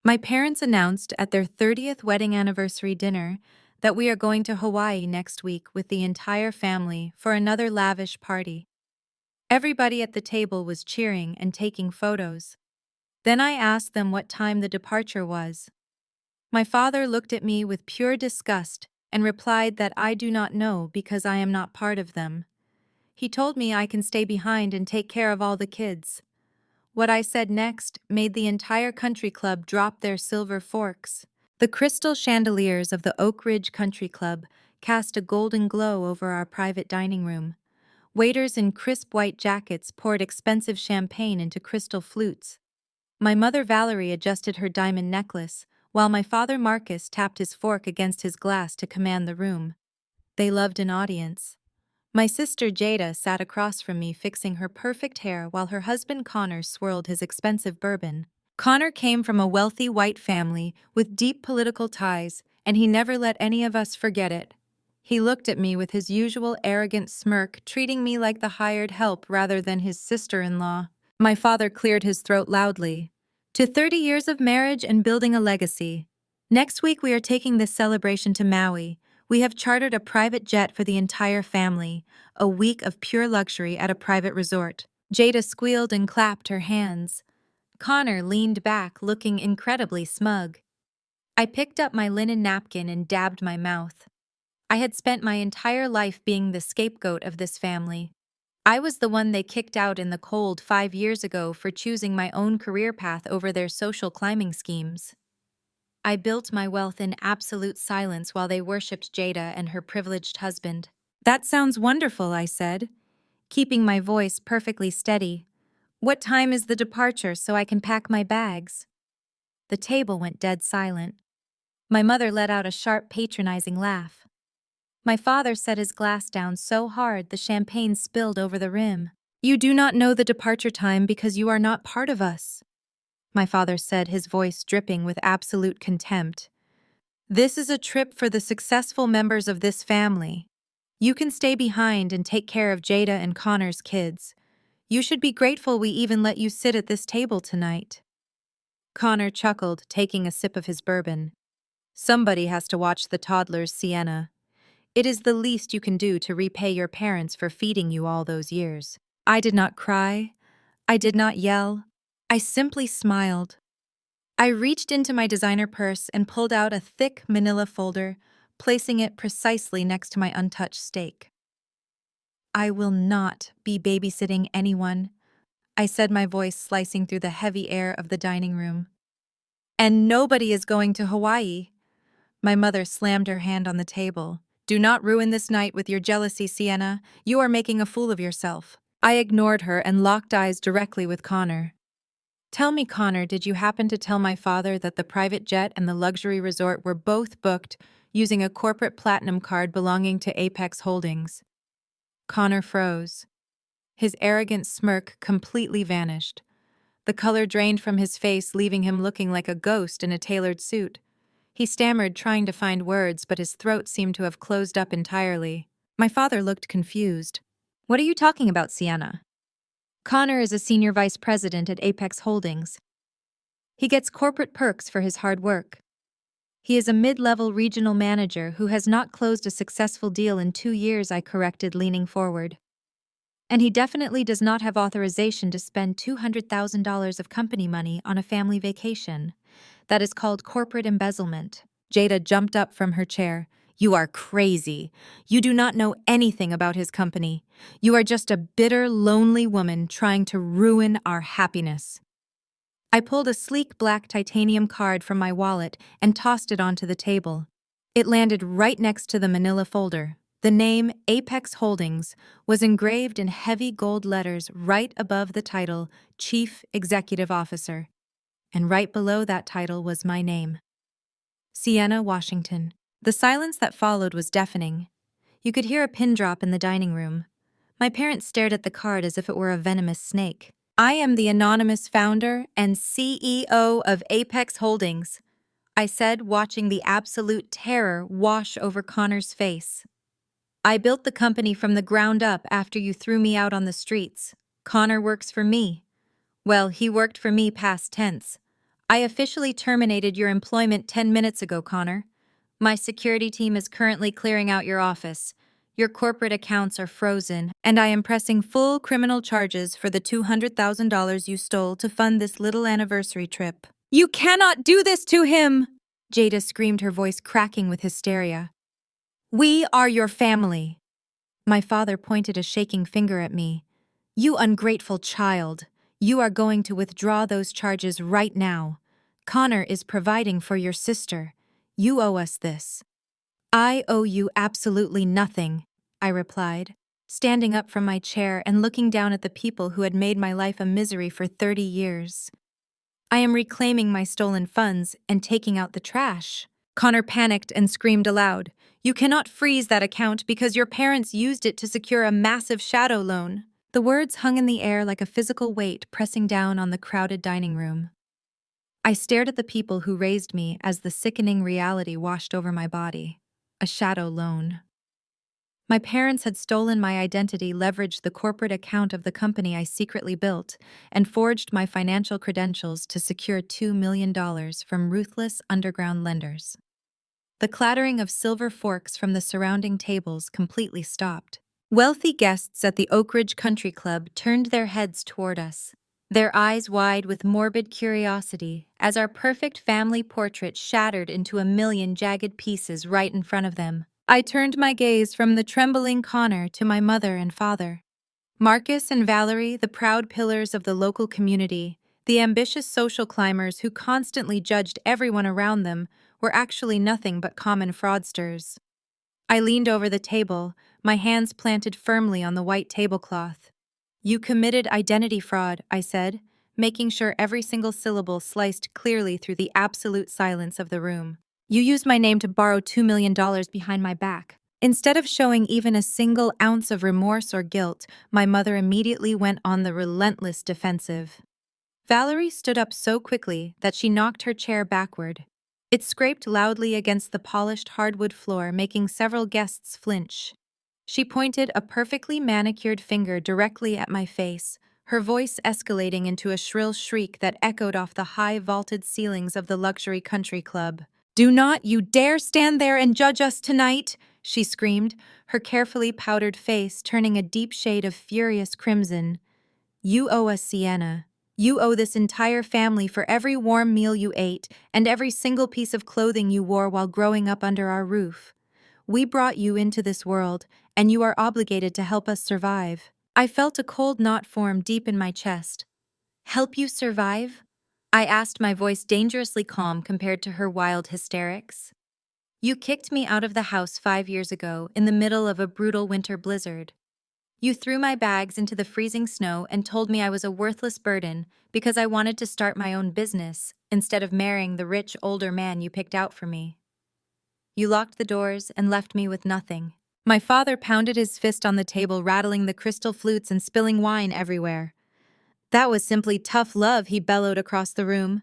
My parents announced at their 30th wedding anniversary dinner that we are going to Hawaii next week with the entire family for another lavish party. Everybody at the table was cheering and taking photos. Then I asked them what time the departure was. My father looked at me with pure disgust and replied that I do not know because I am not part of them. He told me I can stay behind and take care of all the kids. What I said next made the entire country club drop their silver forks. The crystal chandeliers of the Oakridge Country Club cast a golden glow over our private dining room. Waiters in crisp white jackets poured expensive champagne into crystal flutes. My mother Valerie adjusted her diamond necklace, while my father Marcus tapped his fork against his glass to command the room. They loved an audience. My sister Jada sat across from me fixing her perfect hair while her husband Connor swirled his expensive bourbon. Connor came from a wealthy white family with deep political ties, and he never let any of us forget it. He looked at me with his usual arrogant smirk, treating me like the hired help rather than his sister-in-law. My father cleared his throat loudly. To 30 years of marriage and building a legacy. Next week we are taking this celebration to Maui. We have chartered a private jet for the entire family, a week of pure luxury at a private resort. Jada squealed and clapped her hands. Connor leaned back, looking incredibly smug. I picked up my linen napkin and dabbed my mouth. I had spent my entire life being the scapegoat of this family. I was the one they kicked out in the cold 5 years ago for choosing my own career path over their social climbing schemes. I built my wealth in absolute silence while they worshipped Jada and her privileged husband. That sounds wonderful, I said, keeping my voice perfectly steady. What time is the departure so I can pack my bags? The table went dead silent. My mother let out a sharp, patronizing laugh. My father set his glass down so hard the champagne spilled over the rim. You do not know the departure time because you are not part of us, my father said, his voice dripping with absolute contempt. This is a trip for the successful members of this family. You can stay behind and take care of Jada and Connor's kids. You should be grateful we even let you sit at this table tonight. Connor chuckled, taking a sip of his bourbon. Somebody has to watch the toddlers, Sienna. It is the least you can do to repay your parents for feeding you all those years. I did not cry. I did not yell. I simply smiled. I reached into my designer purse and pulled out a thick manila folder, placing it precisely next to my untouched steak. I will not be babysitting anyone, I said, my voice slicing through the heavy air of the dining room. And nobody is going to Hawaii. My mother slammed her hand on the table. Do not ruin this night with your jealousy, Sienna. You are making a fool of yourself. I ignored her and locked eyes directly with Connor. Tell me, Connor, did you happen to tell my father that the private jet and the luxury resort were both booked using a corporate platinum card belonging to Apex Holdings? Connor froze. His arrogant smirk completely vanished. The color drained from his face, leaving him looking like a ghost in a tailored suit. He stammered, trying to find words, but his throat seemed to have closed up entirely. My father looked confused. What are you talking about, Sienna? Connor is a senior vice president at Apex Holdings. He gets corporate perks for his hard work. He is a mid-level regional manager who has not closed a successful deal in 2 years, I corrected, leaning forward. And he definitely does not have authorization to spend $200,000 of company money on a family vacation. That is called corporate embezzlement. Jada jumped up from her chair. You are crazy. You do not know anything about his company. You are just a bitter, lonely woman trying to ruin our happiness. I pulled a sleek black titanium card from my wallet and tossed it onto the table. It landed right next to the manila folder. The name Apex Holdings was engraved in heavy gold letters right above the title Chief Executive Officer. And right below that title was my name. Sienna Washington. The silence that followed was deafening. You could hear a pin drop in the dining room. My parents stared at the card as if it were a venomous snake. I am the anonymous founder and CEO of Apex Holdings, I said, watching the absolute terror wash over Connor's face. I built the company from the ground up after you threw me out on the streets. Connor works for me. Well, he worked for me past tense. I officially terminated your employment 10 minutes ago, Connor. My security team is currently clearing out your office. Your corporate accounts are frozen, and I am pressing full criminal charges for the $200,000 you stole to fund this little anniversary trip. You cannot do this to him! Jada screamed, her voice cracking with hysteria. We are your family. My father pointed a shaking finger at me. You ungrateful child. You are going to withdraw those charges right now. Connor is providing for your sister. You owe us this. I owe you absolutely nothing, I replied, standing up from my chair and looking down at the people who had made my life a misery for 30 years. I am reclaiming my stolen funds and taking out the trash. Connor panicked and screamed aloud. You cannot freeze that account because your parents used it to secure a massive shadow loan. The words hung in the air like a physical weight pressing down on the crowded dining room. I stared at the people who raised me as the sickening reality washed over my body. A shadow loan. My parents had stolen my identity, leveraged the corporate account of the company I secretly built, and forged my financial credentials to secure $2 million from ruthless underground lenders. The clattering of silver forks from the surrounding tables completely stopped. Wealthy guests at the Oakridge Country Club turned their heads toward us, their eyes wide with morbid curiosity as our perfect family portrait shattered into a million jagged pieces right in front of them. I turned my gaze from the trembling Connor to my mother and father. Marcus and Valerie, the proud pillars of the local community, the ambitious social climbers who constantly judged everyone around them, were actually nothing but common fraudsters. I leaned over the table, my hands planted firmly on the white tablecloth. You committed identity fraud, I said, making sure every single syllable sliced clearly through the absolute silence of the room. You used my name to borrow $2 million behind my back. Instead of showing even a single ounce of remorse or guilt, my mother immediately went on the relentless defensive. Valerie stood up so quickly that she knocked her chair backward. It scraped loudly against the polished hardwood floor, making several guests flinch. She pointed a perfectly manicured finger directly at my face, her voice escalating into a shrill shriek that echoed off the high vaulted ceilings of the luxury country club. Do not you dare stand there and judge us tonight, she screamed, her carefully powdered face turning a deep shade of furious crimson. You owe us, Sienna. You owe this entire family for every warm meal you ate and every single piece of clothing you wore while growing up under our roof. We brought you into this world, and you are obligated to help us survive. I felt a cold knot form deep in my chest. Help you survive? I asked, my voice dangerously calm compared to her wild hysterics. You kicked me out of the house 5 years ago in the middle of a brutal winter blizzard. You threw my bags into the freezing snow and told me I was a worthless burden because I wanted to start my own business instead of marrying the rich older man you picked out for me. You locked the doors and left me with nothing. My father pounded his fist on the table, rattling the crystal flutes and spilling wine everywhere. That was simply tough love, he bellowed across the room.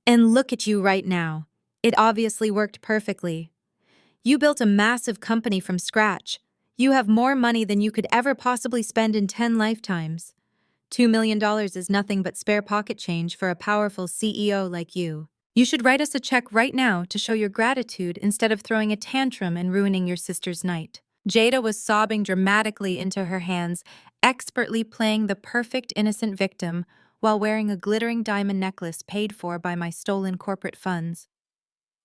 And look at you right now. It obviously worked perfectly. You built a massive company from scratch. You have more money than you could ever possibly spend in 10 lifetimes. $2 million is nothing but spare pocket change for a powerful CEO like you. You should write us a check right now to show your gratitude instead of throwing a tantrum and ruining your sister's night. Jada was sobbing dramatically into her hands, expertly playing the perfect innocent victim while wearing a glittering diamond necklace paid for by my stolen corporate funds.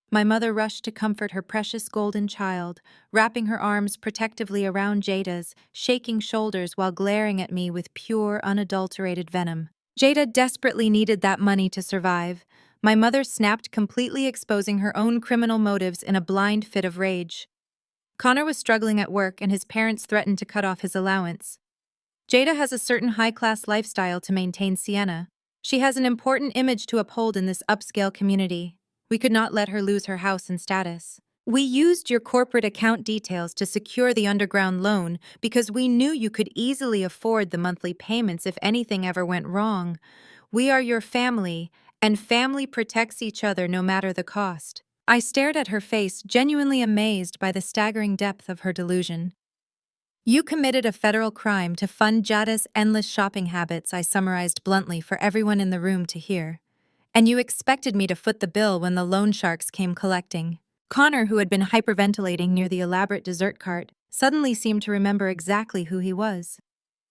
My mother rushed to comfort her precious golden child, wrapping her arms protectively around Jada's, shaking shoulders while glaring at me with pure, unadulterated venom. Jada desperately needed that money to survive. My mother snapped, completely exposing her own criminal motives in a blind fit of rage. Connor was struggling at work, and his parents threatened to cut off his allowance. Jada has a certain high-class lifestyle to maintain, Sienna. She has an important image to uphold in this upscale community. We could not let her lose her house and status. We used your corporate account details to secure the underground loan because we knew you could easily afford the monthly payments if anything ever went wrong. We are your family, and family protects each other no matter the cost. I stared at her face, genuinely amazed by the staggering depth of her delusion. You committed a federal crime to fund Jada's endless shopping habits, I summarized bluntly for everyone in the room to hear. And you expected me to foot the bill when the loan sharks came collecting. Connor, who had been hyperventilating near the elaborate dessert cart, suddenly seemed to remember exactly who he was.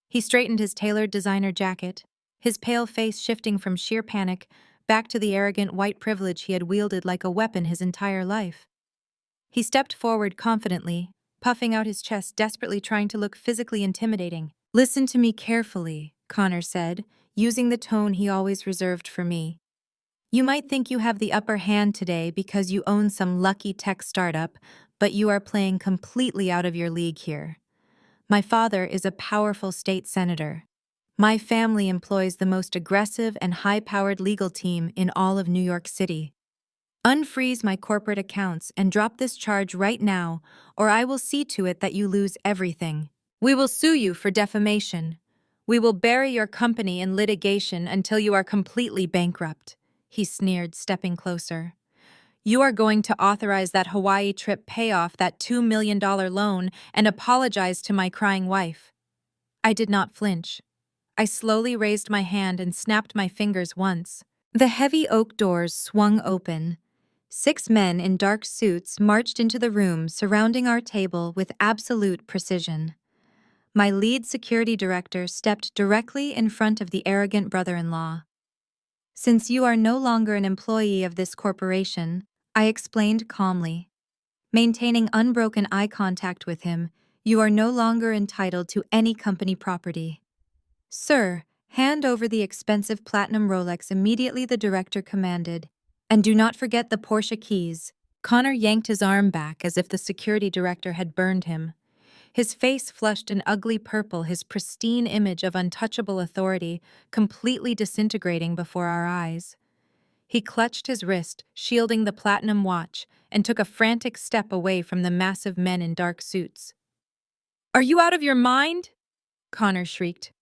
He straightened his tailored designer jacket, his pale face shifting from sheer panic back to the arrogant white privilege he had wielded like a weapon his entire life. He stepped forward confidently, puffing out his chest, desperately trying to look physically intimidating. "Listen to me carefully," Connor said, using the tone he always reserved for me. "You might think you have the upper hand today because you own some lucky tech startup, but you are playing completely out of your league here. My father is a powerful state senator. My family employs the most aggressive and high-powered legal team in all of New York City. Unfreeze my corporate accounts and drop this charge right now, or I will see to it that you lose everything. We will sue you for defamation. We will bury your company in litigation until you are completely bankrupt," he sneered, stepping closer. "You are going to authorize that Hawaii trip, pay off that $2 million loan, and apologize to my crying wife." I did not flinch. I slowly raised my hand and snapped my fingers once. The heavy oak doors swung open. 6 men in dark suits marched into the room surrounding our table with absolute precision. My lead security director stepped directly in front of the arrogant brother-in-law. "Since you are no longer an employee of this corporation," I explained calmly, maintaining unbroken eye contact with him, "you are no longer entitled to any company property." "Sir, hand over the expensive platinum Rolex immediately," the director commanded. "And do not forget the Porsche keys." Connor yanked his arm back as if the security director had burned him. His face flushed an ugly purple, his pristine image of untouchable authority completely disintegrating before our eyes. He clutched his wrist, shielding the platinum watch, and took a frantic step away from the massive men in dark suits. "Are you out of your mind?" Connor shrieked,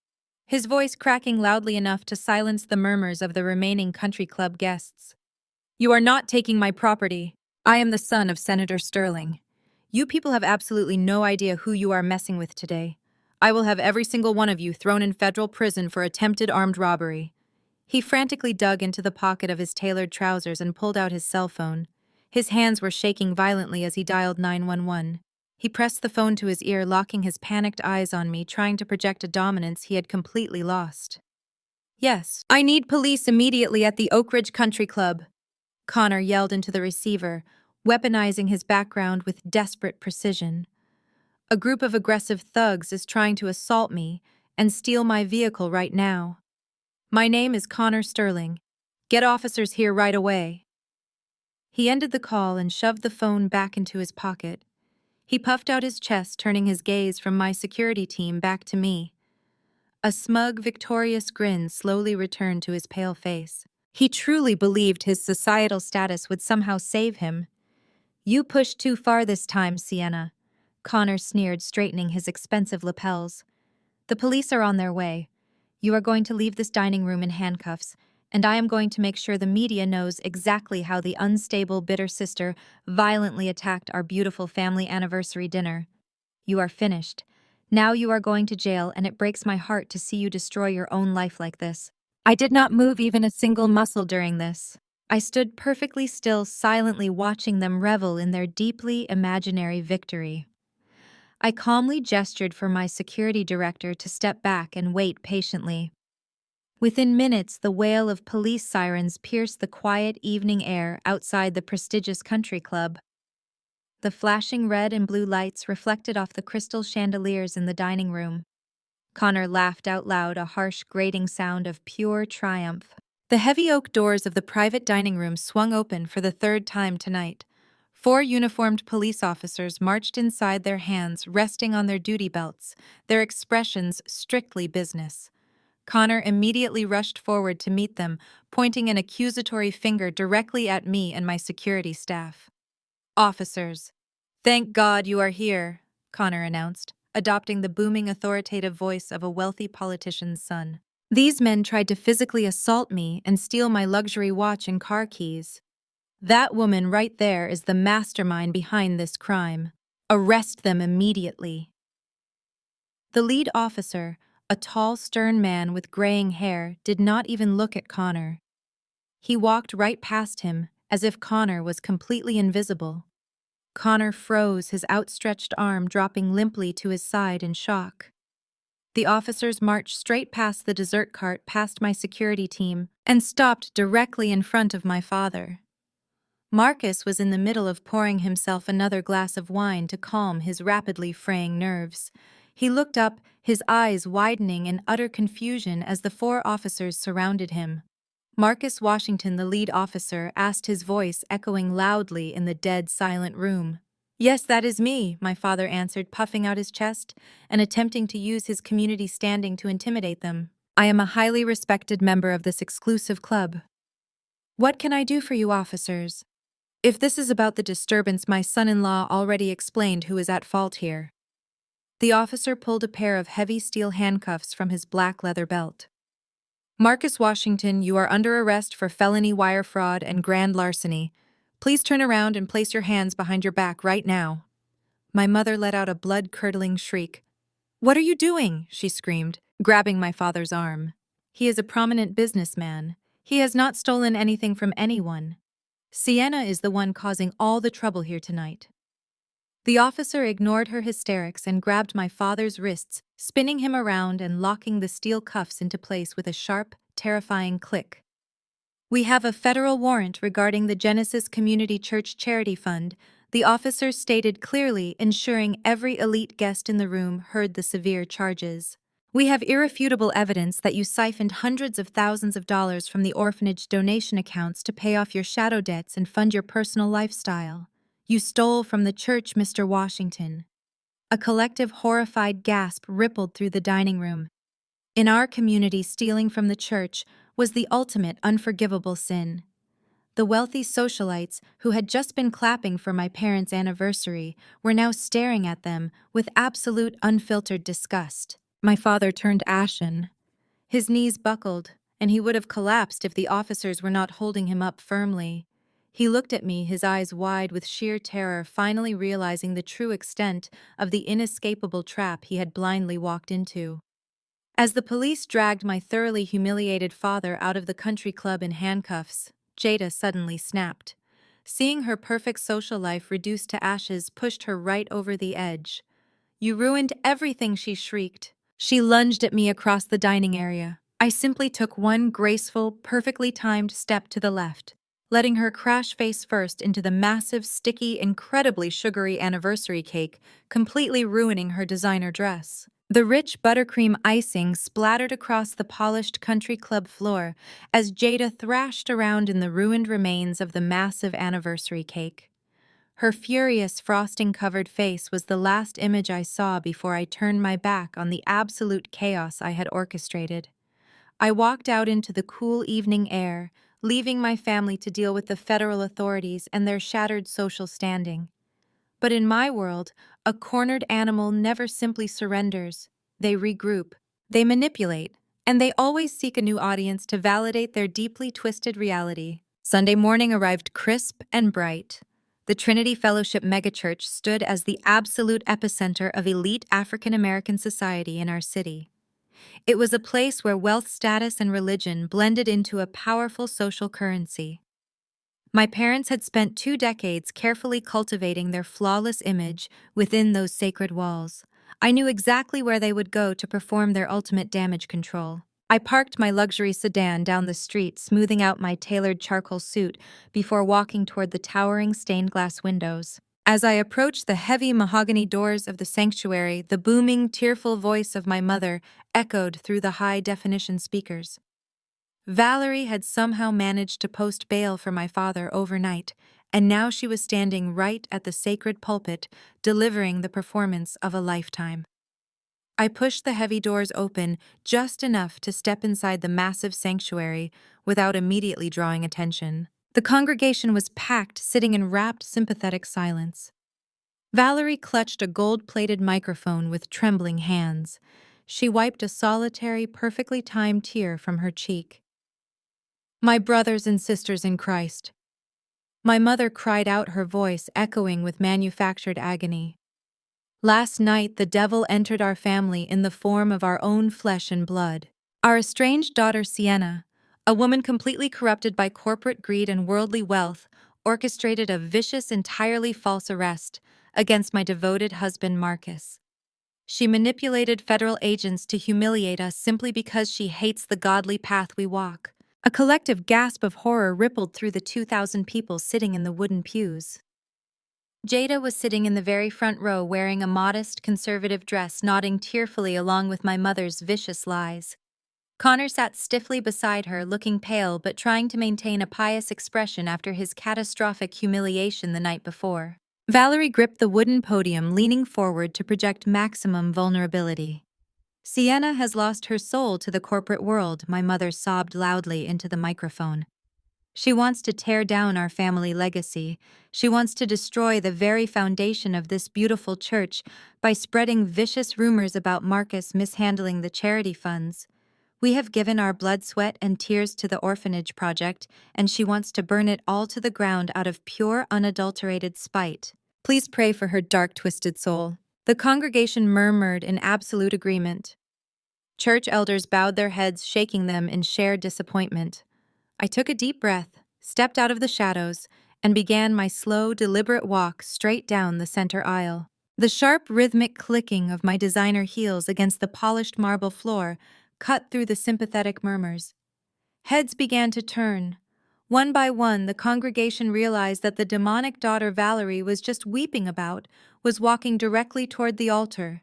his voice cracking loudly enough to silence the murmurs of the remaining country club guests. "You are not taking my property. I am the son of Senator Sterling. You people have absolutely no idea who you are messing with today. I will have every single one of you thrown in federal prison for attempted armed robbery." He frantically dug into the pocket of his tailored trousers and pulled out his cell phone. His hands were shaking violently as he dialed 911. He pressed the phone to his ear, locking his panicked eyes on me, trying to project a dominance he had completely lost. "Yes, I need police immediately at the Oakridge Country Club," Connor yelled into the receiver, weaponizing his background with desperate precision. "A group of aggressive thugs is trying to assault me and steal my vehicle right now. My name is Connor Sterling. Get officers here right away." He ended the call and shoved the phone back into his pocket. He puffed out his chest, turning his gaze from my security team back to me. A smug, victorious grin slowly returned to his pale face. He truly believed his societal status would somehow save him. "You pushed too far this time, Sienna," Connor sneered, straightening his expensive lapels. "The police are on their way. You are going to leave this dining room in handcuffs, and I am going to make sure the media knows exactly how the unstable, bitter sister violently attacked our beautiful family anniversary dinner. You are finished. Now you are going to jail, and it breaks my heart to see you destroy your own life like this." I did not move even a single muscle during this. I stood perfectly still, silently watching them revel in their deeply imaginary victory. I calmly gestured for my security director to step back and wait patiently. Within minutes, the wail of police sirens pierced the quiet evening air outside the prestigious country club. The flashing red and blue lights reflected off the crystal chandeliers in the dining room. Connor laughed out loud, a harsh, grating sound of pure triumph. The heavy oak doors of the private dining room swung open for the third time tonight. 4 uniformed police officers marched inside, their hands resting on their duty belts, their expressions strictly business. Connor immediately rushed forward to meet them, pointing an accusatory finger directly at me and my security staff. "Officers, thank God you are here," Connor announced, adopting the booming, authoritative voice of a wealthy politician's son. "These men tried to physically assault me and steal my luxury watch and car keys. That woman right there is the mastermind behind this crime. Arrest them immediately." The lead officer, a tall, stern man with graying hair, did not even look at Connor. He walked right past him, as if Connor was completely invisible. Connor froze, his outstretched arm dropping limply to his side in shock. The officers marched straight past the dessert cart, past my security team, and stopped directly in front of my father. Marcus was in the middle of pouring himself another glass of wine to calm his rapidly fraying nerves. He looked up, his eyes widening in utter confusion as the 4 officers surrounded him. Marcus Washington, the lead officer, asked, his voice echoing loudly in the dead, silent room. "Yes, that is me," my father answered, puffing out his chest and attempting to use his community standing to intimidate them. "I am a highly respected member of this exclusive club. What can I do for you, officers? If this is about the disturbance, my son-in-law already explained who is at fault here." The officer pulled a pair of heavy steel handcuffs from his black leather belt. "Marcus Washington, you are under arrest for felony wire fraud and grand larceny. Please turn around and place your hands behind your back right now." My mother let out a blood-curdling shriek. "What are you doing?" she screamed, grabbing my father's arm. "He is a prominent businessman. He has not stolen anything from anyone. Sienna is the one causing all the trouble here tonight." The officer ignored her hysterics and grabbed my father's wrists, spinning him around and locking the steel cuffs into place with a sharp, terrifying click. "We have a federal warrant regarding the Genesis Community Church Charity Fund," the officer stated clearly, ensuring every elite guest in the room heard the severe charges. "We have irrefutable evidence that you siphoned hundreds of thousands of dollars from the orphanage donation accounts to pay off your shadow debts and fund your personal lifestyle. You stole from the church, Mr. Washington." A collective horrified gasp rippled through the dining room. In our community, stealing from the church was the ultimate unforgivable sin. The wealthy socialites who had just been clapping for my parents' anniversary were now staring at them with absolute unfiltered disgust. My father turned ashen. His knees buckled, and he would have collapsed if the officers were not holding him up firmly. He looked at me, his eyes wide with sheer terror, finally realizing the true extent of the inescapable trap he had blindly walked into. As the police dragged my thoroughly humiliated father out of the country club in handcuffs, Jada suddenly snapped. Seeing her perfect social life reduced to ashes pushed her right over the edge. "You ruined everything," she shrieked. She lunged at me across the dining area. I simply took one graceful, perfectly timed step to the left, letting her crash face first into the massive, sticky, incredibly sugary anniversary cake, completely ruining her designer dress. The rich buttercream icing splattered across the polished country club floor as Jada thrashed around in the ruined remains of the massive anniversary cake. Her furious, frosting-covered face was the last image I saw before I turned my back on the absolute chaos I had orchestrated. I walked out into the cool evening air, leaving my family to deal with the federal authorities and their shattered social standing. But in my world, a cornered animal never simply surrenders. They regroup, they manipulate, and they always seek a new audience to validate their deeply twisted reality. Sunday morning arrived crisp and bright. The Trinity Fellowship megachurch stood as the absolute epicenter of elite African American society in our city. It was a place where wealth, status, and religion blended into a powerful social currency. My parents had spent 2 decades carefully cultivating their flawless image within those sacred walls. I knew exactly where they would go to perform their ultimate damage control. I parked my luxury sedan down the street, smoothing out my tailored charcoal suit before walking toward the towering stained glass windows. As I approached the heavy mahogany doors of the sanctuary, the booming, tearful voice of my mother echoed through the high-definition speakers. Valerie had somehow managed to post bail for my father overnight, and now she was standing right at the sacred pulpit, delivering the performance of a lifetime. I pushed the heavy doors open just enough to step inside the massive sanctuary without immediately drawing attention. The congregation was packed, sitting in rapt, sympathetic silence. Valerie clutched a gold-plated microphone with trembling hands. She wiped a solitary, perfectly timed tear from her cheek. "My brothers and sisters in Christ," my mother cried out, her voice echoing with manufactured agony. "Last night the devil entered our family in the form of our own flesh and blood. Our estranged daughter Sienna, A woman completely corrupted by corporate greed and worldly wealth orchestrated a vicious, entirely false arrest against my devoted husband Marcus. She manipulated federal agents to humiliate us simply because she hates the godly path we walk. A collective gasp of horror rippled through the 2,000 people sitting in the wooden pews. Jada was sitting in the very front row wearing a modest, conservative dress, nodding tearfully along with my mother's vicious lies. Connor sat stiffly beside her, looking pale but trying to maintain a pious expression after his catastrophic humiliation the night before. Valerie gripped the wooden podium, leaning forward to project maximum vulnerability. Sienna has lost her soul to the corporate world, my mother sobbed loudly into the microphone. She wants to tear down our family legacy. She wants to destroy the very foundation of this beautiful church by spreading vicious rumors about Marcus mishandling the charity funds. We have given our blood, sweat, and tears to the orphanage project, and she wants to burn it all to the ground out of pure, unadulterated spite. Please pray for her dark, twisted soul. The congregation murmured in absolute agreement. Church elders bowed their heads, shaking them in shared disappointment. I took a deep breath, stepped out of the shadows, and began my slow, deliberate walk straight down the center aisle. The sharp, rhythmic clicking of my designer heels against the polished marble floor cut through the sympathetic murmurs. Heads began to turn. One by one, the congregation realized that the demonic daughter Valerie was just weeping about was walking directly toward the altar.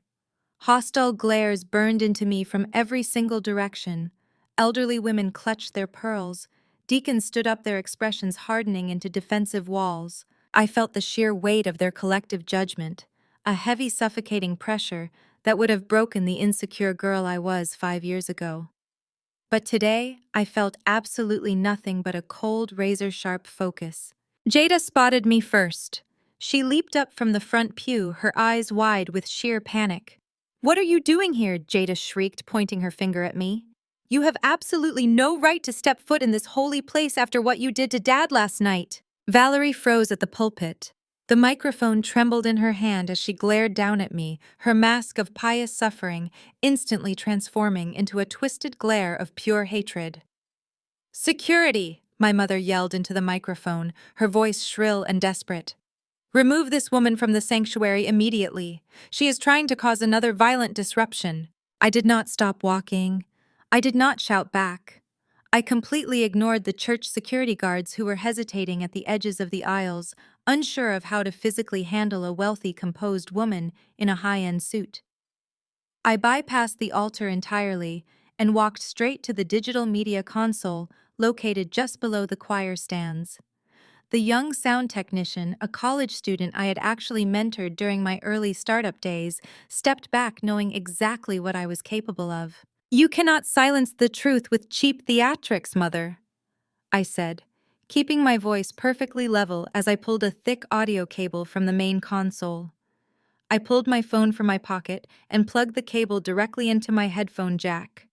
Hostile glares burned into me from every single direction. Elderly women clutched their pearls. Deacons stood up, their expressions hardening into defensive walls. I felt the sheer weight of their collective judgment, a heavy, suffocating pressure that would have broken the insecure girl I was 5 years ago. But today, I felt absolutely nothing but a cold, razor-sharp focus. Jada spotted me first. She leaped up from the front pew, her eyes wide with sheer panic. "What are you doing here?" Jada shrieked, pointing her finger at me. "You have absolutely no right to step foot in this holy place after what you did to Dad last night." Valerie froze at the pulpit. The microphone trembled in her hand as she glared down at me, her mask of pious suffering instantly transforming into a twisted glare of pure hatred. "Security!" my mother yelled into the microphone, her voice shrill and desperate. "Remove this woman from the sanctuary immediately. She is trying to cause another violent disruption." I did not stop walking. I did not shout back. I completely ignored the church security guards who were hesitating at the edges of the aisles, unsure of how to physically handle a wealthy, composed woman in a high-end suit. I bypassed the altar entirely and walked straight to the digital media console located just below the choir stands. The young sound technician, a college student I had actually mentored during my early startup days, stepped back knowing exactly what I was capable of. "You cannot silence the truth with cheap theatrics, Mother," I said, keeping my voice perfectly level as I pulled a thick audio cable from the main console. I pulled my phone from my pocket and plugged the cable directly into my headphone jack.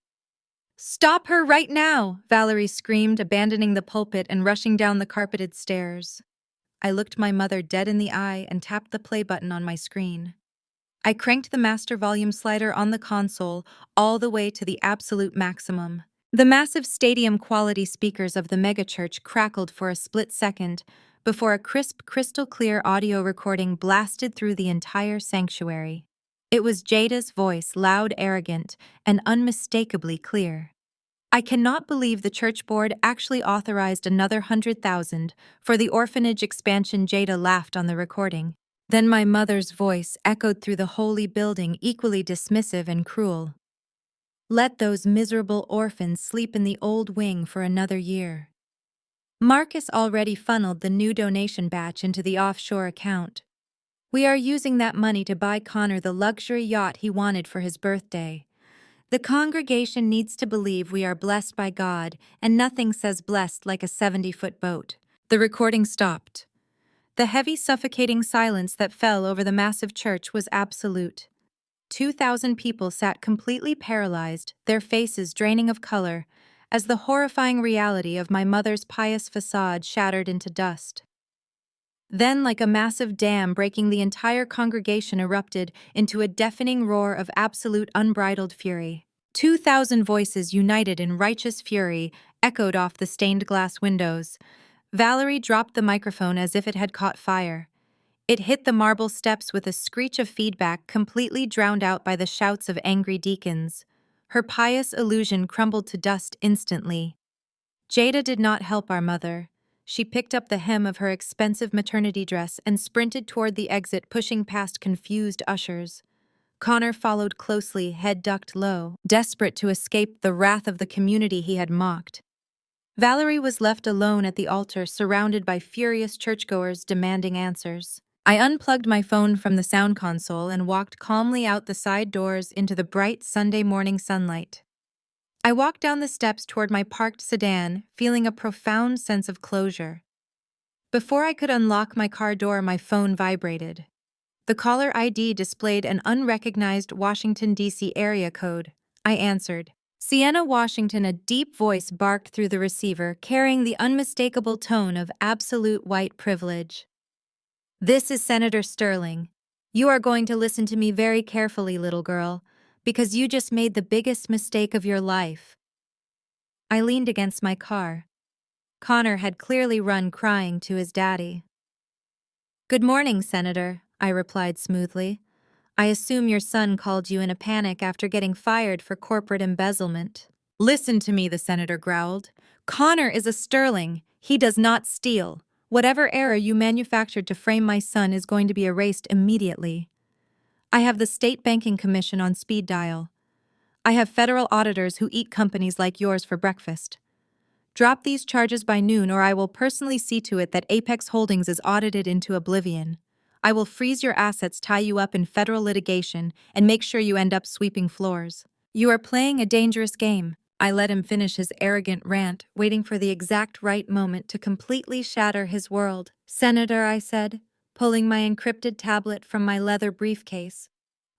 "Stop her right now!" Valerie screamed, abandoning the pulpit and rushing down the carpeted stairs. I looked my mother dead in the eye and tapped the play button on my screen. I cranked the master volume slider on the console all the way to the absolute maximum. The massive stadium-quality speakers of the megachurch crackled for a split second before a crisp, crystal-clear audio recording blasted through the entire sanctuary. It was Jada's voice, loud, arrogant, and unmistakably clear. "I cannot believe the church board actually authorized another 100,000 for the orphanage expansion." Jada laughed on the recording. Then my mother's voice echoed through the holy building, equally dismissive and cruel. "Let those miserable orphans sleep in the old wing for another year." Marcus already funneled the new donation batch into the offshore account. "We are using that money to buy Connor the luxury yacht he wanted for his birthday. The congregation needs to believe we are blessed by God, and nothing says blessed like a 70-foot boat." The recording stopped. The heavy, suffocating silence that fell over the massive church was absolute. 2,000 people sat completely paralyzed, their faces draining of color, as the horrifying reality of my mother's pious facade shattered into dust. Then, like a massive dam breaking, the entire congregation erupted into a deafening roar of absolute unbridled fury. 2,000 voices united in righteous fury, echoed off the stained glass windows. Valerie dropped the microphone as if it had caught fire. It hit the marble steps with a screech of feedback completely drowned out by the shouts of angry deacons. Her pious illusion crumbled to dust instantly. Jada did not help our mother. She picked up the hem of her expensive maternity dress and sprinted toward the exit, pushing past confused ushers. Connor followed closely, head ducked low, desperate to escape the wrath of the community he had mocked. Valerie was left alone at the altar, surrounded by furious churchgoers demanding answers. I unplugged my phone from the sound console and walked calmly out the side doors into the bright Sunday morning sunlight. I walked down the steps toward my parked sedan, feeling a profound sense of closure. Before I could unlock my car door, my phone vibrated. The caller ID displayed an unrecognized Washington, D.C. area code. I answered. Sienna, Washington, a deep voice barked through the receiver, carrying the unmistakable tone of absolute white privilege. This is Senator Sterling. You are going to listen to me very carefully, little girl, because you just made the biggest mistake of your life. I leaned against my car. Connor had clearly run crying to his daddy. Good morning, Senator, I replied smoothly. I assume your son called you in a panic after getting fired for corporate embezzlement. Listen to me, the senator growled. Connor is a Sterling. He does not steal. Whatever error you manufactured to frame my son is going to be erased immediately. I have the State Banking Commission on speed dial. I have federal auditors who eat companies like yours for breakfast. Drop these charges by noon, or I will personally see to it that Apex Holdings is audited into oblivion. I will freeze your assets, tie you up in federal litigation, and make sure you end up sweeping floors. You are playing a dangerous game. I let him finish his arrogant rant, waiting for the exact right moment to completely shatter his world. Senator, I said, pulling my encrypted tablet from my leather briefcase.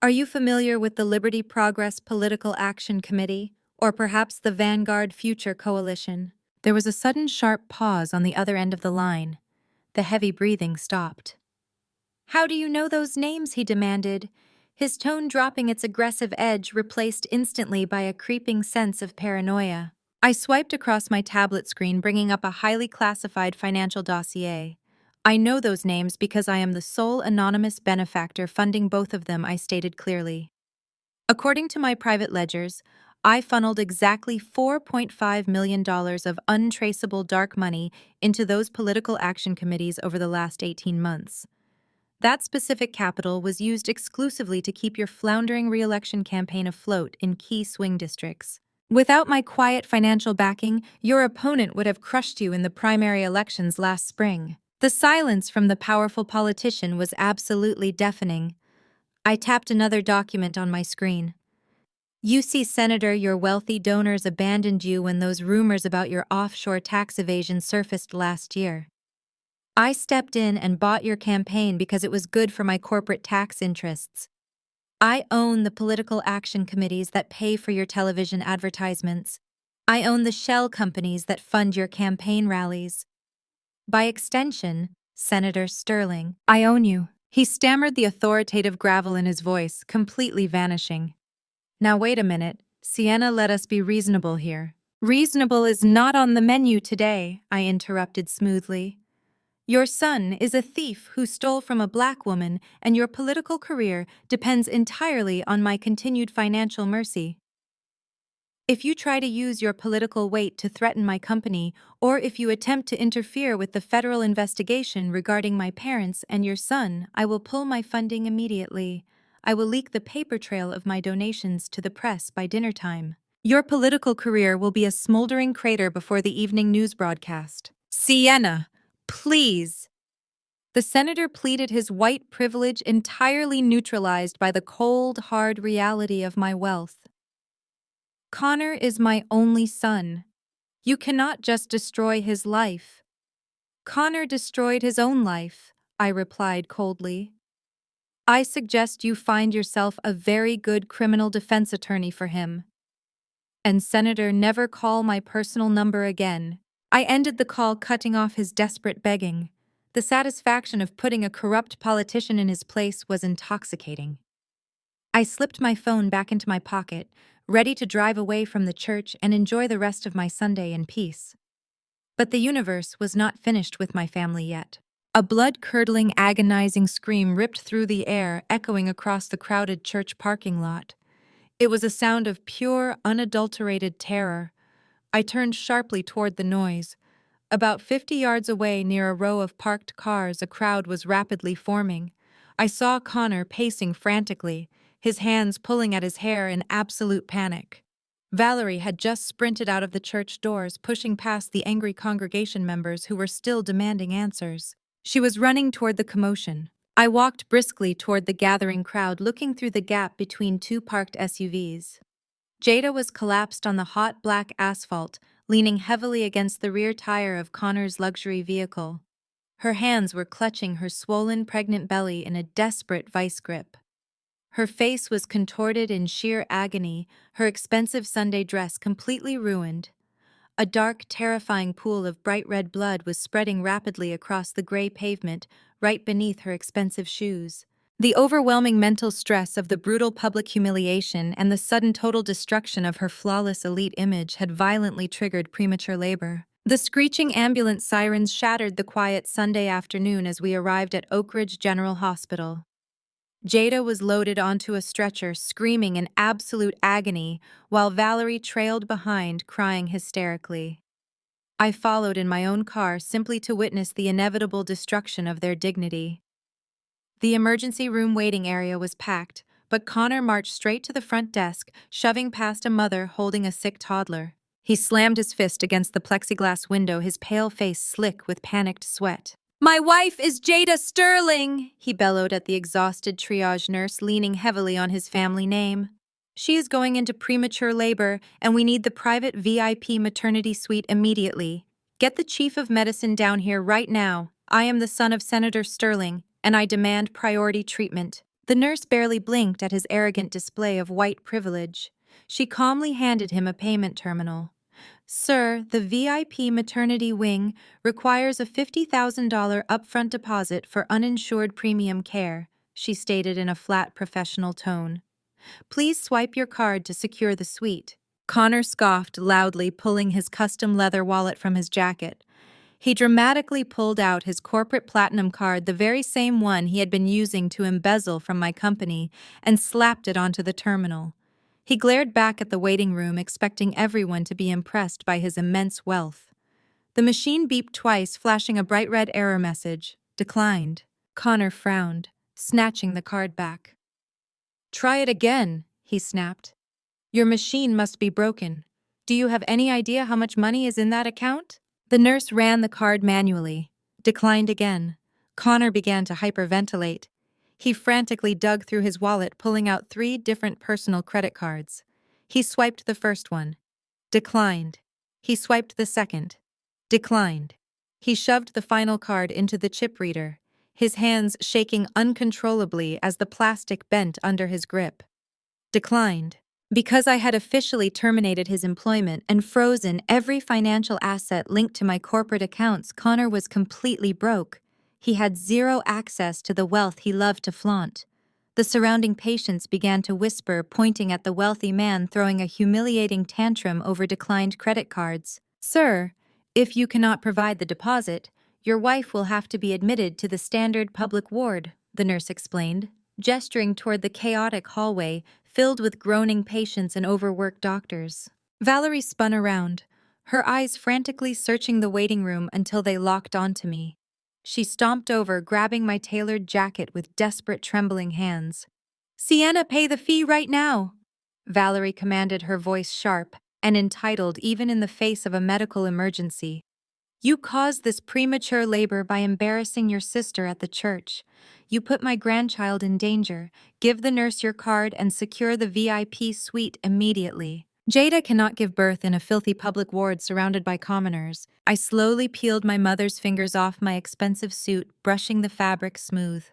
Are you familiar with the Liberty Progress Political Action Committee, or perhaps the Vanguard Future Coalition? There was a sudden sharp pause on the other end of the line. The heavy breathing stopped. How do you know those names? He demanded, his tone dropping its aggressive edge, replaced instantly by a creeping sense of paranoia. I swiped across my tablet screen, bringing up a highly classified financial dossier. I know those names because I am the sole anonymous benefactor funding both of them, I stated clearly. According to my private ledgers, I funneled exactly $4.5 million of untraceable dark money into those political action committees over the last 18 months. That specific capital was used exclusively to keep your floundering re-election campaign afloat in key swing districts. Without my quiet financial backing, your opponent would have crushed you in the primary elections last spring. The silence from the powerful politician was absolutely deafening. I tapped another document on my screen. You see, Senator, your wealthy donors abandoned you when those rumors about your offshore tax evasion surfaced last year. I stepped in and bought your campaign because it was good for my corporate tax interests. I own the political action committees that pay for your television advertisements. I own the shell companies that fund your campaign rallies. By extension, Senator Sterling, I own you. He stammered, the authoritative gravel in his voice completely vanishing. Now wait a minute, Sienna, let us be reasonable here. Reasonable is not on the menu today, I interrupted smoothly. Your son is a thief who stole from a black woman, and your political career depends entirely on my continued financial mercy. If you try to use your political weight to threaten my company, or if you attempt to interfere with the federal investigation regarding my parents and your son, I will pull my funding immediately. I will leak the paper trail of my donations to the press by dinner time. Your political career will be a smoldering crater before the evening news broadcast. Sienna, please. The senator pleaded, his white privilege entirely neutralized by the cold, hard reality of my wealth. Connor is my only son. You cannot just destroy his life. Connor destroyed his own life, I replied coldly. I suggest you find yourself a very good criminal defense attorney for him. And Senator, never call my personal number again. I ended the call, cutting off his desperate begging. The satisfaction of putting a corrupt politician in his place was intoxicating. I slipped my phone back into my pocket, ready to drive away from the church and enjoy the rest of my Sunday in peace. But the universe was not finished with my family yet. A blood-curdling, agonizing scream ripped through the air, echoing across the crowded church parking lot. It was a sound of pure, unadulterated terror. I turned sharply toward the noise. About 50 yards away, near a row of parked cars, a crowd was rapidly forming. I saw Connor pacing frantically, his hands pulling at his hair in absolute panic. Valerie had just sprinted out of the church doors, pushing past the angry congregation members who were still demanding answers. She was running toward the commotion. I walked briskly toward the gathering crowd, looking through the gap between two parked SUVs. Jada was collapsed on the hot black asphalt, leaning heavily against the rear tire of Connor's luxury vehicle. Her hands were clutching her swollen, pregnant belly in a desperate vice grip. Her face was contorted in sheer agony, her expensive Sunday dress completely ruined. A dark, terrifying pool of bright red blood was spreading rapidly across the gray pavement, right beneath her expensive shoes. The overwhelming mental stress of the brutal public humiliation and the sudden total destruction of her flawless elite image had violently triggered premature labor. The screeching ambulance sirens shattered the quiet Sunday afternoon as we arrived at Oakridge General Hospital. Jada was loaded onto a stretcher, screaming in absolute agony, while Valerie trailed behind, crying hysterically. I followed in my own car simply to witness the inevitable destruction of their dignity. The emergency room waiting area was packed, but Connor marched straight to the front desk, shoving past a mother holding a sick toddler. He slammed his fist against the plexiglass window, his pale face slick with panicked sweat. "My wife is Jada Sterling," he bellowed at the exhausted triage nurse leaning heavily on his family name. "She is going into premature labor, and we need the private VIP maternity suite immediately. Get the chief of medicine down here right now. I am the son of Senator Sterling, and I demand priority treatment." The nurse barely blinked at his arrogant display of white privilege. She calmly handed him a payment terminal. "Sir, the VIP maternity wing requires a $50,000 upfront deposit for uninsured premium care," she stated in a flat professional tone. "Please swipe your card to secure the suite." Connor scoffed loudly, pulling his custom leather wallet from his jacket. He dramatically pulled out his corporate platinum card, the very same one he had been using to embezzle from my company, and slapped it onto the terminal. He glared back at the waiting room, expecting everyone to be impressed by his immense wealth. The machine beeped twice, flashing a bright red error message. "Declined." Connor frowned, snatching the card back. "Try it again," he snapped. "Your machine must be broken. Do you have any idea how much money is in that account?" The nurse ran the card manually. Declined again. Connor began to hyperventilate. He frantically dug through his wallet, pulling out 3 different personal credit cards. He swiped the first one. Declined. He swiped the second. Declined. He shoved the final card into the chip reader, his hands shaking uncontrollably as the plastic bent under his grip. Declined. Because I had officially terminated his employment and frozen every financial asset linked to my corporate accounts, Connor was completely broke. He had zero access to the wealth he loved to flaunt. The surrounding patients began to whisper, pointing at the wealthy man throwing a humiliating tantrum over declined credit cards. "Sir, if you cannot provide the deposit, your wife will have to be admitted to the standard public ward," the nurse explained, gesturing toward the chaotic hallway filled with groaning patients and overworked doctors. Valerie spun around, her eyes frantically searching the waiting room until they locked onto me. She stomped over, grabbing my tailored jacket with desperate, trembling hands. "Sienna, pay the fee right now!" Valerie commanded, her voice sharp and entitled even in the face of a medical emergency. "You caused this premature labor by embarrassing your sister at the church. You put my grandchild in danger. Give the nurse your card and secure the VIP suite immediately." Jada cannot give birth in a filthy public ward surrounded by commoners. I slowly peeled my mother's fingers off my expensive suit, brushing the fabric smooth.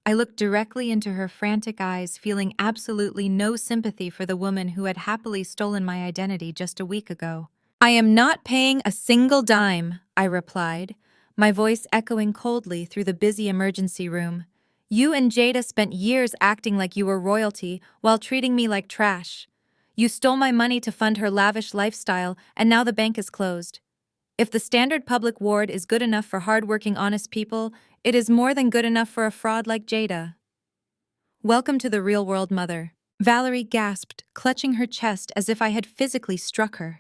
I looked directly into her frantic eyes, feeling absolutely no sympathy for the woman who had happily stolen my identity just a week ago. "I am not paying a single dime," I replied, my voice echoing coldly through the busy emergency room. You and Jada spent years acting like you were royalty while treating me like trash. You stole my money to fund her lavish lifestyle, and now the bank is closed. If the standard public ward is good enough for hardworking, honest people, it is more than good enough for a fraud like Jada. Welcome to the real world, mother. Valerie gasped, clutching her chest as if I had physically struck her.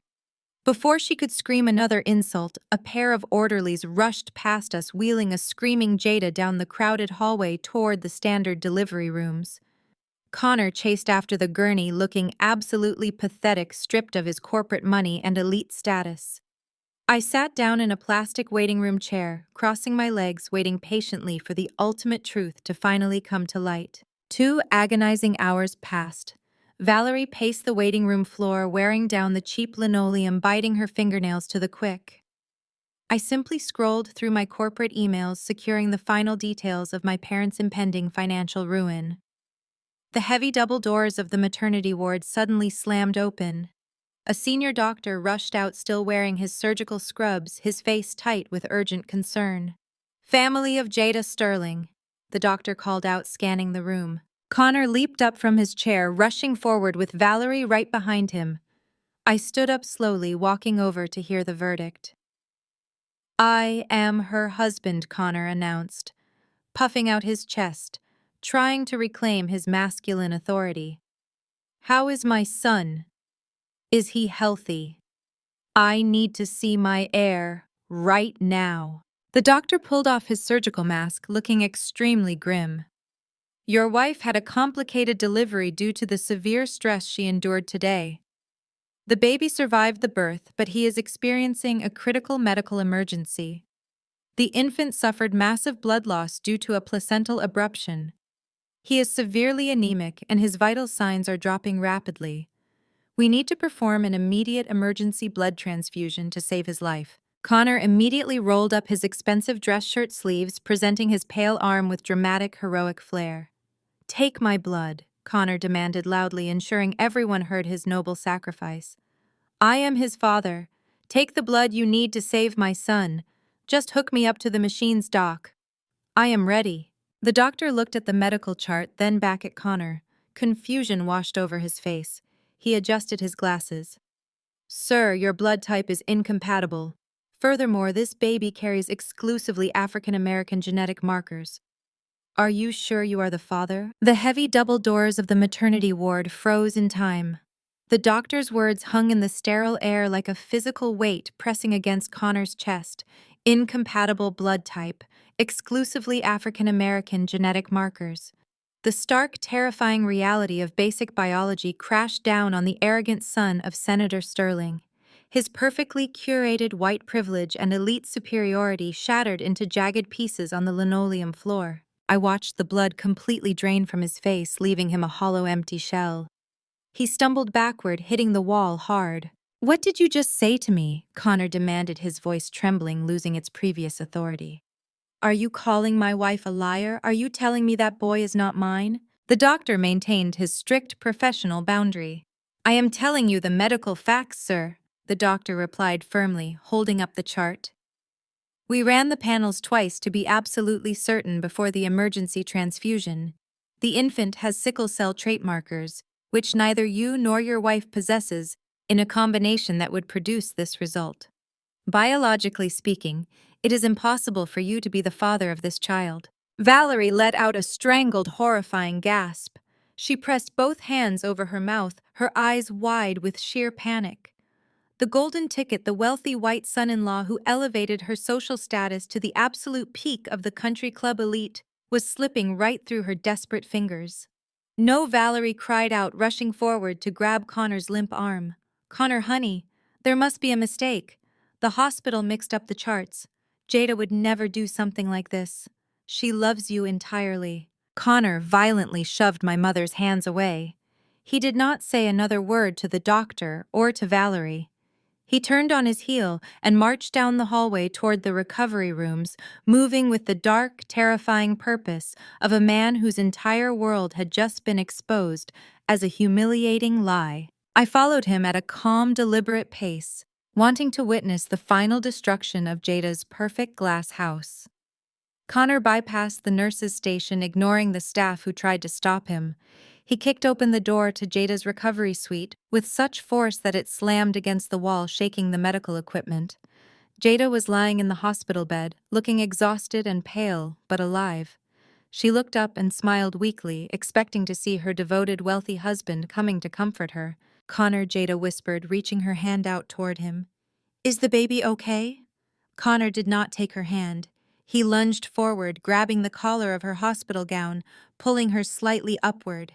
Before she could scream another insult, a pair of orderlies rushed past us, wheeling a screaming Jada down the crowded hallway toward the standard delivery rooms. Connor chased after the gurney, looking absolutely pathetic, stripped of his corporate money and elite status. I sat down in a plastic waiting room chair, crossing my legs, waiting patiently for the ultimate truth to finally come to light. 2 agonizing hours passed. Valerie paced the waiting room floor, wearing down the cheap linoleum, biting her fingernails to the quick. I simply scrolled through my corporate emails, securing the final details of my parents' impending financial ruin. The heavy double doors of the maternity ward suddenly slammed open. A senior doctor rushed out, still wearing his surgical scrubs, his face tight with urgent concern. "Family of Jada Sterling," the doctor called out, scanning the room. Connor leaped up from his chair, rushing forward with Valerie right behind him. I stood up slowly, walking over to hear the verdict. "I am her husband," Connor announced, puffing out his chest, trying to reclaim his masculine authority. "How is my son? Is he healthy? I need to see my heir right now." The doctor pulled off his surgical mask, looking extremely grim. "Your wife had a complicated delivery due to the severe stress she endured today. The baby survived the birth, but he is experiencing a critical medical emergency. The infant suffered massive blood loss due to a placental abruption. He is severely anemic and his vital signs are dropping rapidly. We need to perform an immediate emergency blood transfusion to save his life." Connor immediately rolled up his expensive dress shirt sleeves, presenting his pale arm with dramatic, heroic flair. "Take my blood," Connor demanded loudly, ensuring everyone heard his noble sacrifice. "I am his father. Take the blood you need to save my son. Just hook me up to the machine's dock. I am ready." The doctor looked at the medical chart, then back at Connor. Confusion washed over his face. He adjusted his glasses. "Sir, your blood type is incompatible. Furthermore, this baby carries exclusively African American genetic markers. Are you sure you are the father?" The heavy double doors of the maternity ward froze in time. The doctor's words hung in the sterile air like a physical weight pressing against Connor's chest. Incompatible blood type, exclusively African American genetic markers. The stark, terrifying reality of basic biology crashed down on the arrogant son of Senator Sterling. His perfectly curated white privilege and elite superiority shattered into jagged pieces on the linoleum floor. I watched the blood completely drain from his face, leaving him a hollow, empty shell. He stumbled backward, hitting the wall hard. "What did you just say to me?" Connor demanded, his voice trembling, losing its previous authority. "Are you calling my wife a liar? Are you telling me that boy is not mine?" The doctor maintained his strict professional boundary. "I am telling you the medical facts, sir," the doctor replied firmly, holding up the chart. "We ran the panels twice to be absolutely certain before the emergency transfusion. The infant has sickle cell trait markers, which neither you nor your wife possesses, in a combination that would produce this result. Biologically speaking, it is impossible for you to be the father of this child." Valerie let out a strangled, horrifying gasp. She pressed both hands over her mouth, her eyes wide with sheer panic. The golden ticket, the wealthy white son-in-law who elevated her social status to the absolute peak of the country club elite, was slipping right through her desperate fingers. "No!" Valerie cried out, rushing forward to grab Connor's limp arm. "Connor, honey, there must be a mistake. The hospital mixed up the charts. Jada would never do something like this. She loves you entirely." Connor violently shoved my mother's hands away. He did not say another word to the doctor or to Valerie. He turned on his heel and marched down the hallway toward the recovery rooms, moving with the dark, terrifying purpose of a man whose entire world had just been exposed as a humiliating lie. I followed him at a calm, deliberate pace, wanting to witness the final destruction of Jada's perfect glass house. Connor bypassed the nurse's station, ignoring the staff who tried to stop him. He kicked open the door to Jada's recovery suite with such force that it slammed against the wall, shaking the medical equipment. Jada was lying in the hospital bed, looking exhausted and pale, but alive. She looked up and smiled weakly, expecting to see her devoted, wealthy husband coming to comfort her. "Connor," Jada whispered, reaching her hand out toward him. "Is the baby okay?" Connor did not take her hand. He lunged forward, grabbing the collar of her hospital gown, pulling her slightly upward.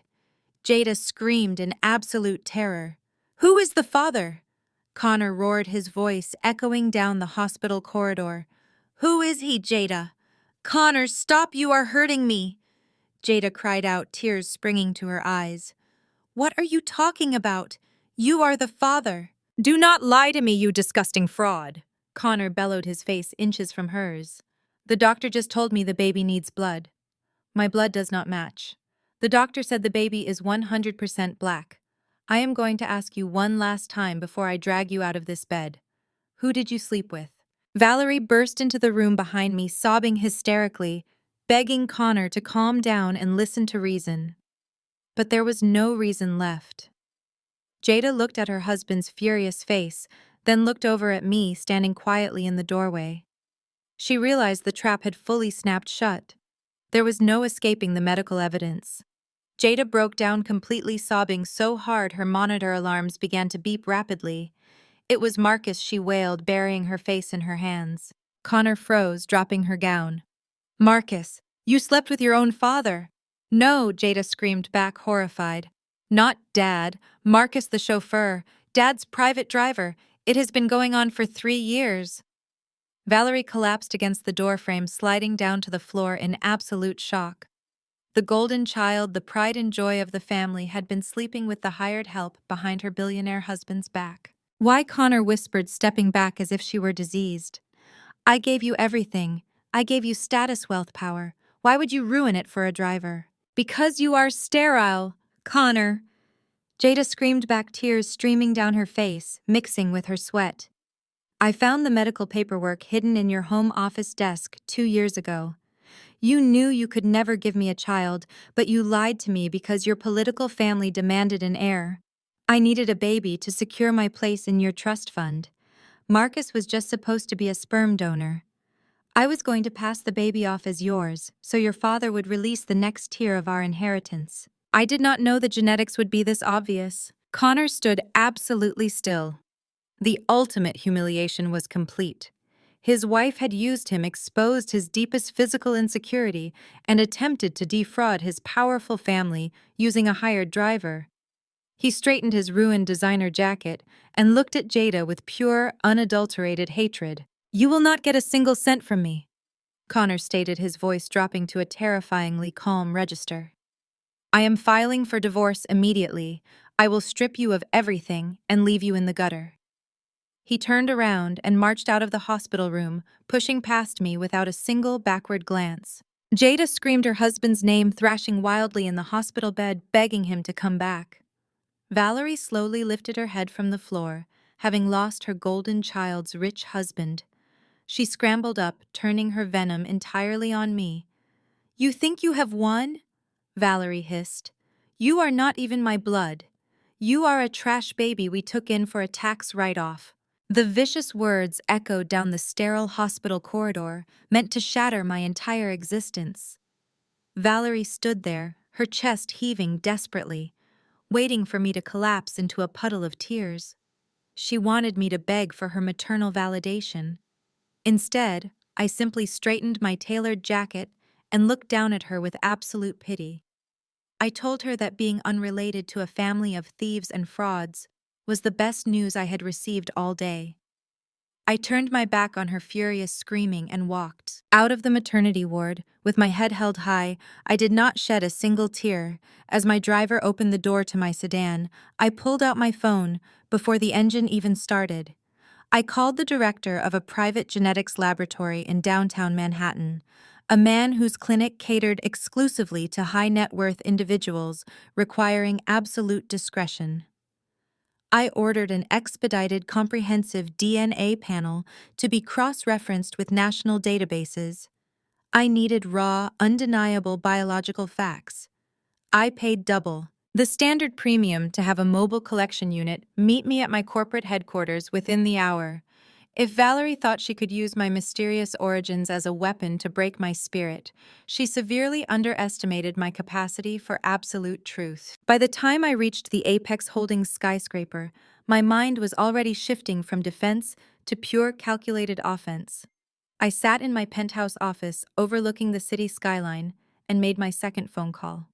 Jada screamed in absolute terror. "Who is the father?" Connor roared, his voice echoing down the hospital corridor. "Who is he, Jada?" "Connor, stop, you are hurting me!" Jada cried out, tears springing to her eyes. "What are you talking about? You are the father." "Do not lie to me, you disgusting fraud!" Connor bellowed, his face inches from hers. "The doctor just told me the baby needs blood. My blood does not match. The doctor said the baby is 100% black. I am going to ask you one last time before I drag you out of this bed. Who did you sleep with?" Valerie burst into the room behind me, sobbing hysterically, begging Connor to calm down and listen to reason. But there was no reason left. Jada looked at her husband's furious face, then looked over at me, standing quietly in the doorway. She realized the trap had fully snapped shut. There was no escaping the medical evidence. Jada broke down completely, sobbing so hard her monitor alarms began to beep rapidly. It was Marcus, she wailed, burying her face in her hands. Connor froze, dropping her gown. "Marcus, you slept with your own father." "No," Jada screamed back, horrified. "Not Dad. Marcus, the chauffeur. Dad's private driver. It has been going on for 3 years." Valerie collapsed against the doorframe, sliding down to the floor in absolute shock. The golden child, the pride and joy of the family, had been sleeping with the hired help behind her billionaire husband's back. "Why?" Connor whispered, stepping back as if she were diseased. "I gave you everything. I gave you status, wealth, power. Why would you ruin it for a driver?" "Because you are sterile, Connor." Jada screamed back, tears streaming down her face, mixing with her sweat. "I found the medical paperwork hidden in your home office desk 2 years ago. You knew you could never give me a child, but you lied to me because your political family demanded an heir. I needed a baby to secure my place in your trust fund. Marcus was just supposed to be a sperm donor. I was going to pass the baby off as yours, so your father would release the next tier of our inheritance. I did not know the genetics would be this obvious." Connor stood absolutely still. The ultimate humiliation was complete. His wife had used him, exposed his deepest physical insecurity, and attempted to defraud his powerful family using a hired driver. He straightened his ruined designer jacket and looked at Jada with pure, unadulterated hatred. "You will not get a single cent from me," Connor stated, his voice dropping to a terrifyingly calm register. "I am filing for divorce immediately. I will strip you of everything and leave you in the gutter." He turned around and marched out of the hospital room, pushing past me without a single backward glance. Jada screamed her husband's name, thrashing wildly in the hospital bed, begging him to come back. Valerie slowly lifted her head from the floor, having lost her golden child's rich husband. She scrambled up, turning her venom entirely on me. "You think you have won?" Valerie hissed. "You are not even my blood. You are a trash baby we took in for a tax write-off." The vicious words echoed down the sterile hospital corridor, meant to shatter my entire existence. Valerie stood there, her chest heaving desperately, waiting for me to collapse into a puddle of tears. She wanted me to beg for her maternal validation. Instead, I simply straightened my tailored jacket and looked down at her with absolute pity. I told her that being unrelated to a family of thieves and frauds was the best news I had received all day. I turned my back on her furious screaming and walked out of the maternity ward. With my head held high, I did not shed a single tear. As my driver opened the door to my sedan, I pulled out my phone before the engine even started. I called the director of a private genetics laboratory in downtown Manhattan, a man whose clinic catered exclusively to high-net-worth individuals requiring absolute discretion. I ordered an expedited comprehensive DNA panel to be cross-referenced with national databases. I needed raw, undeniable biological facts. I paid double the standard premium to have a mobile collection unit meet me at my corporate headquarters within the hour. If Valerie thought she could use my mysterious origins as a weapon to break my spirit, she severely underestimated my capacity for absolute truth. By the time I reached the Apex Holdings skyscraper, my mind was already shifting from defense to pure calculated offense. I sat in my penthouse office overlooking the city skyline and made my second phone call.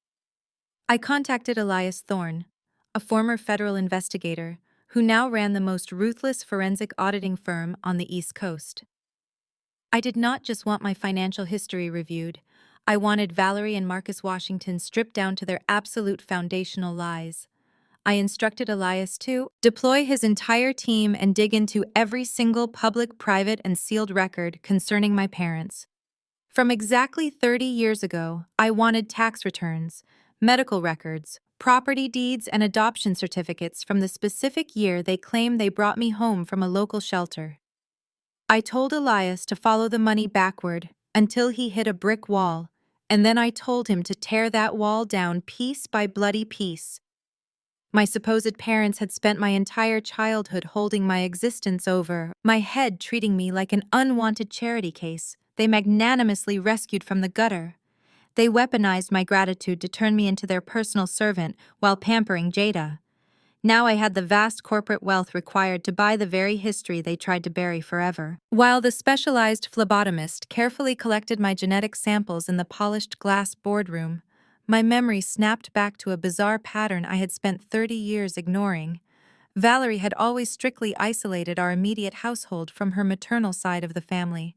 I contacted Elias Thorne, a former federal investigator who now ran the most ruthless forensic auditing firm on the East Coast. I did not just want my financial history reviewed, I wanted Valerie and Marcus Washington stripped down to their absolute foundational lies. I instructed Elias to deploy his entire team and dig into every single public, private, and sealed record concerning my parents. From exactly 30 years ago, I wanted tax returns, medical records, property deeds, and adoption certificates from the specific year they claim they brought me home from a local shelter. I told Elias to follow the money backward until he hit a brick wall, and then I told him to tear that wall down piece by bloody piece. My supposed parents had spent my entire childhood holding my existence over my head, treating me like an unwanted charity case they magnanimously rescued from the gutter. They weaponized my gratitude to turn me into their personal servant while pampering Jada. Now I had the vast corporate wealth required to buy the very history they tried to bury forever. While the specialized phlebotomist carefully collected my genetic samples in the polished glass boardroom, my memory snapped back to a bizarre pattern I had spent 30 years ignoring. Valerie had always strictly isolated our immediate household from her maternal side of the family.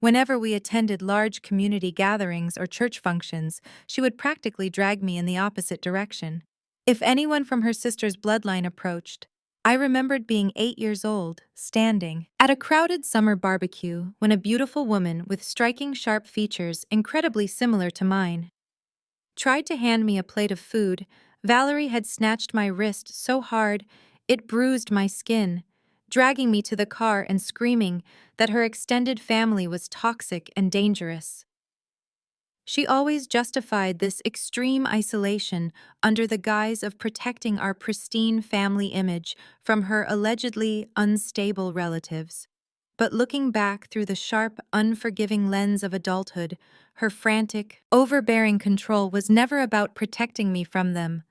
Whenever we attended large community gatherings or church functions, she would practically drag me in the opposite direction. If anyone from her sister's bloodline approached, I remembered being 8 years old, standing at a crowded summer barbecue when a beautiful woman with striking sharp features incredibly similar to mine tried to hand me a plate of food. Valerie had snatched my wrist so hard it bruised my skin, dragging me to the car and screaming that her extended family was toxic and dangerous. She always justified this extreme isolation under the guise of protecting our pristine family image from her allegedly unstable relatives. But looking back through the sharp, unforgiving lens of adulthood, her frantic, overbearing control was never about protecting me from them.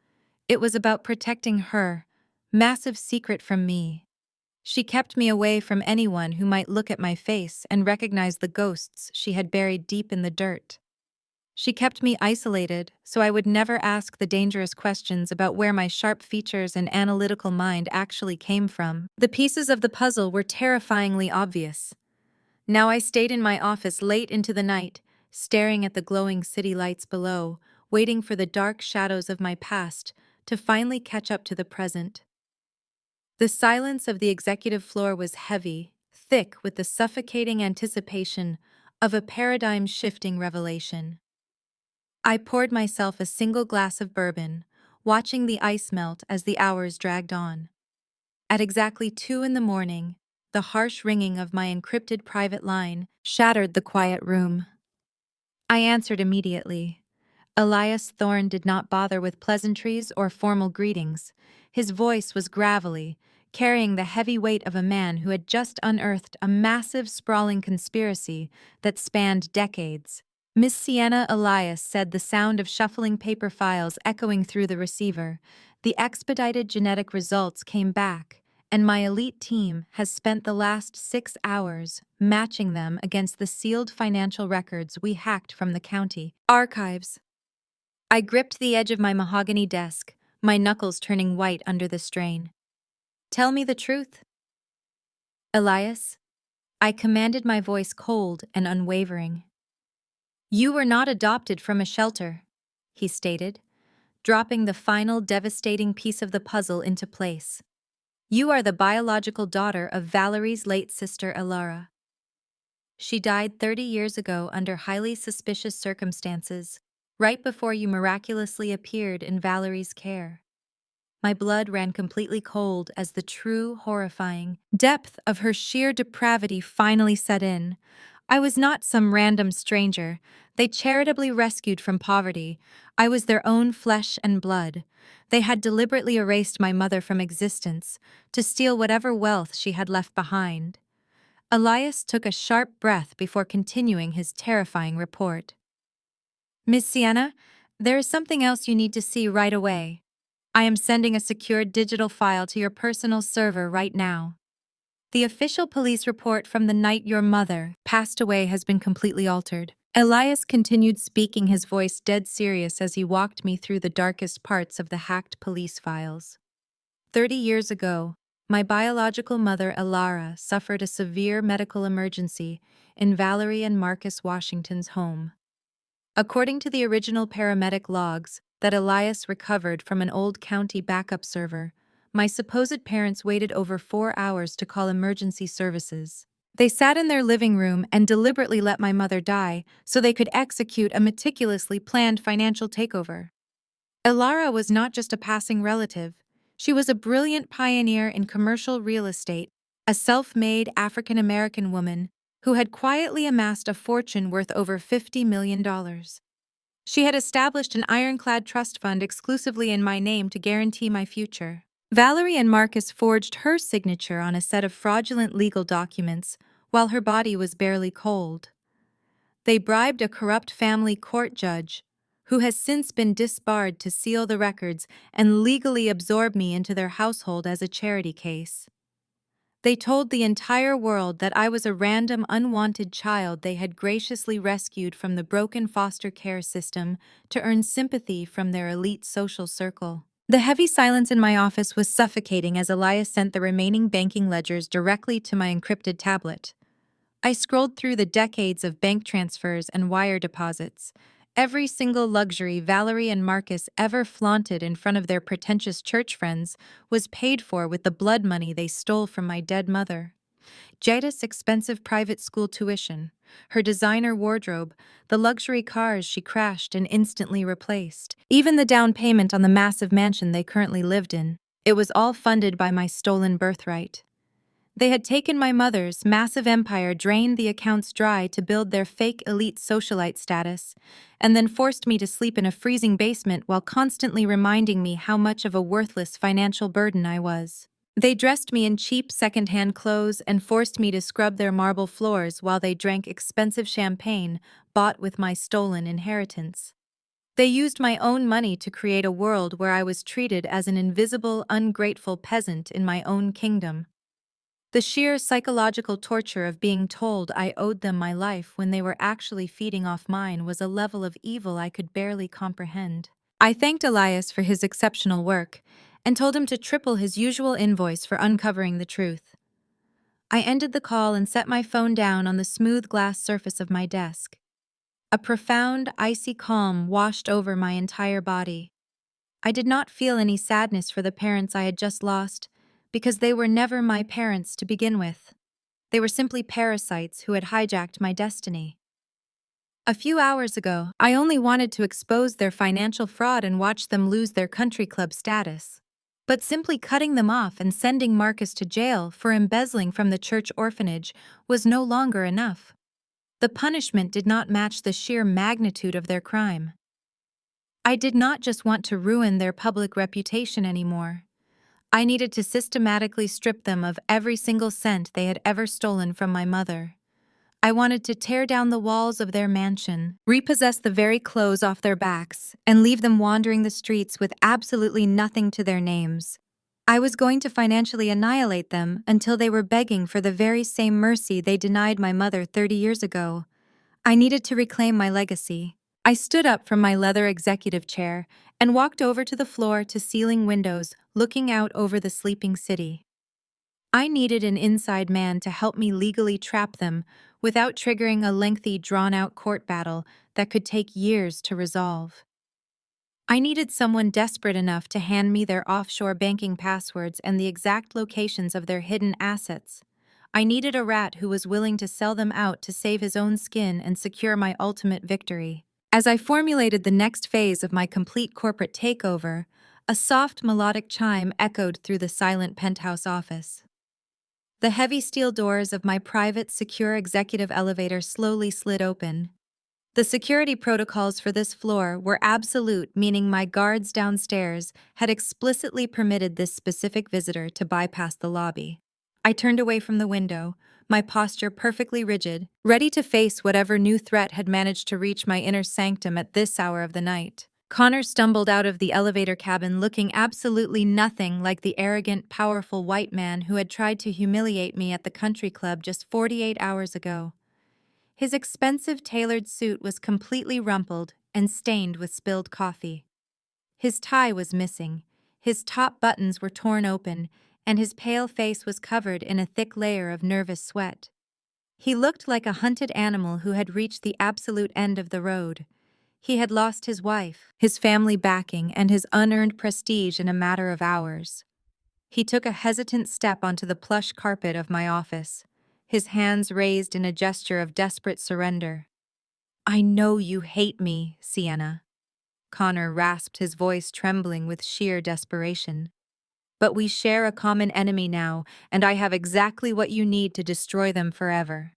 It was about protecting her, massive secret from me. She kept me away from anyone who might look at my face and recognize the ghosts she had buried deep in the dirt. She kept me isolated so I would never ask the dangerous questions about where my sharp features and analytical mind actually came from. The pieces of the puzzle were terrifyingly obvious. Now I stayed in my office late into the night, staring at the glowing city lights below, waiting for the dark shadows of my past to finally catch up to the present. The silence of the executive floor was heavy, thick with the suffocating anticipation of a paradigm-shifting revelation. I poured myself a single glass of bourbon, watching the ice melt as the hours dragged on. At exactly 2 in the morning, the harsh ringing of my encrypted private line shattered the quiet room. I answered immediately. Elias Thorne did not bother with pleasantries or formal greetings. His voice was gravelly, carrying the heavy weight of a man who had just unearthed a massive, sprawling conspiracy that spanned decades. Miss Sienna Elias said, the sound of shuffling paper files echoing through the receiver. The expedited genetic results came back, and my elite team has spent the last 6 hours matching them against the sealed financial records we hacked from the county archives. I gripped the edge of my mahogany desk, my knuckles turning white under the strain. Tell me the truth, Elias. I commanded, my voice cold and unwavering. You were not adopted from a shelter, he stated, dropping the final devastating piece of the puzzle into place. You are the biological daughter of Valerie's late sister Elara. She died 30 years ago under highly suspicious circumstances, right before you miraculously appeared in Valerie's care. My blood ran completely cold as the true, horrifying depth of her sheer depravity finally set in. I was not some random stranger they charitably rescued from poverty. I was their own flesh and blood. They had deliberately erased my mother from existence to steal whatever wealth she had left behind. Elias took a sharp breath before continuing his terrifying report. Miss Sienna, there is something else you need to see right away. I am sending a secured digital file to your personal server right now. The official police report from the night your mother passed away has been completely altered. Elias continued speaking, his voice dead serious as he walked me through the darkest parts of the hacked police files. 30 years ago, my biological mother, Elara, suffered a severe medical emergency in Valerie and Marcus Washington's home. According to the original paramedic logs that Elias recovered from an old county backup server, my supposed parents waited over 4 hours to call emergency services. They sat in their living room and deliberately let my mother die so they could execute a meticulously planned financial takeover. Elara was not just a passing relative. She was a brilliant pioneer in commercial real estate, a self-made African-American woman who had quietly amassed a fortune worth over $50 million. She had established an ironclad trust fund exclusively in my name to guarantee my future. Valerie and Marcus forged her signature on a set of fraudulent legal documents while her body was barely cold. They bribed a corrupt family court judge, who has since been disbarred, to seal the records and legally absorb me into their household as a charity case. They told the entire world that I was a random, unwanted child they had graciously rescued from the broken foster care system to earn sympathy from their elite social circle. The heavy silence in my office was suffocating as Elias sent the remaining banking ledgers directly to my encrypted tablet. I scrolled through the decades of bank transfers and wire deposits. Every single luxury Valerie and Marcus ever flaunted in front of their pretentious church friends was paid for with the blood money they stole from my dead mother. Jada's expensive private school tuition, her designer wardrobe, the luxury cars she crashed and instantly replaced, even the down payment on the massive mansion they currently lived in. It was all funded by my stolen birthright. They had taken my mother's massive empire, drained the accounts dry to build their fake elite socialite status, and then forced me to sleep in a freezing basement while constantly reminding me how much of a worthless financial burden I was. They dressed me in cheap second-hand clothes and forced me to scrub their marble floors while they drank expensive champagne bought with my stolen inheritance. They used my own money to create a world where I was treated as an invisible, ungrateful peasant in my own kingdom. The sheer psychological torture of being told I owed them my life when they were actually feeding off mine was a level of evil I could barely comprehend. I thanked Elias for his exceptional work and told him to triple his usual invoice for uncovering the truth. I ended the call and set my phone down on the smooth glass surface of my desk. A profound, icy calm washed over my entire body. I did not feel any sadness for the parents I had just lost, because they were never my parents to begin with. They were simply parasites who had hijacked my destiny. A few hours ago, I only wanted to expose their financial fraud and watch them lose their country club status. But simply cutting them off and sending Marcus to jail for embezzling from the church orphanage was no longer enough. The punishment did not match the sheer magnitude of their crime. I did not just want to ruin their public reputation anymore. I needed to systematically strip them of every single cent they had ever stolen from my mother. I wanted to tear down the walls of their mansion, repossess the very clothes off their backs, and leave them wandering the streets with absolutely nothing to their names. I was going to financially annihilate them until they were begging for the very same mercy they denied my mother 30 years ago. I needed to reclaim my legacy. I stood up from my leather executive chair and walked over to the floor-to-ceiling windows looking out over the sleeping city. I needed an inside man to help me legally trap them without triggering a lengthy, drawn-out court battle that could take years to resolve. I needed someone desperate enough to hand me their offshore banking passwords and the exact locations of their hidden assets. I needed a rat who was willing to sell them out to save his own skin and secure my ultimate victory. As I formulated the next phase of my complete corporate takeover, a soft melodic chime echoed through the silent penthouse office. The heavy steel doors of my private, secure executive elevator slowly slid open. The security protocols for this floor were absolute, meaning my guards downstairs had explicitly permitted this specific visitor to bypass the lobby. I turned away from the window, my posture perfectly rigid, ready to face whatever new threat had managed to reach my inner sanctum at this hour of the night. Connor stumbled out of the elevator cabin looking absolutely nothing like the arrogant, powerful white man who had tried to humiliate me at the country club just 48 hours ago. His expensive tailored suit was completely rumpled and stained with spilled coffee. His tie was missing, his top buttons were torn open, and his pale face was covered in a thick layer of nervous sweat. He looked like a hunted animal who had reached the absolute end of the road. He had lost his wife, his family backing, and his unearned prestige in a matter of hours. He took a hesitant step onto the plush carpet of my office, his hands raised in a gesture of desperate surrender. "I know you hate me, Sienna." Connor rasped, his voice trembling with sheer desperation. "But we share a common enemy now, and I have exactly what you need to destroy them forever."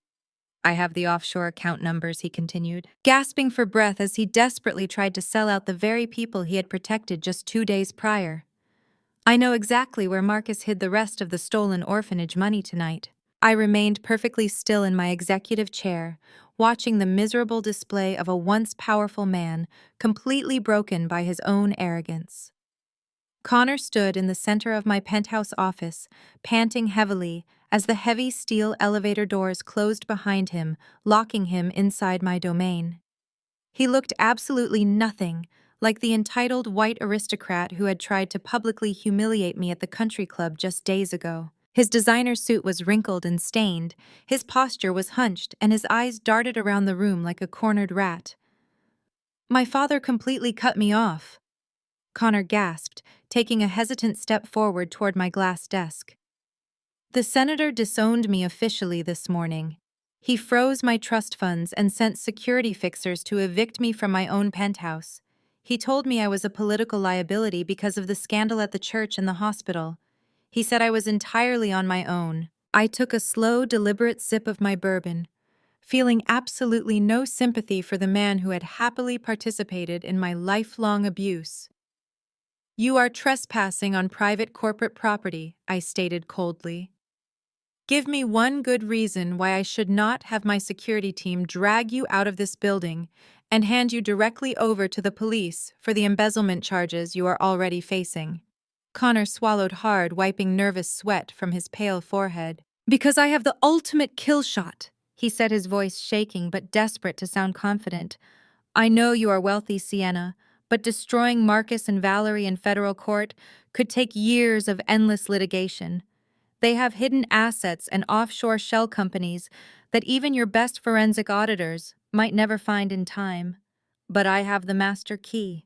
"I have the offshore account numbers," he continued, gasping for breath as he desperately tried to sell out the very people he had protected just 2 days prior. "I know exactly where Marcus hid the rest of the stolen orphanage money tonight." I remained perfectly still in my executive chair, watching the miserable display of a once powerful man, completely broken by his own arrogance. Connor stood in the center of my penthouse office, panting heavily as the heavy steel elevator doors closed behind him, locking him inside my domain. He looked absolutely nothing like the entitled white aristocrat who had tried to publicly humiliate me at the country club just days ago. His designer suit was wrinkled and stained, his posture was hunched, and his eyes darted around the room like a cornered rat. "My father completely cut me off," Connor gasped, taking a hesitant step forward toward my glass desk. "The senator disowned me officially this morning. He froze my trust funds and sent security fixers to evict me from my own penthouse. He told me I was a political liability because of the scandal at the church and the hospital. He said I was entirely on my own." I took a slow, deliberate sip of my bourbon, feeling absolutely no sympathy for the man who had happily participated in my lifelong abuse. "You are trespassing on private corporate property," I stated coldly. "Give me one good reason why I should not have my security team drag you out of this building and hand you directly over to the police for the embezzlement charges you are already facing." Connor swallowed hard, wiping nervous sweat from his pale forehead. "Because I have the ultimate kill shot," he said, his voice shaking but desperate to sound confident. "I know you are wealthy, Sienna, but destroying Marcus and Valerie in federal court could take years of endless litigation. They have hidden assets and offshore shell companies that even your best forensic auditors might never find in time. But I have the master key."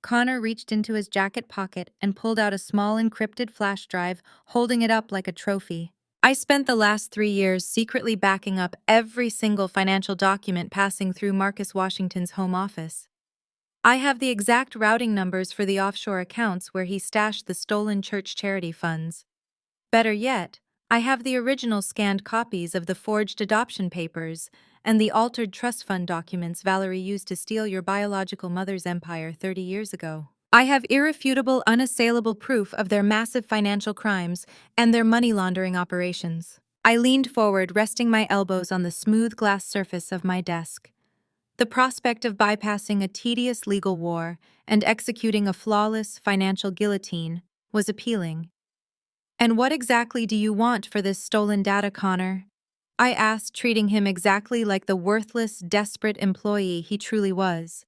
Connor reached into his jacket pocket and pulled out a small encrypted flash drive, holding it up like a trophy. "I spent the last 3 years secretly backing up every single financial document passing through Marcus Washington's home office. I have the exact routing numbers for the offshore accounts where he stashed the stolen church charity funds. Better yet, I have the original scanned copies of the forged adoption papers and the altered trust fund documents Valerie used to steal your biological mother's empire 30 years ago. I have irrefutable, unassailable proof of their massive financial crimes and their money laundering operations." I leaned forward, resting my elbows on the smooth glass surface of my desk. The prospect of bypassing a tedious legal war and executing a flawless financial guillotine was appealing. "And what exactly do you want for this stolen data, Connor?" I asked, treating him exactly like the worthless, desperate employee he truly was.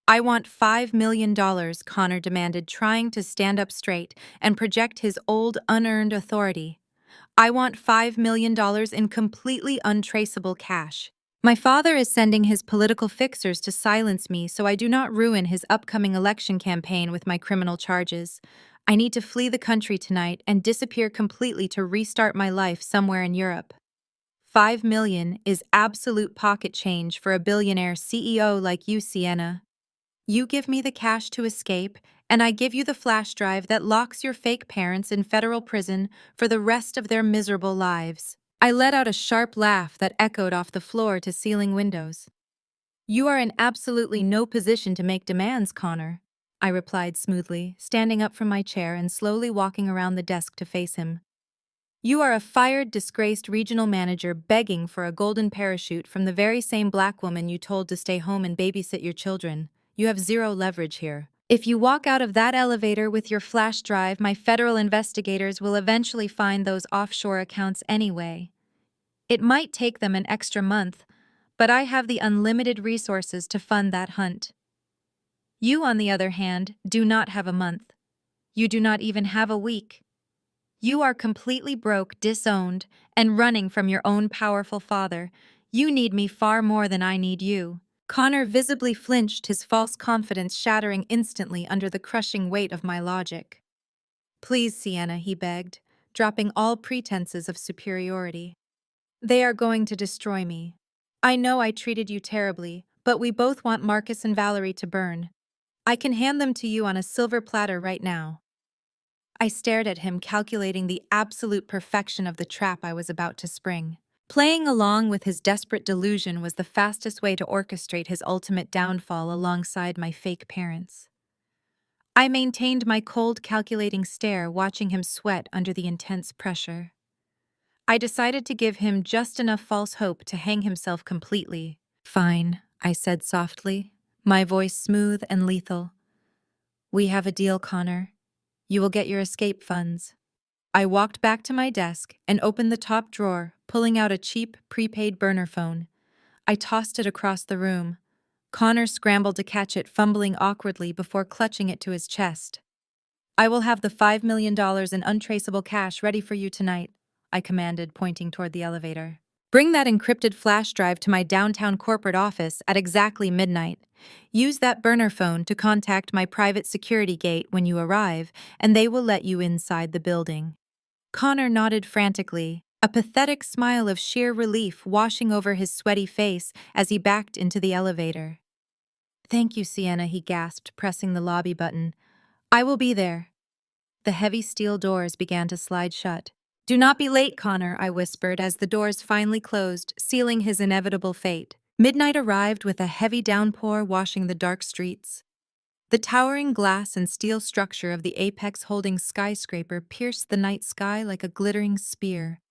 "I want $5 million, Connor demanded, trying to stand up straight and project his old, unearned authority. "I want $5 million in completely untraceable cash. My father is sending his political fixers to silence me so I do not ruin his upcoming election campaign with my criminal charges. I need to flee the country tonight and disappear completely to restart my life somewhere in Europe. $5 million is absolute pocket change for a billionaire CEO like you, Sienna." You give me the cash to escape, and I give you the flash drive that locks your fake parents in federal prison for the rest of their miserable lives. I let out a sharp laugh that echoed off the floor to ceiling windows. You are in absolutely no position to make demands, Connor, I replied smoothly, standing up from my chair and slowly walking around the desk to face him. You are a fired, disgraced regional manager begging for a golden parachute from the very same black woman you told to stay home and babysit your children. You have zero leverage here. If you walk out of that elevator with your flash drive, my federal investigators will eventually find those offshore accounts anyway. It might take them an extra month, but I have the unlimited resources to fund that hunt. You, on the other hand, do not have a month. You do not even have a week. You are completely broke, disowned, and running from your own powerful father. You need me far more than I need you. Connor visibly flinched, his false confidence shattering instantly under the crushing weight of my logic. Please, Sienna, he begged, dropping all pretenses of superiority. They are going to destroy me. I know I treated you terribly, but we both want Marcus and Valerie to burn. I can hand them to you on a silver platter right now. I stared at him, calculating the absolute perfection of the trap I was about to spring. Playing along with his desperate delusion was the fastest way to orchestrate his ultimate downfall alongside my fake parents. I maintained my cold, calculating stare, watching him sweat under the intense pressure. I decided to give him just enough false hope to hang himself completely. Fine, I said softly, my voice smooth and lethal. We have a deal, Connor. You will get your escape funds. I walked back to my desk and opened the top drawer, pulling out a cheap, prepaid burner phone. I tossed it across the room. Connor scrambled to catch it, fumbling awkwardly before clutching it to his chest. I will have the $5 million in untraceable cash ready for you tonight, I commanded, pointing toward the elevator. Bring that encrypted flash drive to my downtown corporate office at exactly midnight. Use that burner phone to contact my private security gate when you arrive, and they will let you inside the building. Connor nodded frantically, a pathetic smile of sheer relief washing over his sweaty face as he backed into the elevator. Thank you, Sienna, he gasped, pressing the lobby button. I will be there. The heavy steel doors began to slide shut. Do not be late, Connor, I whispered as the doors finally closed, sealing his inevitable fate. Midnight arrived with a heavy downpour washing the dark streets. The towering glass and steel structure of the apex-holding skyscraper pierced the night sky like a glittering spear.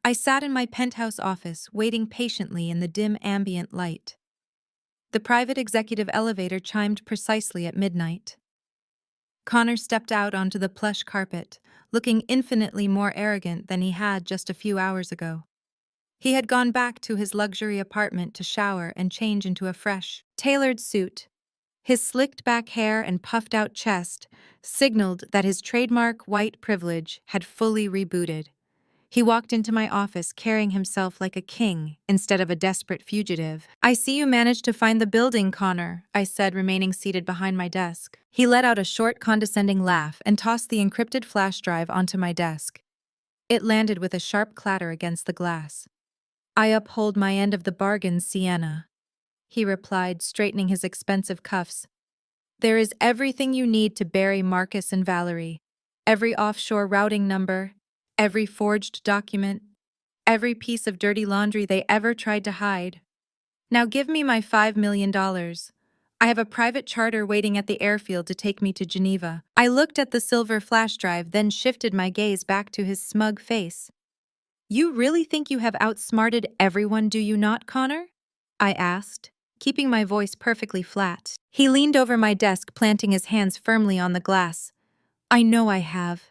I sat in my penthouse office, waiting patiently in the dim ambient light. The private executive elevator chimed precisely at midnight. Connor stepped out onto the plush carpet, looking infinitely more arrogant than he had just a few hours ago. He had gone back to his luxury apartment to shower and change into a fresh, tailored suit. His slicked-back hair and puffed-out chest signaled that his trademark white privilege had fully rebooted. He walked into my office carrying himself like a king instead of a desperate fugitive. I see you managed to find the building, Connor, I said, remaining seated behind my desk. He let out a short, condescending laugh and tossed the encrypted flash drive onto my desk. It landed with a sharp clatter against the glass. I uphold my end of the bargain, Sienna, he replied, straightening his expensive cuffs. There is everything you need to bury Marcus and Valerie. Every offshore routing number, every forged document, every piece of dirty laundry they ever tried to hide. Now give me my $5 million. I have a private charter waiting at the airfield to take me to Geneva. I looked at the silver flash drive, then shifted my gaze back to his smug face. You really think you have outsmarted everyone, do you not, Connor? I asked, keeping my voice perfectly flat. He leaned over my desk, planting his hands firmly on the glass. I know I have.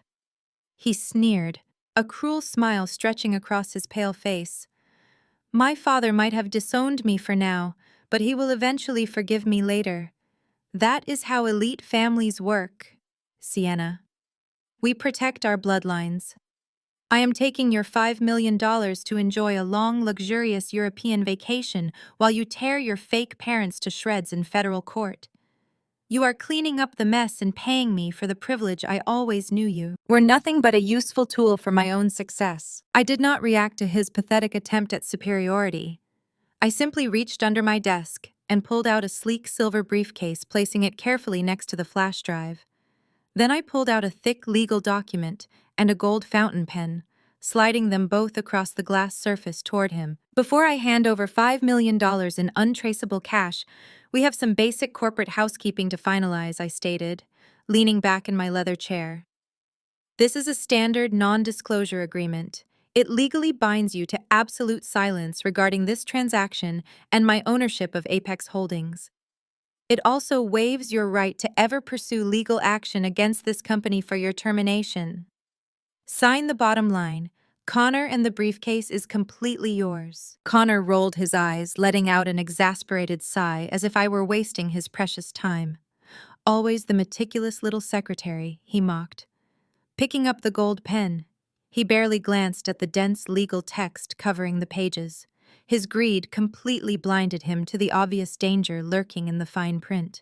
He sneered, a cruel smile stretching across his pale face. My father might have disowned me for now, but he will eventually forgive me later. That is how elite families work, Sienna. We protect our bloodlines. I am taking your $5 million to enjoy a long, luxurious European vacation while you tear your fake parents to shreds in federal court. You are cleaning up the mess and paying me for the privilege I always knew you were nothing but a useful tool for my own success. I did not react to his pathetic attempt at superiority. I simply reached under my desk, and pulled out a sleek silver briefcase, placing it carefully next to the flash drive. Then I pulled out a thick legal document and a gold fountain pen, sliding them both across the glass surface toward him. Before I hand over $5 million in untraceable cash, we have some basic corporate housekeeping to finalize, I stated, leaning back in my leather chair. This is a standard non-disclosure agreement. It legally binds you to absolute silence regarding this transaction and my ownership of Apex Holdings. It also waives your right to ever pursue legal action against this company for your termination. Sign the bottom line. Connor and the briefcase is completely yours. Connor rolled his eyes, letting out an exasperated sigh as if I were wasting his precious time. Always the meticulous little secretary, he mocked. Picking up the gold pen, he barely glanced at the dense legal text covering the pages. His greed completely blinded him to the obvious danger lurking in the fine print.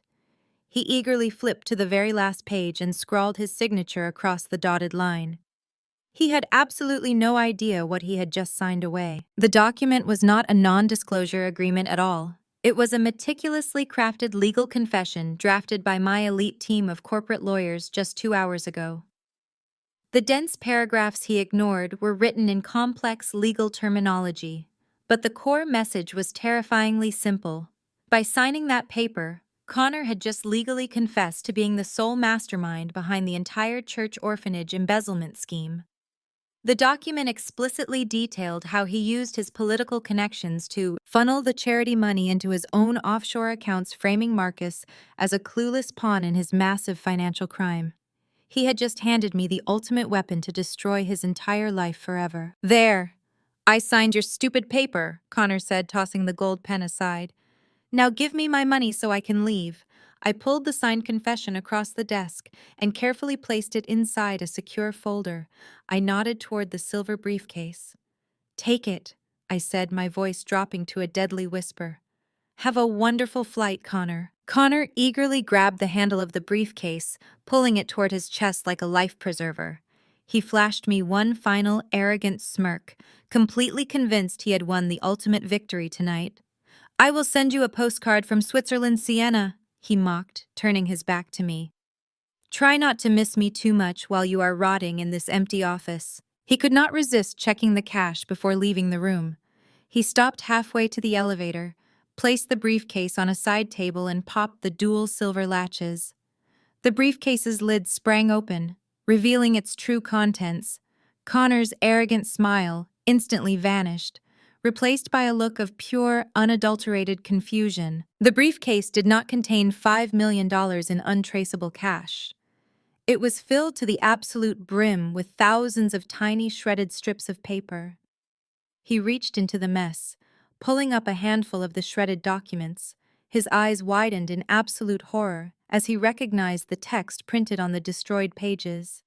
He eagerly flipped to the very last page and scrawled his signature across the dotted line. He had absolutely no idea what he had just signed away. The document was not a non-disclosure agreement at all. It was a meticulously crafted legal confession drafted by my elite team of corporate lawyers just 2 hours ago. The dense paragraphs he ignored were written in complex legal terminology, but the core message was terrifyingly simple. By signing that paper, Connor had just legally confessed to being the sole mastermind behind the entire church orphanage embezzlement scheme. The document explicitly detailed how he used his political connections to funnel the charity money into his own offshore accounts, framing Marcus as a clueless pawn in his massive financial crime. He had just handed me the ultimate weapon to destroy his entire life forever. There! I signed your stupid paper, Connor said, tossing the gold pen aside. Now give me my money so I can leave. I pulled the signed confession across the desk and carefully placed it inside a secure folder. I nodded toward the silver briefcase. Take it, I said, my voice dropping to a deadly whisper. Have a wonderful flight, Connor. Connor eagerly grabbed the handle of the briefcase, pulling it toward his chest like a life preserver. He flashed me one final arrogant smirk, completely convinced he had won the ultimate victory tonight. I will send you a postcard from Switzerland's Siena, he mocked, turning his back to me. Try not to miss me too much while you are rotting in this empty office. He could not resist checking the cash before leaving the room. He stopped halfway to the elevator, placed the briefcase on a side table and popped the dual silver latches. The briefcase's lid sprang open, revealing its true contents. Connor's arrogant smile instantly vanished, replaced by a look of pure, unadulterated confusion. The briefcase did not contain $5 million in untraceable cash. It was filled to the absolute brim with thousands of tiny shredded strips of paper. He reached into the mess, pulling up a handful of the shredded documents. His eyes widened in absolute horror as he recognized the text printed on the destroyed pages.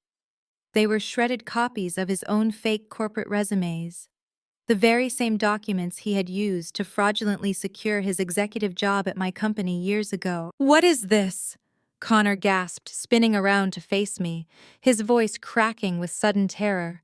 They were shredded copies of his own fake corporate resumes, the very same documents he had used to fraudulently secure his executive job at my company years ago. What is this? Connor gasped, spinning around to face me, his voice cracking with sudden terror.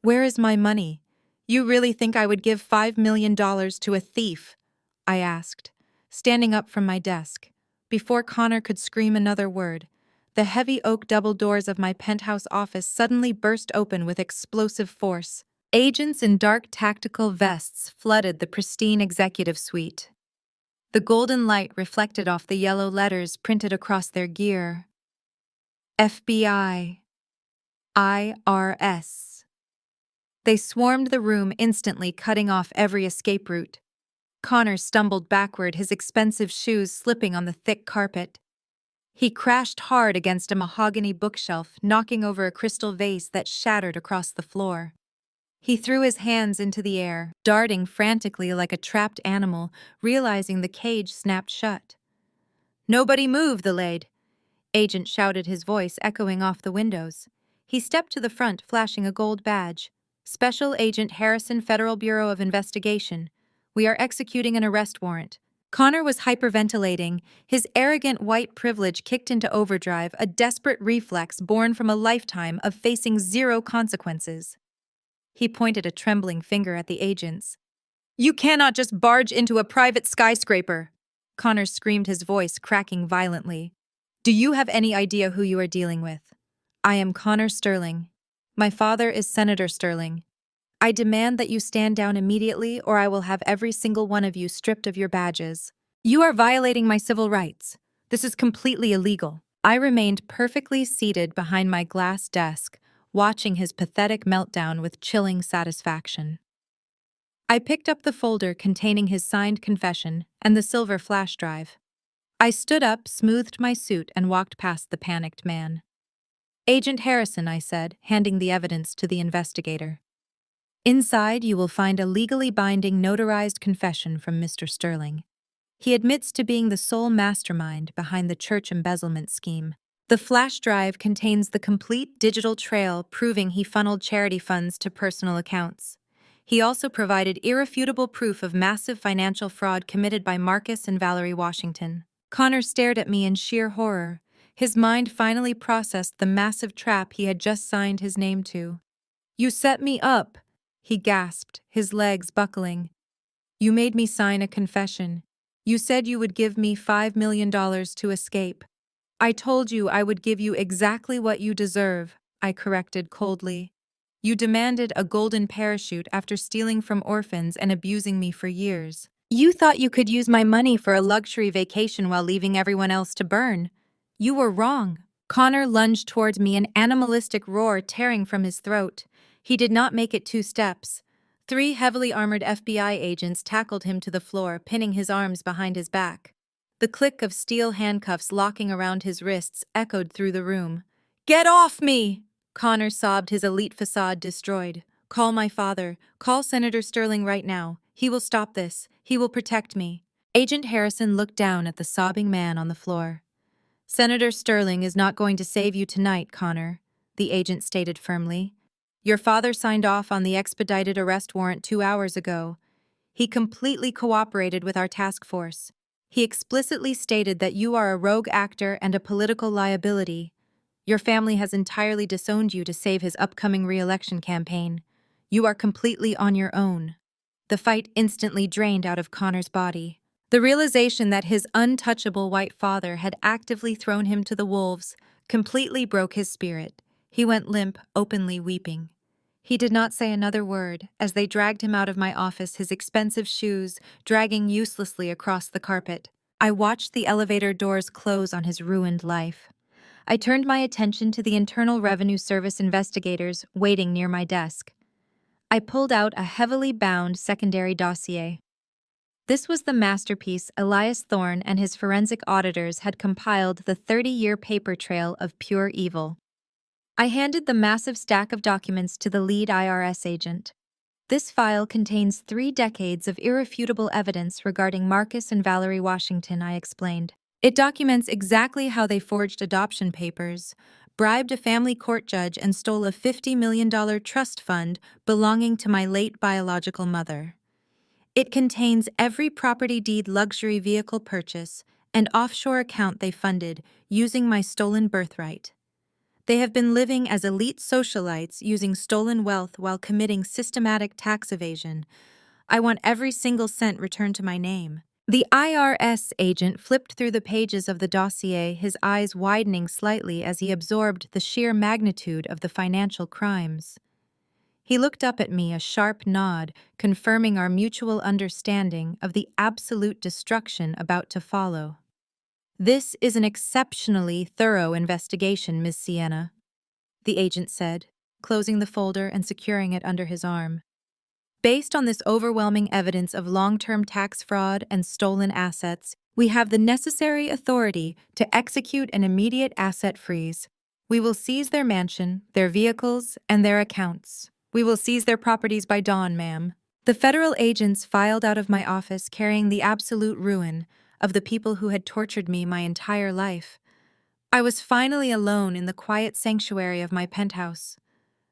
Where is my money? You really think I would give $5 million to a thief? I asked, standing up from my desk. Before Connor could scream another word, the heavy oak double doors of my penthouse office suddenly burst open with explosive force. Agents in dark tactical vests flooded the pristine executive suite. The golden light reflected off the yellow letters printed across their gear. FBI. IRS. They swarmed the room instantly, cutting off every escape route. Connor stumbled backward, his expensive shoes slipping on the thick carpet. He crashed hard against a mahogany bookshelf, knocking over a crystal vase that shattered across the floor. He threw his hands into the air, darting frantically like a trapped animal, realizing the cage snapped shut. "Nobody move, the lade!" Agent shouted, his voice echoing off the windows. He stepped to the front, flashing a gold badge. "Special Agent Harrison, Federal Bureau of Investigation. We are executing an arrest warrant." Connor was hyperventilating, his arrogant white privilege kicked into overdrive, a desperate reflex born from a lifetime of facing zero consequences. He pointed a trembling finger at the agents. "You cannot just barge into a private skyscraper." Connor screamed, his voice cracking violently. Do you have any idea who you are dealing with? I am Connor Sterling. My father is Senator Sterling. I demand that you stand down immediately, or I will have every single one of you stripped of your badges. You are violating my civil rights. This is completely illegal. I remained perfectly seated behind my glass desk, watching his pathetic meltdown with chilling satisfaction. I picked up the folder containing his signed confession and the silver flash drive. I stood up, smoothed my suit, and walked past the panicked man. Agent Harrison, I said, handing the evidence to the investigator. Inside, you will find a legally binding notarized confession from Mr. Sterling. He admits to being the sole mastermind behind the church embezzlement scheme. The flash drive contains the complete digital trail proving he funneled charity funds to personal accounts. He also provided irrefutable proof of massive financial fraud committed by Marcus and Valerie Washington. Connor stared at me in sheer horror. His mind finally processed the massive trap he had just signed his name to. You set me up, he gasped, his legs buckling. You made me sign a confession. You said you would give me $5 million to escape. I told you I would give you exactly what you deserve, I corrected coldly. You demanded a golden parachute after stealing from orphans and abusing me for years. You thought you could use my money for a luxury vacation while leaving everyone else to burn. You were wrong. Connor lunged towards me, an animalistic roar tearing from his throat. He did not make it 2 steps. 3 heavily armored FBI agents tackled him to the floor, pinning his arms behind his back. The click of steel handcuffs locking around his wrists echoed through the room. Get off me! Connor sobbed, his elite facade destroyed. Call my father. Call Senator Sterling right now. He will stop this. He will protect me. Agent Harrison looked down at the sobbing man on the floor. Senator Sterling is not going to save you tonight, Connor, the agent stated firmly. Your father signed off on the expedited arrest warrant 2 hours ago. He completely cooperated with our task force. He explicitly stated that you are a rogue actor and a political liability. Your family has entirely disowned you to save his upcoming re-election campaign. You are completely on your own. The fight instantly drained out of Connor's body. The realization that his untouchable white father had actively thrown him to the wolves completely broke his spirit. He went limp, openly weeping. He did not say another word as they dragged him out of my office, his expensive shoes dragging uselessly across the carpet. I watched the elevator doors close on his ruined life. I turned my attention to the Internal Revenue Service investigators waiting near my desk. I pulled out a heavily bound secondary dossier. This was the masterpiece Elias Thorne and his forensic auditors had compiled, the 30-year paper trail of pure evil. I handed the massive stack of documents to the lead IRS agent. This file contains 3 decades of irrefutable evidence regarding Marcus and Valerie Washington, I explained. It documents exactly how they forged adoption papers, bribed a family court judge, and stole a $50 million trust fund belonging to my late biological mother. It contains every property deed, luxury vehicle purchase, and offshore account they funded using my stolen birthright. They have been living as elite socialites using stolen wealth while committing systematic tax evasion. I want every single cent returned to my name. The IRS agent flipped through the pages of the dossier, his eyes widening slightly as he absorbed the sheer magnitude of the financial crimes. He looked up at me, a sharp nod, confirming our mutual understanding of the absolute destruction about to follow. This is an exceptionally thorough investigation, Miss Sienna, the agent said, closing the folder and securing it under his arm. Based on this overwhelming evidence of long-term tax fraud and stolen assets, we have the necessary authority to execute an immediate asset freeze. We will seize their mansion, their vehicles, and their accounts. We will seize their properties by dawn, ma'am. The federal agents filed out of my office carrying the absolute ruin of the people who had tortured me my entire life. I was finally alone in the quiet sanctuary of my penthouse.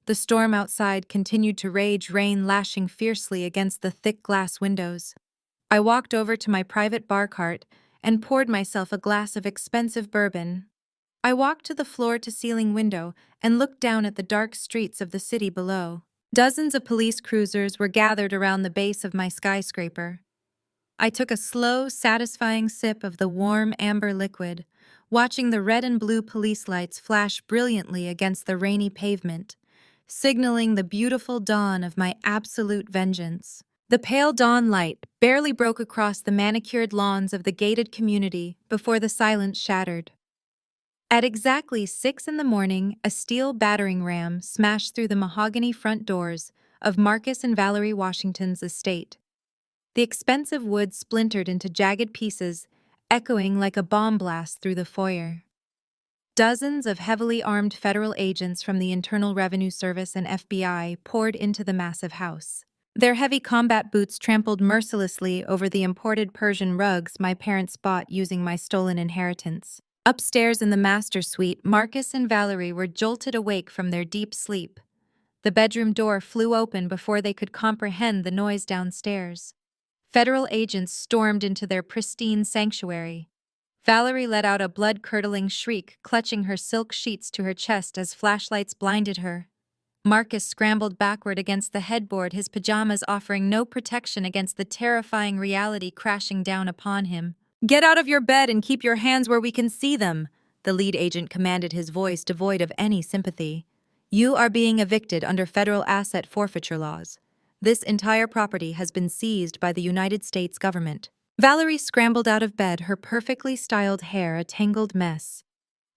The storm outside continued to rage, rain lashing fiercely against the thick glass windows. I walked over to my private bar cart and poured myself a glass of expensive bourbon. I walked to the floor-to-ceiling window and looked down at the dark streets of the city below. Dozens of police cruisers were gathered around the base of my skyscraper. I took a slow, satisfying sip of the warm amber liquid, watching the red and blue police lights flash brilliantly against the rainy pavement, signaling the beautiful dawn of my absolute vengeance. The pale dawn light barely broke across the manicured lawns of the gated community before the silence shattered. At exactly 6 in the morning, a steel battering ram smashed through the mahogany front doors of Marcus and Valerie Washington's estate. The expensive wood splintered into jagged pieces, echoing like a bomb blast through the foyer. Dozens of heavily armed federal agents from the Internal Revenue Service and FBI poured into the massive house. Their heavy combat boots trampled mercilessly over the imported Persian rugs my parents bought using my stolen inheritance. Upstairs in the master suite, Marcus and Valerie were jolted awake from their deep sleep. The bedroom door flew open before they could comprehend the noise downstairs. Federal agents stormed into their pristine sanctuary. Valerie let out a blood-curdling shriek, clutching her silk sheets to her chest as flashlights blinded her. Marcus scrambled backward against the headboard, his pajamas offering no protection against the terrifying reality crashing down upon him. "Get out of your bed and keep your hands where we can see them," the lead agent commanded, his voice devoid of any sympathy. "You are being evicted under federal asset forfeiture laws. This entire property has been seized by the United States government." Valerie scrambled out of bed, her perfectly styled hair a tangled mess.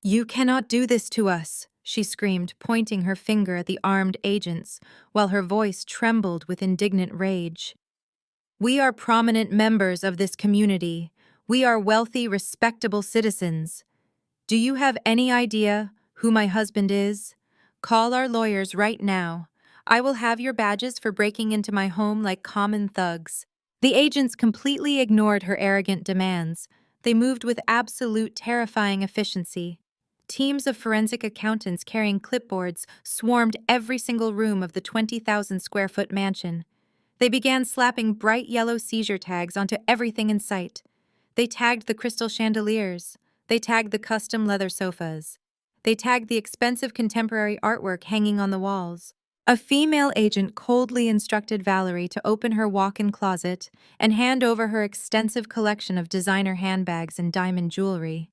"You cannot do this to us," she screamed, pointing her finger at the armed agents, while her voice trembled with indignant rage. "We are prominent members of this community. We are wealthy, respectable citizens. Do you have any idea who my husband is? Call our lawyers right now. I will have your badges for breaking into my home like common thugs." The agents completely ignored her arrogant demands. They moved with absolute terrifying efficiency. Teams of forensic accountants carrying clipboards swarmed every single room of the 20,000-square-foot mansion. They began slapping bright yellow seizure tags onto everything in sight. They tagged the crystal chandeliers. They tagged the custom leather sofas. They tagged the expensive contemporary artwork hanging on the walls. A female agent coldly instructed Valerie to open her walk-in closet and hand over her extensive collection of designer handbags and diamond jewelry.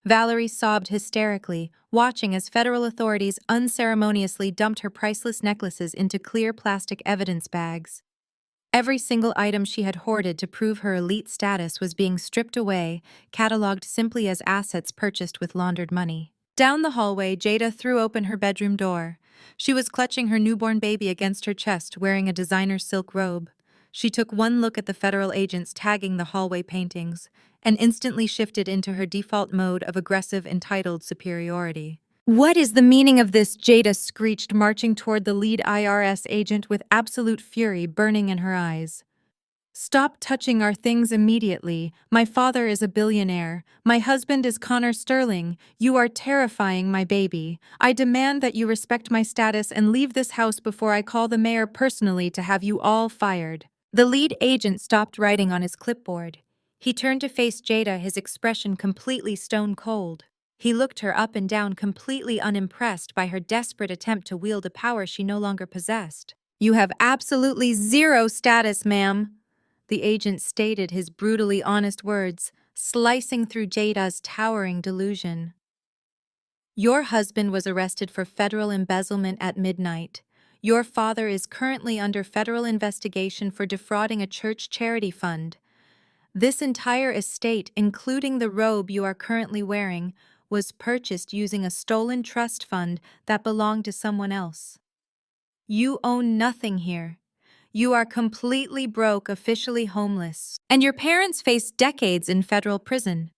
Valerie sobbed hysterically, watching as federal authorities unceremoniously dumped her priceless necklaces into clear plastic evidence bags. Every single item she had hoarded to prove her elite status was being stripped away, cataloged simply as assets purchased with laundered money. Down the hallway, Jada threw open her bedroom door. She was clutching her newborn baby against her chest, wearing a designer silk robe. She took one look at the federal agents tagging the hallway paintings and instantly shifted into her default mode of aggressive, entitled superiority. "What is the meaning of this?" Jada screeched, marching toward the lead IRS agent with absolute fury burning in her eyes. "Stop touching our things immediately. My father is a billionaire. My husband is Connor Sterling. You are terrifying my baby. I demand that you respect my status and leave this house before I call the mayor personally to have you all fired." The lead agent stopped writing on his clipboard. He turned to face Jada, his expression completely stone cold. He looked her up and down, completely unimpressed by her desperate attempt to wield a power she no longer possessed. "You have absolutely zero status, ma'am," the agent stated, his brutally honest words slicing through Jada's towering delusion. "Your husband was arrested for federal embezzlement at midnight. Your father is currently under federal investigation for defrauding a church charity fund. This entire estate, including the robe you are currently wearing, was purchased using a stolen trust fund that belonged to someone else. You own nothing here. You are completely broke, officially homeless, and your parents face decades in federal prison.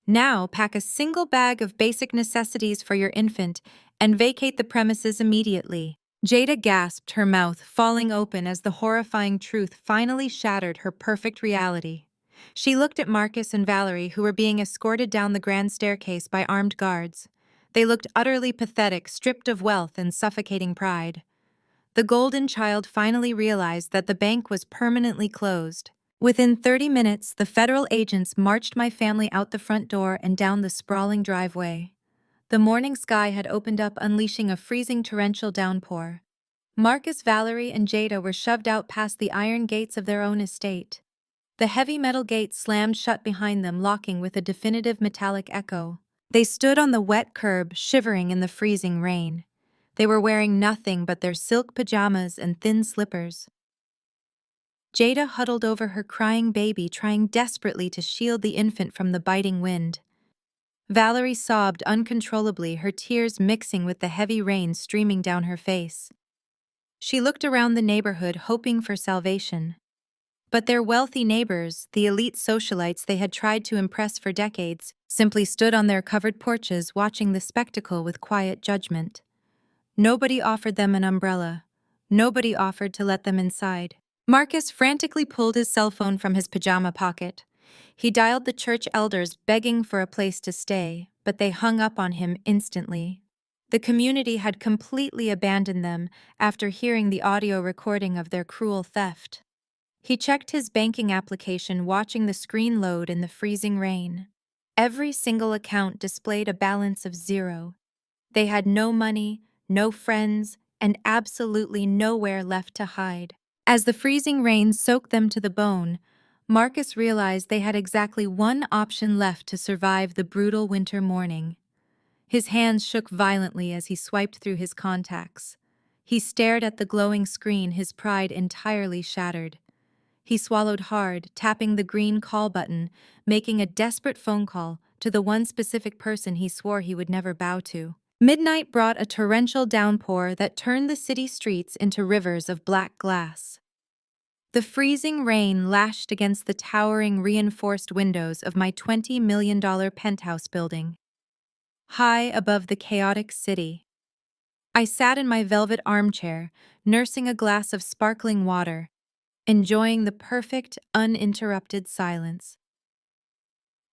Now pack a single bag of basic necessities for your infant and vacate the premises immediately." Jada gasped, her mouth falling open as the horrifying truth finally shattered her perfect reality. She looked at Marcus and Valerie, who were being escorted down the grand staircase by armed guards. They looked utterly pathetic, stripped of wealth and suffocating pride. The golden child finally realized that the bank was permanently closed. Within 30 minutes, the federal agents marched my family out the front door and down the sprawling driveway. The morning sky had opened up, unleashing a freezing torrential downpour. Marcus, Valerie, and Jada were shoved out past the iron gates of their own estate. The heavy metal gate slammed shut behind them, locking with a definitive metallic echo. They stood on the wet curb, shivering in the freezing rain. They were wearing nothing but their silk pajamas and thin slippers. Jada huddled over her crying baby, trying desperately to shield the infant from the biting wind. Valerie sobbed uncontrollably, her tears mixing with the heavy rain streaming down her face. She looked around the neighborhood, hoping for salvation. But their wealthy neighbors, the elite socialites they had tried to impress for decades, simply stood on their covered porches watching the spectacle with quiet judgment. Nobody offered them an umbrella. Nobody offered to let them inside. Marcus frantically pulled his cell phone from his pajama pocket. He dialed the church elders, begging for a place to stay, but they hung up on him instantly. The community had completely abandoned them after hearing the audio recording of their cruel theft. He checked his banking application, watching the screen load in the freezing rain. Every single account displayed a balance of 0. They had no money, no friends, and absolutely nowhere left to hide. As the freezing rain soaked them to the bone, Marcus realized they had exactly one option left to survive the brutal winter morning. His hands shook violently as he swiped through his contacts. He stared at the glowing screen, his pride entirely shattered. He swallowed hard, tapping the green call button, making a desperate phone call to the one specific person he swore he would never bow to. Midnight brought a torrential downpour that turned the city streets into rivers of black glass. The freezing rain lashed against the towering reinforced windows of my $20 million penthouse building, high above the chaotic city. I sat in my velvet armchair, nursing a glass of sparkling water, enjoying the perfect, uninterrupted silence.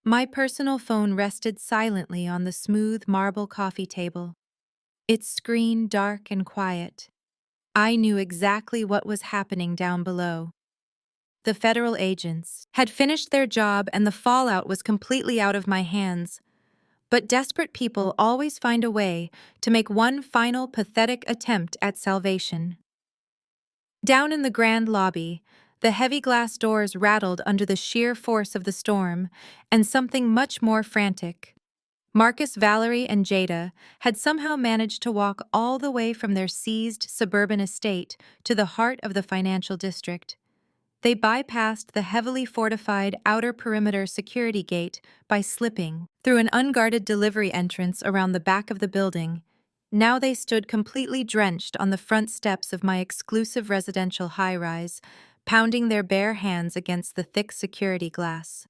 My personal phone rested silently on the smooth marble coffee table, its screen dark and quiet. I knew exactly what was happening down below. The federal agents had finished their job and the fallout was completely out of my hands. But desperate people always find a way to make one final pathetic attempt at salvation. Down in the grand lobby, the heavy glass doors rattled under the sheer force of the storm, and something much more frantic. Marcus, Valerie, and Jada had somehow managed to walk all the way from their seized suburban estate to the heart of the financial district. They bypassed the heavily fortified outer perimeter security gate by slipping through an unguarded delivery entrance around the back of the building. Now they stood completely drenched on the front steps of my exclusive residential high-rise, pounding their bare hands against the thick security glass.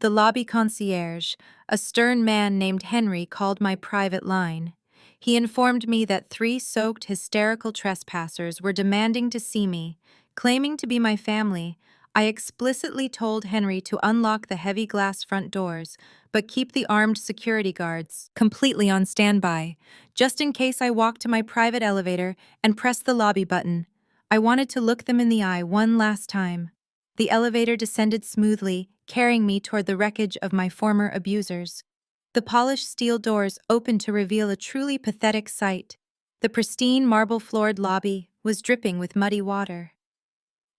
The lobby concierge, a stern man named Henry, called my private line. He informed me that 3 soaked, hysterical trespassers were demanding to see me, claiming to be my family. I explicitly told Henry to unlock the heavy glass front doors, but keep the armed security guards completely on standby, just in case I walked to my private elevator and pressed the lobby button. I wanted to look them in the eye one last time. The elevator descended smoothly, carrying me toward the wreckage of my former abusers. The polished steel doors opened to reveal a truly pathetic sight. The pristine marble-floored lobby was dripping with muddy water.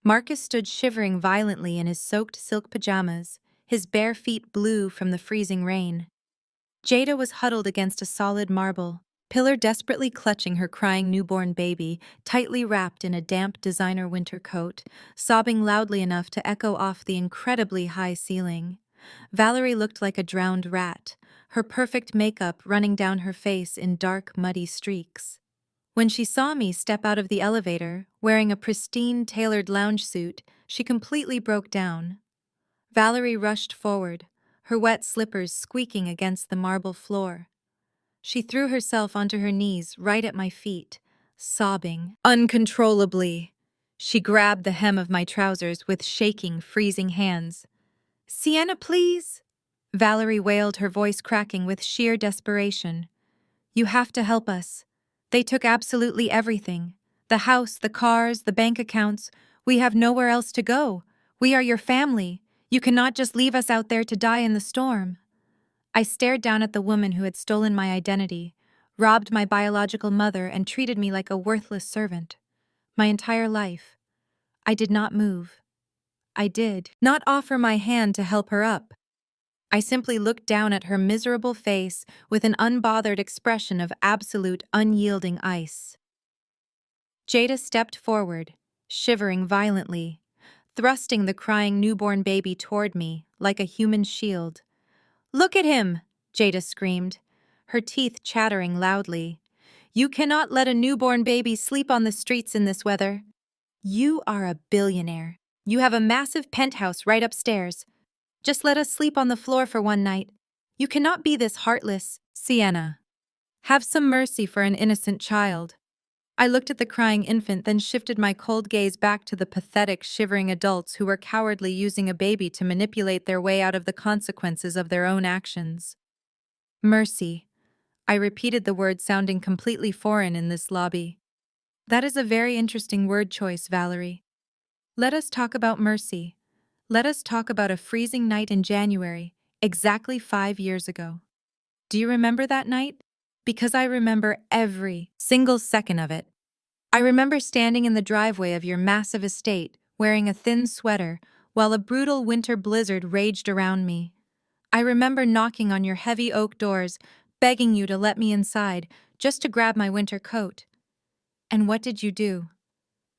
Marcus stood shivering violently in his soaked silk pajamas, his bare feet blue from the freezing rain. Jada was huddled against a solid marble pillar, desperately clutching her crying newborn baby, tightly wrapped in a damp designer winter coat, sobbing loudly enough to echo off the incredibly high ceiling. Valerie looked like a drowned rat, her perfect makeup running down her face in dark, muddy streaks. When she saw me step out of the elevator, wearing a pristine, tailored lounge suit, she completely broke down. Valerie rushed forward, her wet slippers squeaking against the marble floor. She threw herself onto her knees right at my feet, sobbing uncontrollably. She grabbed the hem of my trousers with shaking, freezing hands. "Sienna, please!" Valerie wailed, her voice cracking with sheer desperation. "You have to help us. They took absolutely everything. The house, the cars, the bank accounts. We have nowhere else to go. We are your family. You cannot just leave us out there to die in the storm." I stared down at the woman who had stolen my identity, robbed my biological mother, and treated me like a worthless servant. My entire life. I did not move. I did not offer my hand to help her up. I simply looked down at her miserable face with an unbothered expression of absolute unyielding ice. Jada stepped forward, shivering violently, thrusting the crying newborn baby toward me like a human shield. "Look at him!" Jada screamed, her teeth chattering loudly. "You cannot let a newborn baby sleep on the streets in this weather. You are a billionaire. You have a massive penthouse right upstairs. Just let us sleep on the floor for one night. You cannot be this heartless." "Sienna, have some mercy for an innocent child." I looked at the crying infant, then shifted my cold gaze back to the pathetic, shivering adults who were cowardly using a baby to manipulate their way out of the consequences of their own actions. Mercy. I repeated the word, sounding completely foreign in this lobby. That is a very interesting word choice, Valerie. Let us talk about mercy. Let us talk about a freezing night in January, exactly 5 years ago. Do you remember that night? Because I remember every single second of it. I remember standing in the driveway of your massive estate, wearing a thin sweater, while a brutal winter blizzard raged around me. I remember knocking on your heavy oak doors, begging you to let me inside, just to grab my winter coat. And what did you do?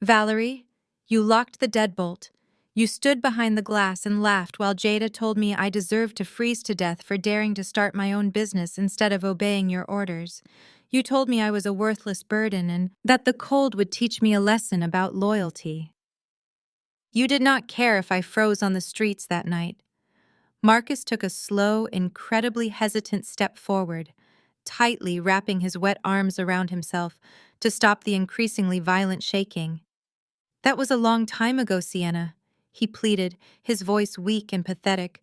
Valerie, you locked the deadbolt. You stood behind the glass and laughed while Jada told me I deserved to freeze to death for daring to start my own business instead of obeying your orders. You told me I was a worthless burden and that the cold would teach me a lesson about loyalty. You did not care if I froze on the streets that night. Marcus took a slow, incredibly hesitant step forward, tightly wrapping his wet arms around himself to stop the increasingly violent shaking. "That was a long time ago, Sienna," he pleaded, his voice weak and pathetic.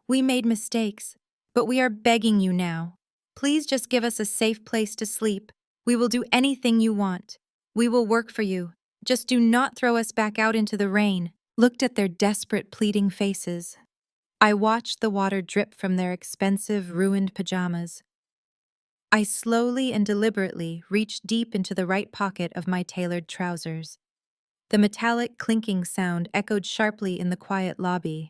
"We made mistakes, but we are begging you now. Please just give us a safe place to sleep. We will do anything you want. We will work for you. Just do not throw us back out into the rain." Looked at their desperate, pleading faces. I watched the water drip from their expensive, ruined pajamas. I slowly and deliberately reached deep into the right pocket of my tailored trousers. The metallic clinking sound echoed sharply in the quiet lobby.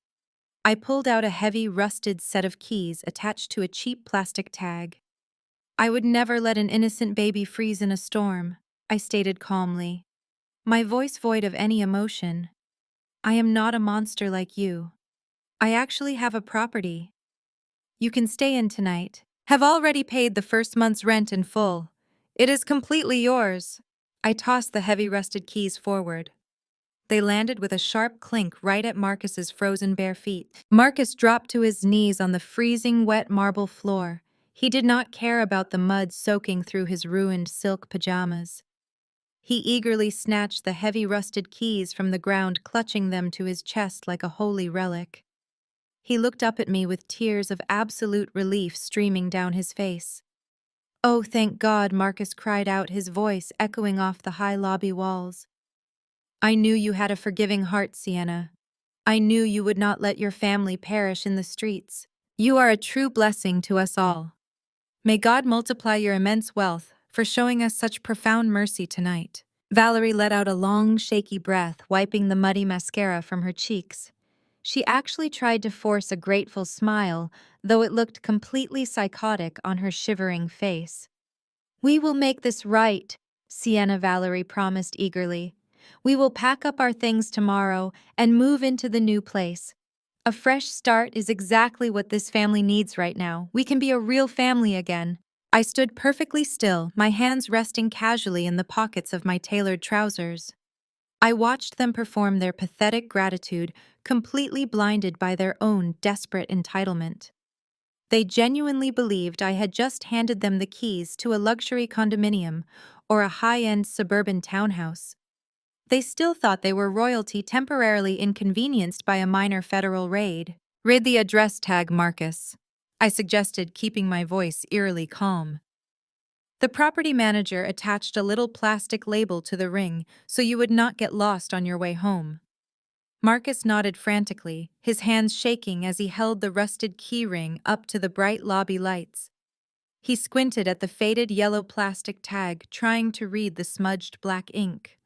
I pulled out a heavy, rusted set of keys attached to a cheap plastic tag. "I would never let an innocent baby freeze in a storm," I stated calmly, my voice void of any emotion. "I am not a monster like you. I actually have a property. You can stay in tonight. Have already paid the first month's rent in full. It is completely yours." I tossed the heavy rusted keys forward. They landed with a sharp clink right at Marcus's frozen bare feet. Marcus dropped to his knees on the freezing wet marble floor. He did not care about the mud soaking through his ruined silk pajamas. He eagerly snatched the heavy rusted keys from the ground, clutching them to his chest like a holy relic. He looked up at me with tears of absolute relief streaming down his face. "Oh, thank God," Marcus cried out, his voice echoing off the high lobby walls. "I knew you had a forgiving heart, Sienna. I knew you would not let your family perish in the streets. You are a true blessing to us all. May God multiply your immense wealth for showing us such profound mercy tonight." Valerie let out a long, shaky breath, wiping the muddy mascara from her cheeks. She actually tried to force a grateful smile, though it looked completely psychotic on her shivering face. "We will make this right," Sienna Valerie promised eagerly. "We will pack up our things tomorrow and move into the new place. A fresh start is exactly what this family needs right now. We can be a real family again." I stood perfectly still, my hands resting casually in the pockets of my tailored trousers. I watched them perform their pathetic gratitude, completely blinded by their own desperate entitlement. They genuinely believed I had just handed them the keys to a luxury condominium or a high-end suburban townhouse. They still thought they were royalty temporarily inconvenienced by a minor federal raid. "Read the address tag, Marcus," I suggested, keeping my voice eerily calm. The property manager attached a little plastic label to the ring so you would not get lost on your way home. Marcus nodded frantically, his hands shaking as he held the rusted key ring up to the bright lobby lights. He squinted at the faded yellow plastic tag, trying to read the smudged black ink.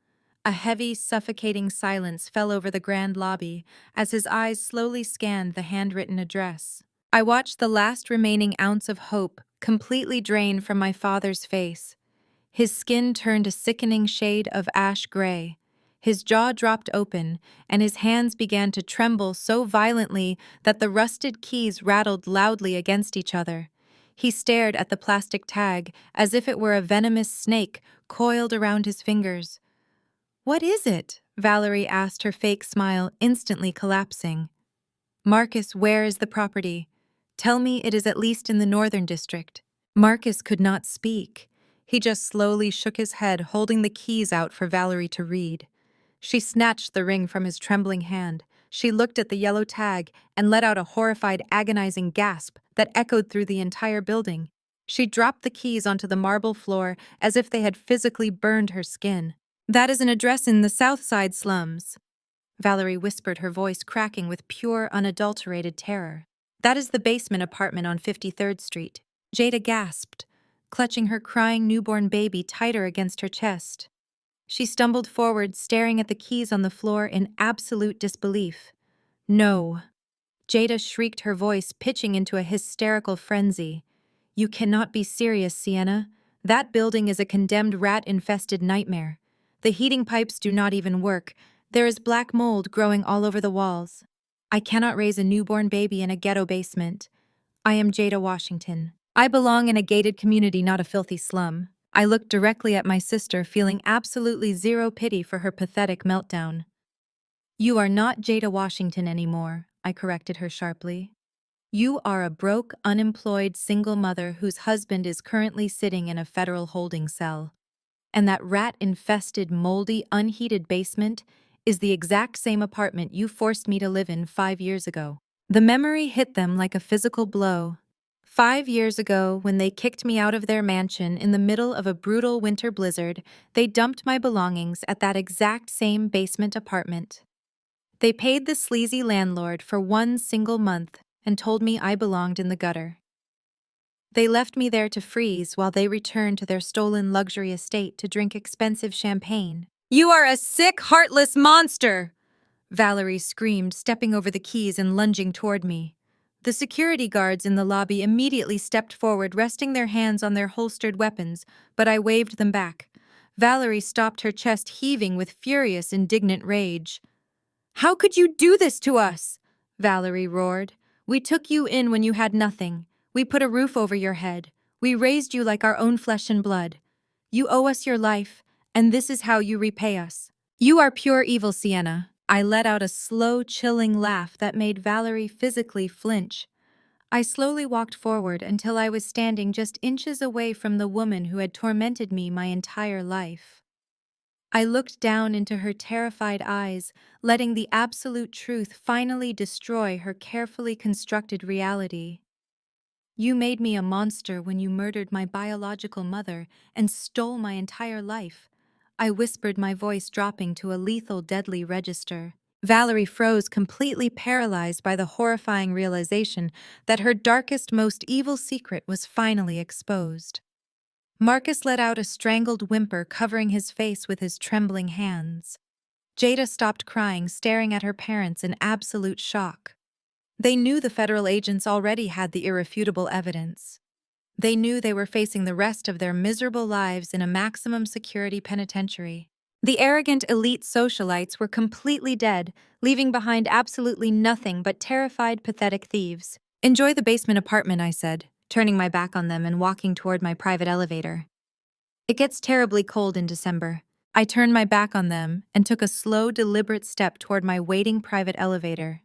A heavy, suffocating silence fell over the grand lobby as his eyes slowly scanned the handwritten address. I watched the last remaining ounce of hope completely drain from my father's face. His skin turned a sickening shade of ash gray. His jaw dropped open, and his hands began to tremble so violently that the rusted keys rattled loudly against each other. He stared at the plastic tag as if it were a venomous snake coiled around his fingers. "What is it?" Valerie asked, her fake smile instantly collapsing. "Marcus, where is the property? Tell me it is at least in the Northern District." Marcus could not speak. He just slowly shook his head, holding the keys out for Valerie to read. She snatched the ring from his trembling hand. She looked at the yellow tag and let out a horrified, agonizing gasp that echoed through the entire building. She dropped the keys onto the marble floor as if they had physically burned her skin. "That is an address in the South Side slums," Valerie whispered, her voice cracking with pure, unadulterated terror. "That is the basement apartment on 53rd Street. Jada gasped, clutching her crying newborn baby tighter against her chest. She stumbled forward, staring at the keys on the floor in absolute disbelief. "No." Jada shrieked, her voice pitching into a hysterical frenzy. "You cannot be serious, Sienna. That building is a condemned rat-infested nightmare. The heating pipes do not even work. There is black mold growing all over the walls. I cannot raise a newborn baby in a ghetto basement. I am Jada Washington. I belong in a gated community, not a filthy slum." I looked directly at my sister, feeling absolutely zero pity for her pathetic meltdown. "You are not Jada Washington anymore," I corrected her sharply. "You are a broke, unemployed single mother whose husband is currently sitting in a federal holding cell. And that rat-infested, moldy, unheated basement is the exact same apartment you forced me to live in 5 years ago." The memory hit them like a physical blow. 5 years ago, when they kicked me out of their mansion in the middle of a brutal winter blizzard, they dumped my belongings at that exact same basement apartment. They paid the sleazy landlord for 1 single month and told me I belonged in the gutter. They left me there to freeze while they returned to their stolen luxury estate to drink expensive champagne. "You are a sick, heartless monster!" Valerie screamed, stepping over the keys and lunging toward me. The security guards in the lobby immediately stepped forward, resting their hands on their holstered weapons, but I waved them back. Valerie stopped, her chest heaving with furious, indignant rage. "How could you do this to us?" Valerie roared. "We took you in when you had nothing. We put a roof over your head. We raised you like our own flesh and blood. You owe us your life, and this is how you repay us. You are pure evil, Sienna." I let out a slow, chilling laugh that made Valerie physically flinch. I slowly walked forward until I was standing just inches away from the woman who had tormented me my entire life. I looked down into her terrified eyes, letting the absolute truth finally destroy her carefully constructed reality. "You made me a monster when you murdered my biological mother and stole my entire life," I whispered, my voice dropping to a lethal, deadly register. Valerie froze, completely paralyzed by the horrifying realization that her darkest, most evil secret was finally exposed. Marcus let out a strangled whimper, covering his face with his trembling hands. Jada stopped crying, staring at her parents in absolute shock. They knew the federal agents already had the irrefutable evidence. They knew they were facing the rest of their miserable lives in a maximum security penitentiary. The arrogant elite socialites were completely dead, leaving behind absolutely nothing but terrified, pathetic thieves. "Enjoy the basement apartment," I said, turning my back on them and walking toward my private elevator. "It gets terribly cold in December." I turned my back on them and took a slow, deliberate step toward my waiting private elevator.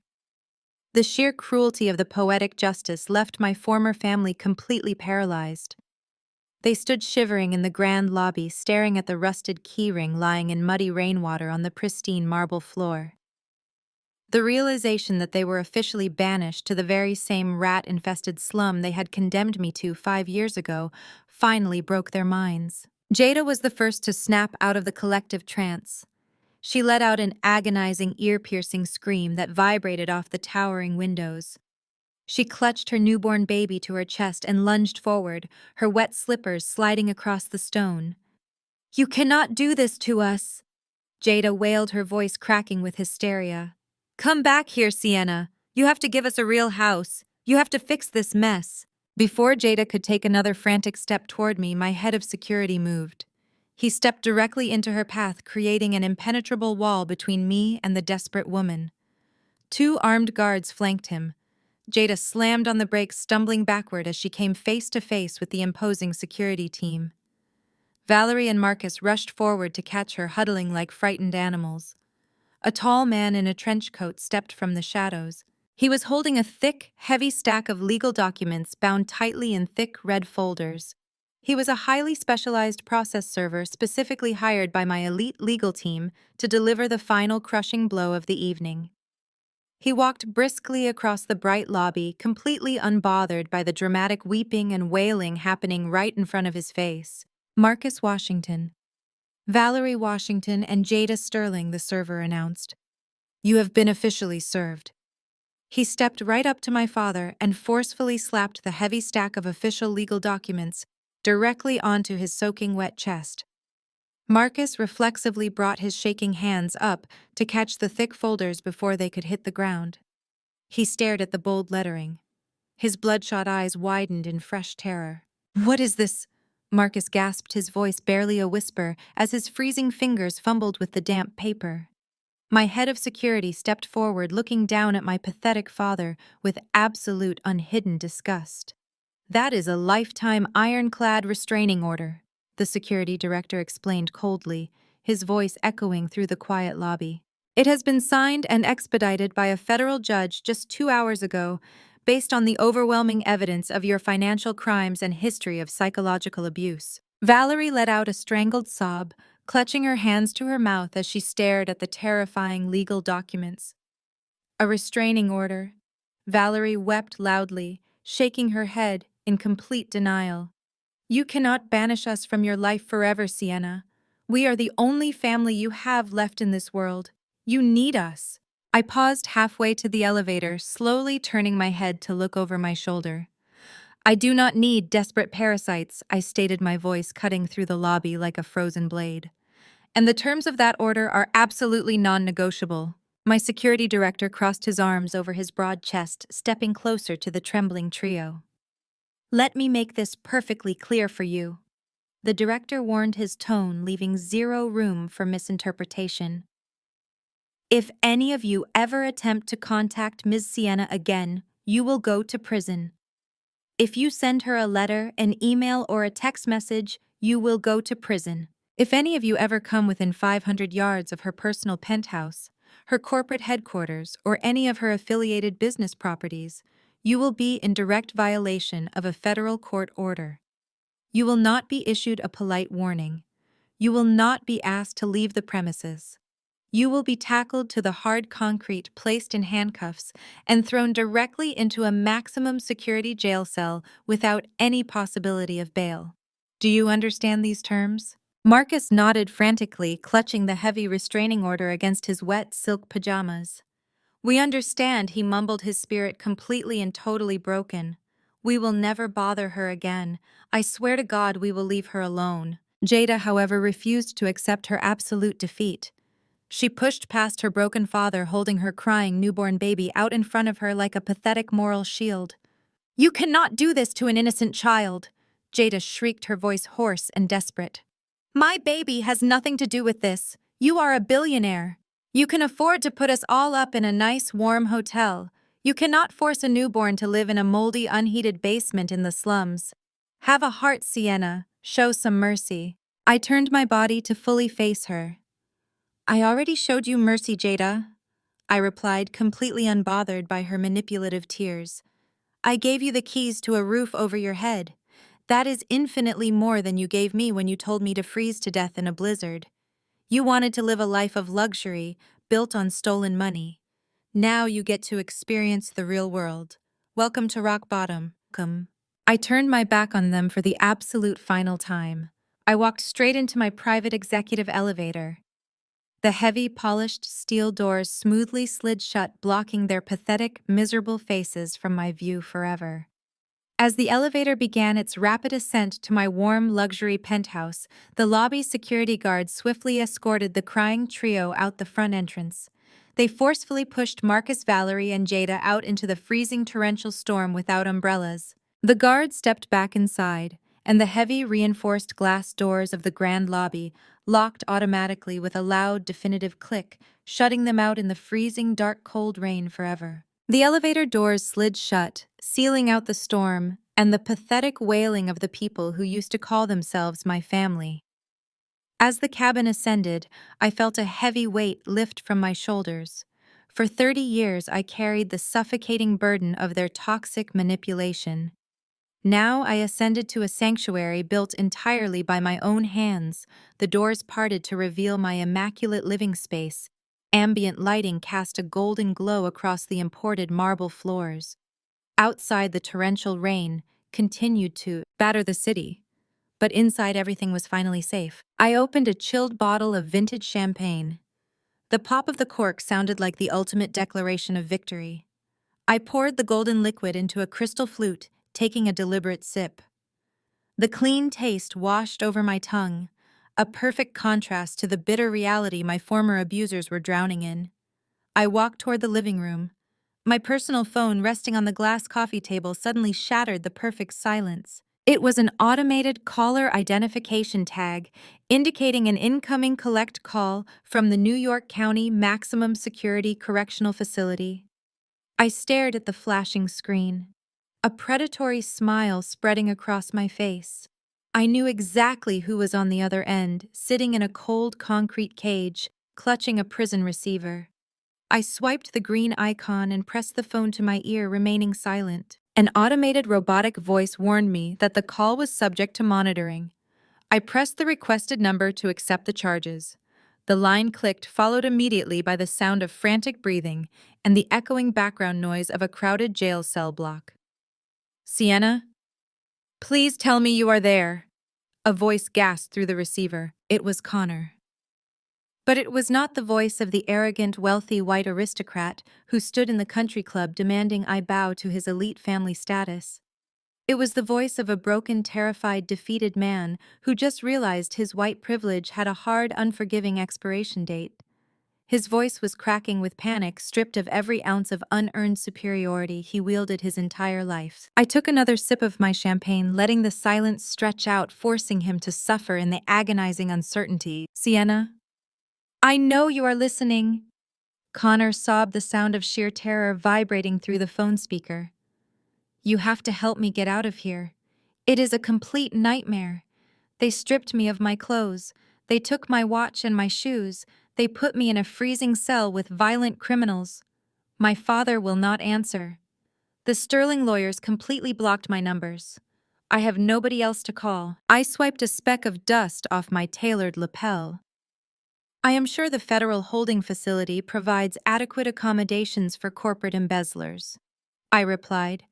The sheer cruelty of the poetic justice left my former family completely paralyzed. They stood shivering in the grand lobby, staring at the rusted keyring lying in muddy rainwater on the pristine marble floor. The realization that they were officially banished to the very same rat-infested slum they had condemned me to 5 years ago finally broke their minds. Jada was the first to snap out of the collective trance. She let out an agonizing, ear-piercing scream that vibrated off the towering windows. She clutched her newborn baby to her chest and lunged forward, her wet slippers sliding across the stone. "You cannot do this to us!" Jada wailed, her voice cracking with hysteria. "Come back here, Sienna. You have to give us a real house. You have to fix this mess." Before Jada could take another frantic step toward me, my head of security moved. He stepped directly into her path, creating an impenetrable wall between me and the desperate woman. Two armed guards flanked him. Jada slammed on the brakes, stumbling backward as she came face to face with the imposing security team. Valerie and Marcus rushed forward to catch her, huddling like frightened animals. A tall man in a trench coat stepped from the shadows. He was holding a thick, heavy stack of legal documents bound tightly in thick red folders. He was a highly specialized process server specifically hired by my elite legal team to deliver the final crushing blow of the evening. He walked briskly across the bright lobby, completely unbothered by the dramatic weeping and wailing happening right in front of his face. Marcus Washington, Valerie Washington, and Jada Sterling, the server announced. "You have been officially served." He stepped right up to my father and forcefully slapped the heavy stack of official legal documents directly onto his soaking wet chest. Marcus reflexively brought his shaking hands up to catch the thick folders before they could hit the ground. He stared at the bold lettering. His bloodshot eyes widened in fresh terror. "What is this?" Marcus gasped, his voice barely a whisper, as his freezing fingers fumbled with the damp paper. My head of security stepped forward, looking down at my pathetic father with absolute unhidden disgust. "That is a lifetime ironclad restraining order," the security director explained coldly, his voice echoing through the quiet lobby. "It has been signed and expedited by a federal judge just 2 hours ago, based on the overwhelming evidence of your financial crimes and history of psychological abuse." Valerie let out a strangled sob, clutching her hands to her mouth as she stared at the terrifying legal documents. "A restraining order." Valerie wept loudly, shaking her head in complete denial. "You cannot banish us from your life forever, Sienna. We are the only family you have left in this world. You need us." I paused halfway to the elevator, slowly turning my head to look over my shoulder. "I do not need desperate parasites," I stated, my voice cutting through the lobby like a frozen blade. "And the terms of that order are absolutely non-negotiable." My security director crossed his arms over his broad chest, stepping closer to the trembling trio. "Let me make this perfectly clear for you." The director warned, his tone leaving zero room for misinterpretation. "If any of you ever attempt to contact Ms. Sienna again, you will go to prison. If you send her a letter, an email, or a text message, you will go to prison. If any of you ever come within 500 yards of her personal penthouse, her corporate headquarters, or any of her affiliated business properties, you will be in direct violation of a federal court order. You will not be issued a polite warning. You will not be asked to leave the premises. You will be tackled to the hard concrete, placed in handcuffs, and thrown directly into a maximum security jail cell without any possibility of bail. Do you understand these terms?" Marcus nodded frantically, clutching the heavy restraining order against his wet silk pajamas. "We understand," he mumbled, his spirit completely and totally broken. "We will never bother her again. I swear to God we will leave her alone." Jada, however, refused to accept her absolute defeat. She pushed past her broken father, holding her crying newborn baby out in front of her like a pathetic moral shield. "You cannot do this to an innocent child," Jada shrieked, her voice hoarse and desperate. "My baby has nothing to do with this. You are a billionaire. You can afford to put us all up in a nice, warm hotel. You cannot force a newborn to live in a moldy, unheated basement in the slums. Have a heart, Sienna. Show some mercy." I turned my body to fully face her. "I already showed you mercy, Jada," I replied, completely unbothered by her manipulative tears. "I gave you the keys to a roof over your head. That is infinitely more than you gave me when you told me to freeze to death in a blizzard. You wanted to live a life of luxury, built on stolen money. Now you get to experience the real world. Welcome to rock bottom." I turned my back on them for the absolute final time. I walked straight into my private executive elevator. The heavy, polished steel doors smoothly slid shut, blocking their pathetic, miserable faces from my view forever. As the elevator began its rapid ascent to my warm luxury penthouse, the lobby security guards swiftly escorted the crying trio out the front entrance. They forcefully pushed Marcus, Valerie, and Jada out into the freezing torrential storm without umbrellas. The guards stepped back inside, and the heavy reinforced glass doors of the grand lobby locked automatically with a loud, definitive click, shutting them out in the freezing, dark, cold rain forever. The elevator doors slid shut, sealing out the storm and the pathetic wailing of the people who used to call themselves my family. As the cabin ascended, I felt a heavy weight lift from my shoulders. For 30 years, I carried the suffocating burden of their toxic manipulation. Now I ascended to a sanctuary built entirely by my own hands, the doors parted to reveal my immaculate living space. Ambient lighting cast a golden glow across the imported marble floors. Outside, the torrential rain continued to batter the city, but inside everything was finally safe. I opened a chilled bottle of vintage champagne. The pop of the cork sounded like the ultimate declaration of victory. I poured the golden liquid into a crystal flute, taking a deliberate sip. The clean taste washed over my tongue, a perfect contrast to the bitter reality my former abusers were drowning in. I walked toward the living room. My personal phone resting on the glass coffee table suddenly shattered the perfect silence. It was an automated caller identification tag indicating an incoming collect call from the New York County Maximum Security Correctional Facility. I stared at the flashing screen, a predatory smile spreading across my face. I knew exactly who was on the other end, sitting in a cold concrete cage, clutching a prison receiver. I swiped the green icon and pressed the phone to my ear, remaining silent. An automated robotic voice warned me that the call was subject to monitoring. I pressed the requested number to accept the charges. The line clicked, followed immediately by the sound of frantic breathing and the echoing background noise of a crowded jail cell block. "Sienna? Please tell me you are there." A voice gasped through the receiver. It was Connor. But it was not the voice of the arrogant, wealthy white aristocrat who stood in the country club demanding I bow to his elite family status. It was the voice of a broken, terrified, defeated man who just realized his white privilege had a hard, unforgiving expiration date. His voice was cracking with panic, stripped of every ounce of unearned superiority he wielded his entire life. I took another sip of my champagne, letting the silence stretch out, forcing him to suffer in the agonizing uncertainty. "Sienna? I know you are listening." Connor sobbed, the sound of sheer terror vibrating through the phone speaker. "You have to help me get out of here. It is a complete nightmare. They stripped me of my clothes. They took my watch and my shoes. They put me in a freezing cell with violent criminals. My father will not answer. The Sterling lawyers completely blocked my numbers. I have nobody else to call." I swiped a speck of dust off my tailored lapel. "I am sure the federal holding facility provides adequate accommodations for corporate embezzlers," I replied,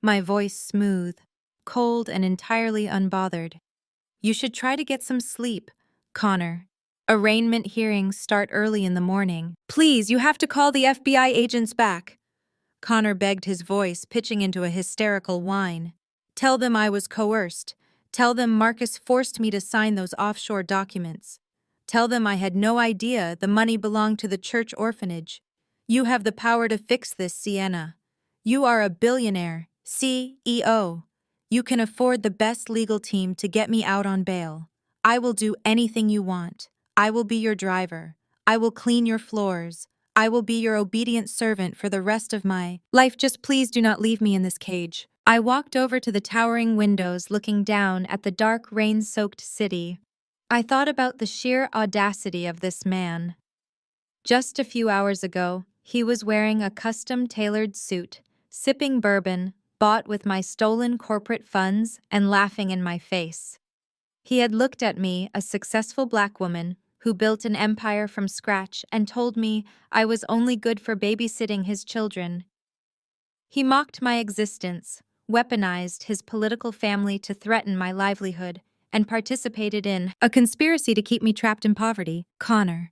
my voice smooth, cold, and entirely unbothered. "You should try to get some sleep, Connor. Arraignment hearings start early in the morning." "Please, you have to call the FBI agents back," Connor begged, his voice pitching into a hysterical whine. "Tell them I was coerced. Tell them Marcus forced me to sign those offshore documents. Tell them I had no idea the money belonged to the church orphanage. You have the power to fix this, Sienna. You are a billionaire, CEO. You can afford the best legal team to get me out on bail. I will do anything you want. I will be your driver. I will clean your floors. I will be your obedient servant for the rest of my life. Just please do not leave me in this cage." I walked over to the towering windows, looking down at the dark, rain-soaked city. I thought about the sheer audacity of this man. Just a few hours ago, he was wearing a custom-tailored suit, sipping bourbon, bought with my stolen corporate funds, and laughing in my face. He had looked at me, a successful black woman who built an empire from scratch, and told me I was only good for babysitting his children. He mocked my existence, weaponized his political family to threaten my livelihood, and participated in a conspiracy to keep me trapped in poverty. "Connor,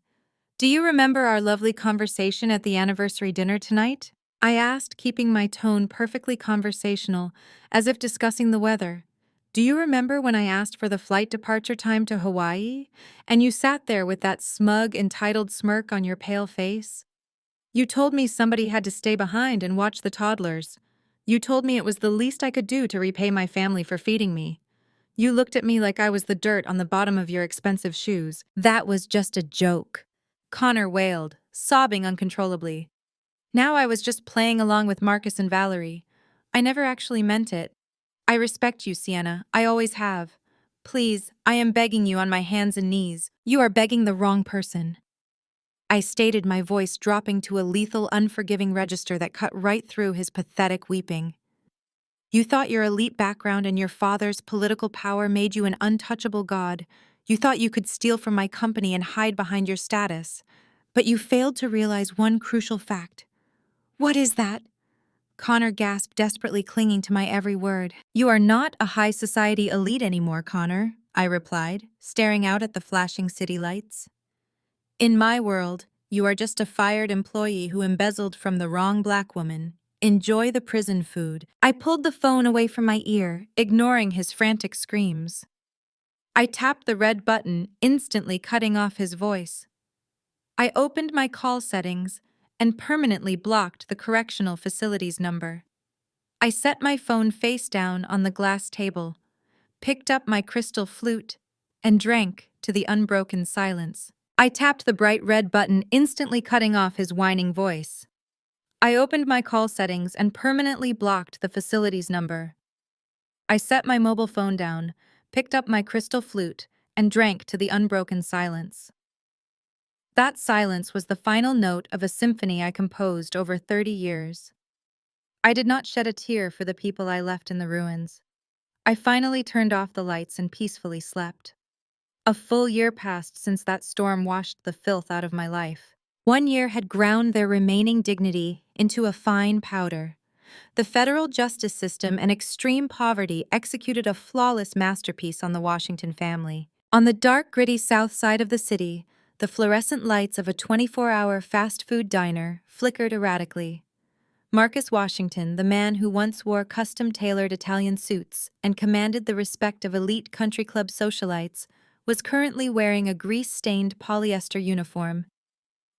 do you remember our lovely conversation at the anniversary dinner tonight?" I asked, keeping my tone perfectly conversational, as if discussing the weather. Do you remember when I asked for the flight departure time to Hawaii, and you sat there with that smug, entitled smirk on your pale face? You told me somebody had to stay behind and watch the toddlers. You told me it was the least I could do to repay my family for feeding me. You looked at me like I was the dirt on the bottom of your expensive shoes. That was just a joke. Connor wailed, sobbing uncontrollably. Now I was just playing along with Marcus and Valerie. I never actually meant it. I respect you, Sienna. I always have. Please, I am begging you on my hands and knees. You are begging the wrong person. I stated, my voice dropping to a lethal, unforgiving register that cut right through his pathetic weeping. You thought your elite background and your father's political power made you an untouchable god. You thought you could steal from my company and hide behind your status. But you failed to realize one crucial fact. What is that? Connor gasped, desperately clinging to my every word. You are not a high society elite anymore, Connor, I replied, staring out at the flashing city lights. In my world, you are just a fired employee who embezzled from the wrong black woman. Enjoy the prison food. I pulled the phone away from my ear, ignoring his frantic screams. I tapped the red button, instantly cutting off his voice. I opened my call settings and permanently blocked the correctional facilities number. I set my phone face down on the glass table, picked up my crystal flute, and drank to the unbroken silence. I tapped the bright red button, instantly cutting off his whining voice. I opened my call settings and permanently blocked the facilities number. I set my mobile phone down, picked up my crystal flute, and drank to the unbroken silence. That silence was the final note of a symphony I composed over 30 years. I did not shed a tear for the people I left in the ruins. I finally turned off the lights and peacefully slept. A full year passed since that storm washed the filth out of my life. 1 year had ground their remaining dignity into a fine powder. The federal justice system and extreme poverty executed a flawless masterpiece on the Washington family. On the dark, gritty south side of the city, the fluorescent lights of a 24-hour fast food diner flickered erratically. Marcus Washington, the man who once wore custom-tailored Italian suits and commanded the respect of elite country club socialites, was currently wearing a grease-stained polyester uniform.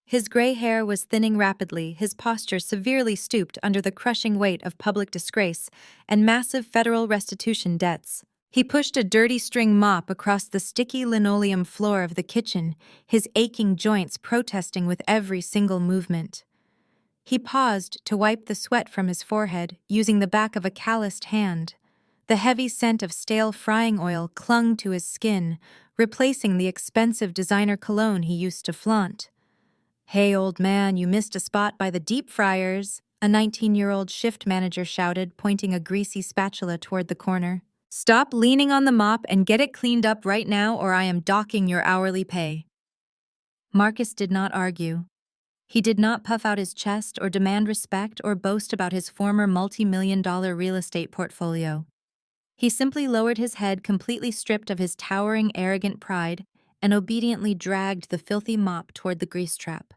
His gray hair was thinning rapidly, his posture severely stooped under the crushing weight of public disgrace and massive federal restitution debts. He pushed a dirty string mop across the sticky linoleum floor of the kitchen, his aching joints protesting with every single movement. He paused to wipe the sweat from his forehead, using the back of a calloused hand. The heavy scent of stale frying oil clung to his skin, replacing the expensive designer cologne he used to flaunt. "Hey, old man, you missed a spot by the deep fryers," a 19-year-old shift manager shouted, pointing a greasy spatula toward the corner. "Stop leaning on the mop and get it cleaned up right now, or I am docking your hourly pay." Marcus did not argue. He did not puff out his chest or demand respect or boast about his former multi-million-dollar real estate portfolio. He simply lowered his head, completely stripped of his towering, arrogant pride, and obediently dragged the filthy mop toward the grease trap.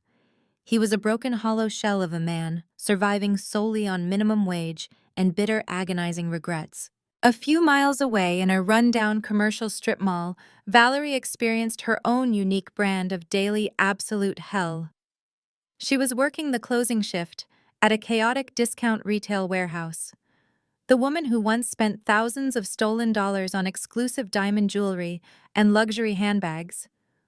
He was a broken, hollow shell of a man, surviving solely on minimum wage and bitter, agonizing regrets. A few miles away in a run-down commercial strip mall, Valerie experienced her own unique brand of daily absolute hell. She was working the closing shift at a chaotic discount retail warehouse. The woman who once spent thousands of stolen dollars on exclusive diamond jewelry and luxury handbags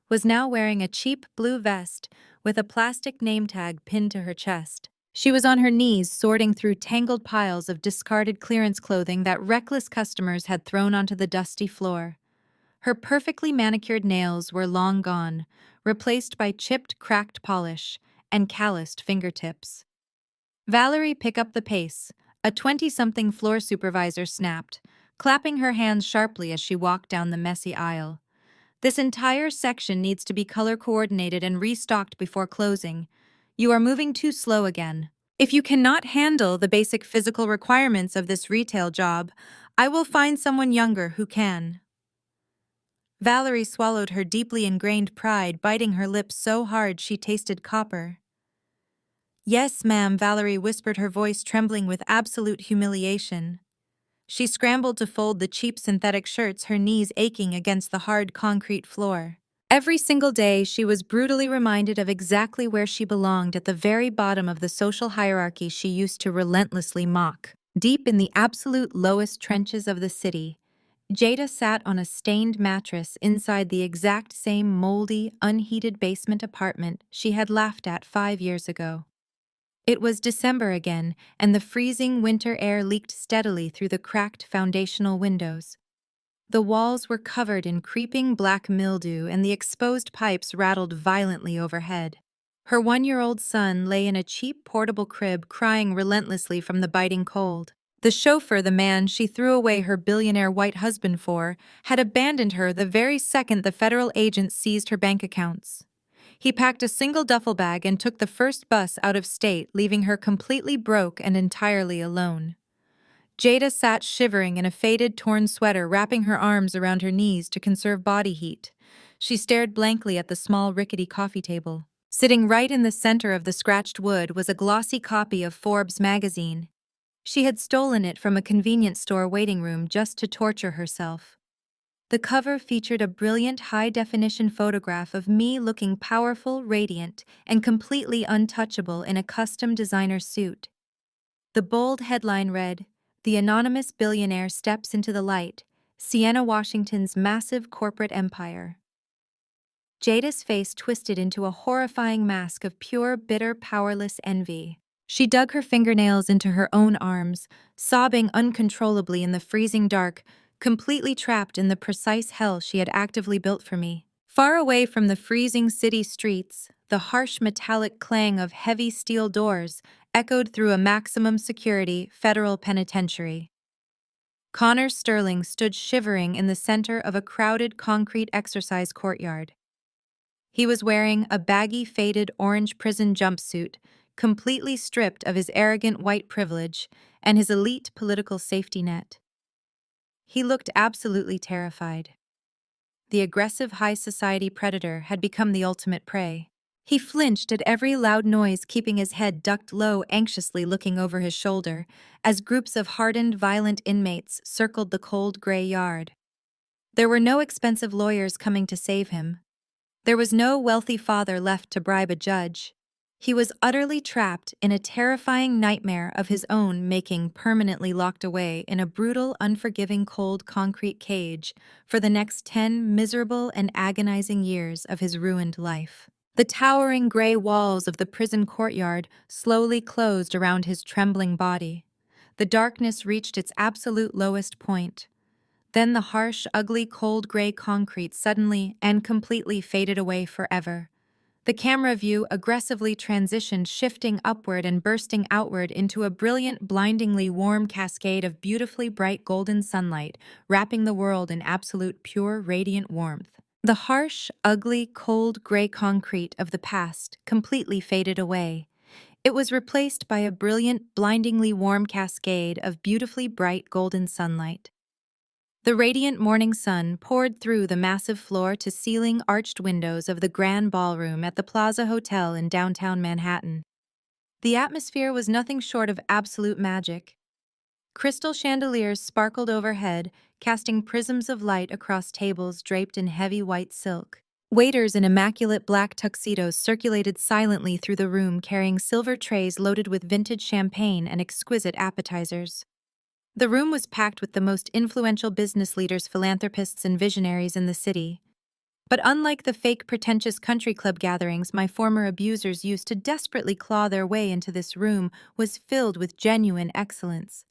was now wearing a cheap blue vest with a plastic name tag pinned to her chest. She was on her knees sorting through tangled piles of discarded clearance clothing that reckless customers had thrown onto the dusty floor. Her perfectly manicured nails were long gone, replaced by chipped, cracked polish and calloused fingertips. "Valerie, pick up the pace," a 20-something floor supervisor snapped, clapping her hands sharply as she walked down the messy aisle. "This entire section needs to be color-coordinated and restocked before closing. You are moving too slow again. If you cannot handle the basic physical requirements of this retail job, I will find someone younger who can." Valerie swallowed her deeply ingrained pride, biting her lips so hard she tasted copper. Yes, ma'am, Valerie whispered, her voice trembling with absolute humiliation. She scrambled to fold the cheap synthetic shirts, her knees aching against the hard concrete floor. Every single day, she was brutally reminded of exactly where she belonged, at the very bottom of the social hierarchy she used to relentlessly mock. Deep in the absolute lowest trenches of the city, Jada sat on a stained mattress inside the exact same moldy, unheated basement apartment she had laughed at 5 years ago. It was December again, and the freezing winter air leaked steadily through the cracked foundational windows. The walls were covered in creeping black mildew, and the exposed pipes rattled violently overhead. Her 1-year-old son lay in a cheap portable crib, crying relentlessly from the biting cold. The chauffeur, the man she threw away her billionaire white husband for, had abandoned her the very second the federal agents seized her bank accounts. He packed a single duffel bag and took the first bus out of state, leaving her completely broke and entirely alone. Jada sat shivering in a faded, torn sweater, wrapping her arms around her knees to conserve body heat. She stared blankly at the small, rickety coffee table. Sitting right in the center of the scratched wood was a glossy copy of Forbes magazine. She had stolen it from a convenience store waiting room just to torture herself. The cover featured a brilliant high-definition photograph of me looking powerful, radiant, and completely untouchable in a custom designer suit. The bold headline read, "The anonymous billionaire steps into the light, Sienna, Washington's massive corporate empire." Jada's face twisted into a horrifying mask of pure, bitter, powerless envy. She dug her fingernails into her own arms, sobbing uncontrollably in the freezing dark, completely trapped in the precise hell she had actively built for me. Far away from the freezing city streets, the harsh metallic clang of heavy steel doors echoed through a maximum security federal penitentiary. Connor Sterling stood shivering in the center of a crowded concrete exercise courtyard. He was wearing a baggy, faded orange prison jumpsuit, completely stripped of his arrogant white privilege and his elite political safety net. He looked absolutely terrified. The aggressive high society predator had become the ultimate prey. He flinched at every loud noise, keeping his head ducked low, anxiously looking over his shoulder, as groups of hardened, violent inmates circled the cold gray yard. There were no expensive lawyers coming to save him. There was no wealthy father left to bribe a judge. He was utterly trapped in a terrifying nightmare of his own making, permanently locked away in a brutal, unforgiving, cold concrete cage for the next 10 miserable and agonizing years of his ruined life. The towering gray walls of the prison courtyard slowly closed around his trembling body. The darkness reached its absolute lowest point. Then the harsh, ugly, cold gray concrete suddenly and completely faded away forever. The camera view aggressively transitioned, shifting upward and bursting outward into a brilliant, blindingly warm cascade of beautifully bright golden sunlight, wrapping the world in absolute, pure, radiant warmth. The harsh, ugly, cold gray concrete of the past completely faded away. It was replaced by a brilliant, blindingly warm cascade of beautifully bright golden sunlight. The radiant morning sun poured through the massive floor-to-ceiling arched windows of the Grand Ballroom at the Plaza Hotel in downtown Manhattan. The atmosphere was nothing short of absolute magic. Crystal chandeliers sparkled overhead, casting prisms of light across tables draped in heavy white silk. Waiters in immaculate black tuxedos circulated silently through the room, carrying silver trays loaded with vintage champagne and exquisite appetizers. The room was packed with the most influential business leaders, philanthropists, and visionaries in the city. But unlike the fake, pretentious country club gatherings my former abusers used to desperately claw their way into, this room was filled with genuine excellence.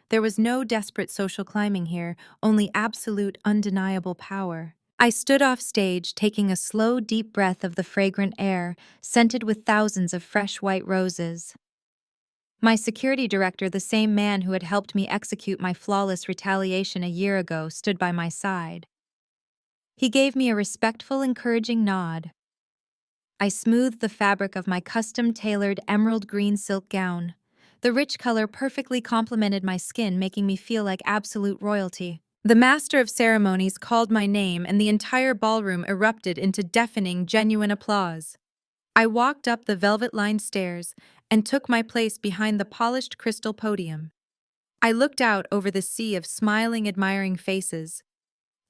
There was no desperate social climbing here, only absolute, undeniable power. I stood off stage, taking a slow, deep breath of the fragrant air, scented with thousands of fresh white roses. My security director, the same man who had helped me execute my flawless retaliation a year ago, stood by my side. He gave me a respectful, encouraging nod. I smoothed the fabric of my custom-tailored emerald green silk gown. The rich color perfectly complemented my skin, making me feel like absolute royalty. The master of ceremonies called my name, and the entire ballroom erupted into deafening, genuine applause. I walked up the velvet-lined stairs and took my place behind the polished crystal podium. I looked out over the sea of smiling, admiring faces.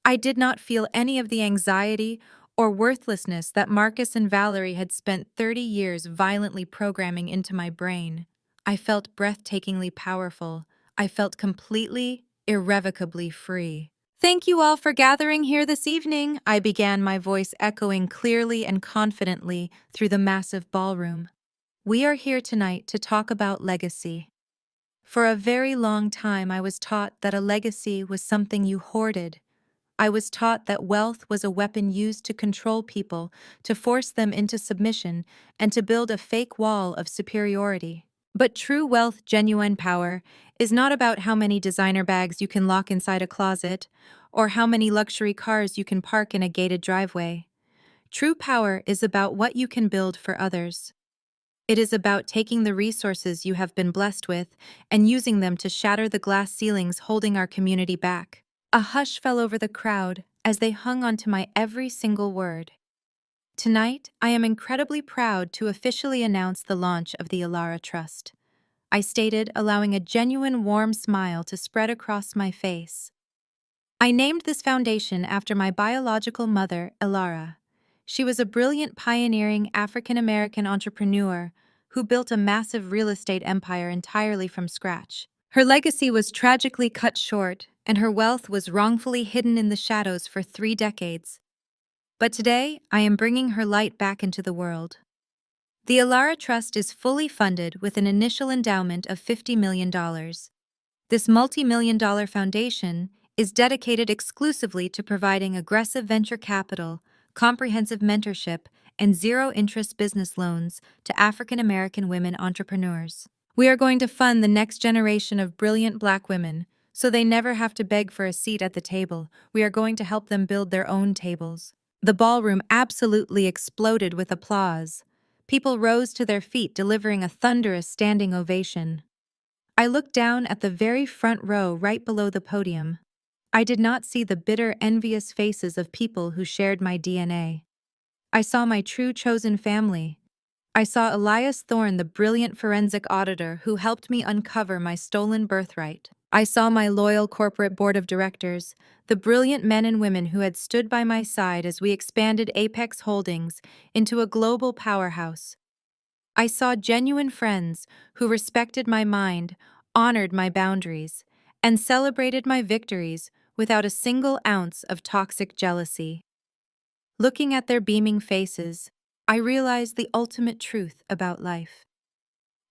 I did not feel any of the anxiety or worthlessness that Marcus and Valerie had spent 30 years violently programming into my brain. I felt breathtakingly powerful. I felt completely, irrevocably free. Thank you all for gathering here this evening, I began, my voice echoing clearly and confidently through the massive ballroom. We are here tonight to talk about legacy. For a very long time, I was taught that a legacy was something you hoarded. I was taught that wealth was a weapon used to control people, to force them into submission, and to build a fake wall of superiority. But true wealth, genuine power, is not about how many designer bags you can lock inside a closet, or how many luxury cars you can park in a gated driveway. True power is about what you can build for others. It is about taking the resources you have been blessed with and using them to shatter the glass ceilings holding our community back. A hush fell over the crowd as they hung onto my every single word. Tonight, I am incredibly proud to officially announce the launch of the Elara Trust, I stated, allowing a genuine warm smile to spread across my face. I named this foundation after my biological mother, Elara. She was a brilliant, pioneering African-American entrepreneur who built a massive real estate empire entirely from scratch. Her legacy was tragically cut short, and her wealth was wrongfully hidden in the shadows for 3 decades. But today, I am bringing her light back into the world. The Elara Trust is fully funded with an initial endowment of $50 million. This multi-million-dollar foundation is dedicated exclusively to providing aggressive venture capital, comprehensive mentorship, and zero-interest business loans to African American women entrepreneurs. We are going to fund the next generation of brilliant Black women, so they never have to beg for a seat at the table. We are going to help them build their own tables. The ballroom absolutely exploded with applause. People rose to their feet, delivering a thunderous standing ovation. I looked down at the very front row right below the podium. I did not see the bitter, envious faces of people who shared my DNA. I saw my true chosen family. I saw Elias Thorne, the brilliant forensic auditor who helped me uncover my stolen birthright. I saw my loyal corporate board of directors, the brilliant men and women who had stood by my side as we expanded Apex Holdings into a global powerhouse. I saw genuine friends who respected my mind, honored my boundaries, and celebrated my victories without a single ounce of toxic jealousy. Looking at their beaming faces, I realized the ultimate truth about life.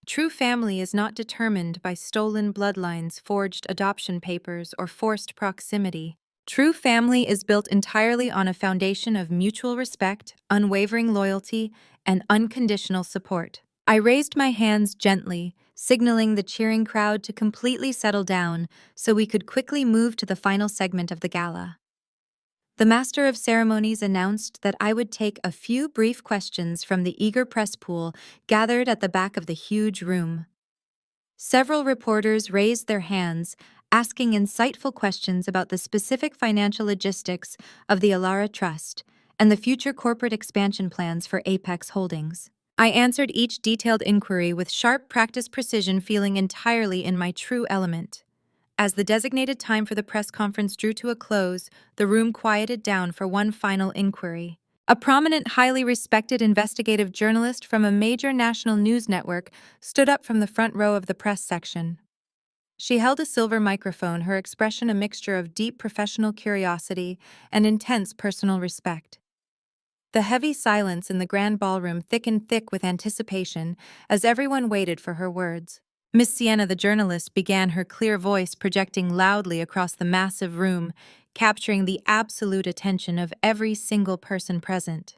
True family is not determined by stolen bloodlines, forged adoption papers, or forced proximity. True family is built entirely on a foundation of mutual respect, unwavering loyalty, and unconditional support. I raised my hands gently, signaling the cheering crowd to completely settle down so we could quickly move to the final segment of the gala. The Master of Ceremonies announced that I would take a few brief questions from the eager press pool gathered at the back of the huge room. Several reporters raised their hands, asking insightful questions about the specific financial logistics of the Elara Trust and the future corporate expansion plans for Apex Holdings. I answered each detailed inquiry with sharp practice precision, feeling entirely in my true element. As the designated time for the press conference drew to a close, the room quieted down for one final inquiry. A prominent, highly respected investigative journalist from a major national news network stood up from the front row of the press section. She held a silver microphone, her expression a mixture of deep professional curiosity and intense personal respect. The heavy silence in the grand ballroom thickened thick with anticipation as everyone waited for her words. Miss Sienna, the journalist, began, her clear voice projecting loudly across the massive room, capturing the absolute attention of every single person present.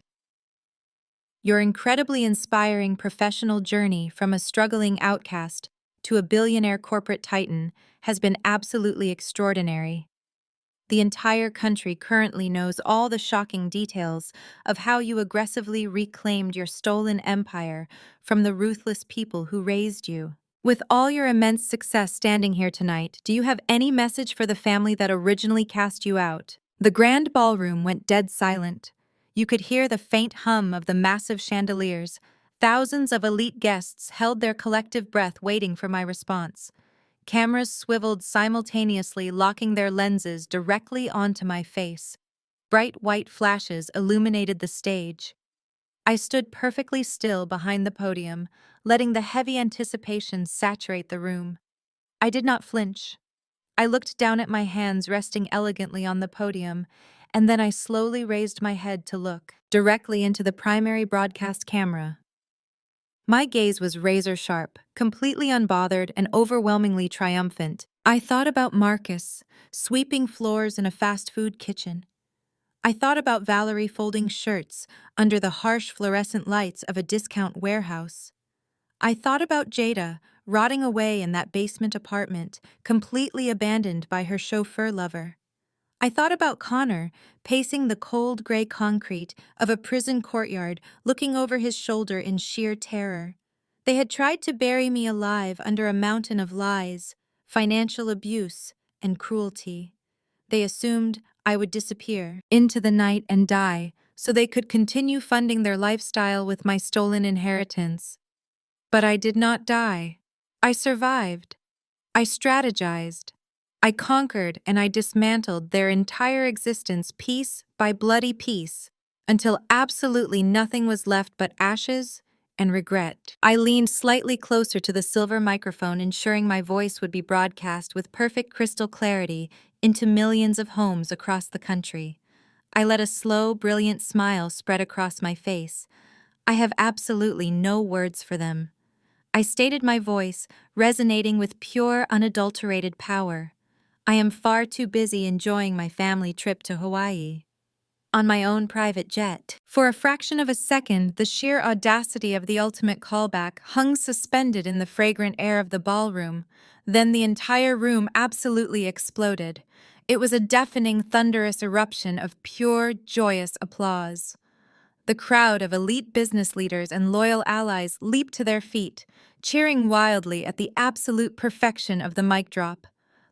Your incredibly inspiring professional journey from a struggling outcast to a billionaire corporate titan has been absolutely extraordinary. The entire country currently knows all the shocking details of how you aggressively reclaimed your stolen empire from the ruthless people who raised you. With all your immense success standing here tonight, do you have any message for the family that originally cast you out? The grand ballroom went dead silent. You could hear the faint hum of the massive chandeliers. Thousands of elite guests held their collective breath waiting for my response. Cameras swiveled simultaneously, locking their lenses directly onto my face. Bright white flashes illuminated the stage. I stood perfectly still behind the podium, letting the heavy anticipation saturate the room. I did not flinch. I looked down at my hands resting elegantly on the podium, and then I slowly raised my head to look directly into the primary broadcast camera. My gaze was razor sharp, completely unbothered, and overwhelmingly triumphant. I thought about Marcus, sweeping floors in a fast food kitchen. I thought about Valerie folding shirts under the harsh fluorescent lights of a discount warehouse. I thought about Jada, rotting away in that basement apartment, completely abandoned by her chauffeur lover. I thought about Connor, pacing the cold gray concrete of a prison courtyard, looking over his shoulder in sheer terror. They had tried to bury me alive under a mountain of lies, financial abuse, and cruelty. They assumed I would disappear into the night and die so they could continue funding their lifestyle with my stolen inheritance. But I did not die. I survived. I strategized. I conquered and I dismantled their entire existence piece by bloody piece until absolutely nothing was left but ashes and regret. I leaned slightly closer to the silver microphone, ensuring my voice would be broadcast with perfect crystal clarity into millions of homes across the country. I let a slow, brilliant smile spread across my face. I have absolutely no words for them. I stated my voice, resonating with pure, unadulterated power. I am far too busy enjoying my family trip to Hawaii on my own private jet. For a fraction of a second, the sheer audacity of the ultimate callback hung suspended in the fragrant air of the ballroom. Then the entire room absolutely exploded. It was a deafening, thunderous eruption of pure, joyous applause. The crowd of elite business leaders and loyal allies leaped to their feet, cheering wildly at the absolute perfection of the mic drop.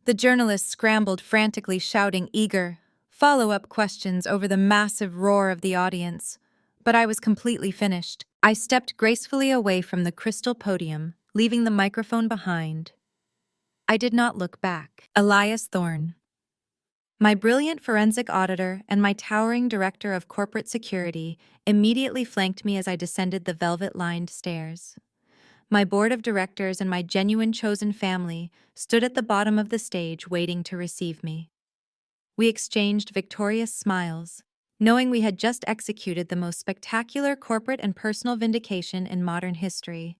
The journalists scrambled frantically, shouting eager follow-up questions over the massive roar of the audience. But I was completely finished. I stepped gracefully away from the crystal podium, leaving the microphone behind. I did not look back. Elias Thorne, my brilliant forensic auditor and my towering director of corporate security, immediately flanked me as I descended the velvet-lined stairs. My board of directors and my genuine chosen family stood at the bottom of the stage waiting to receive me. We exchanged victorious smiles, knowing we had just executed the most spectacular corporate and personal vindication in modern history.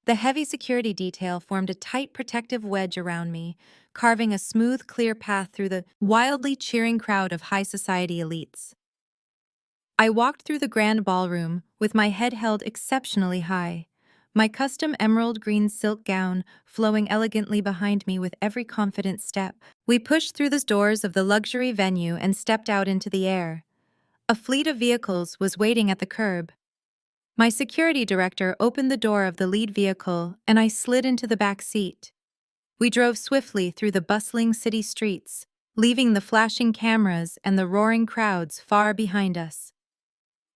The heavy security detail formed a tight protective wedge around me, carving a smooth, clear path through the wildly cheering crowd of high society elites. I walked through the grand ballroom with my head held exceptionally high, my custom emerald green silk gown flowing elegantly behind me with every confident step. We pushed through the doors of the luxury venue and stepped out into the air. A fleet of vehicles was waiting at the curb. My security director opened the door of the lead vehicle, and I slid into the back seat. We drove swiftly through the bustling city streets, leaving the flashing cameras and the roaring crowds far behind us.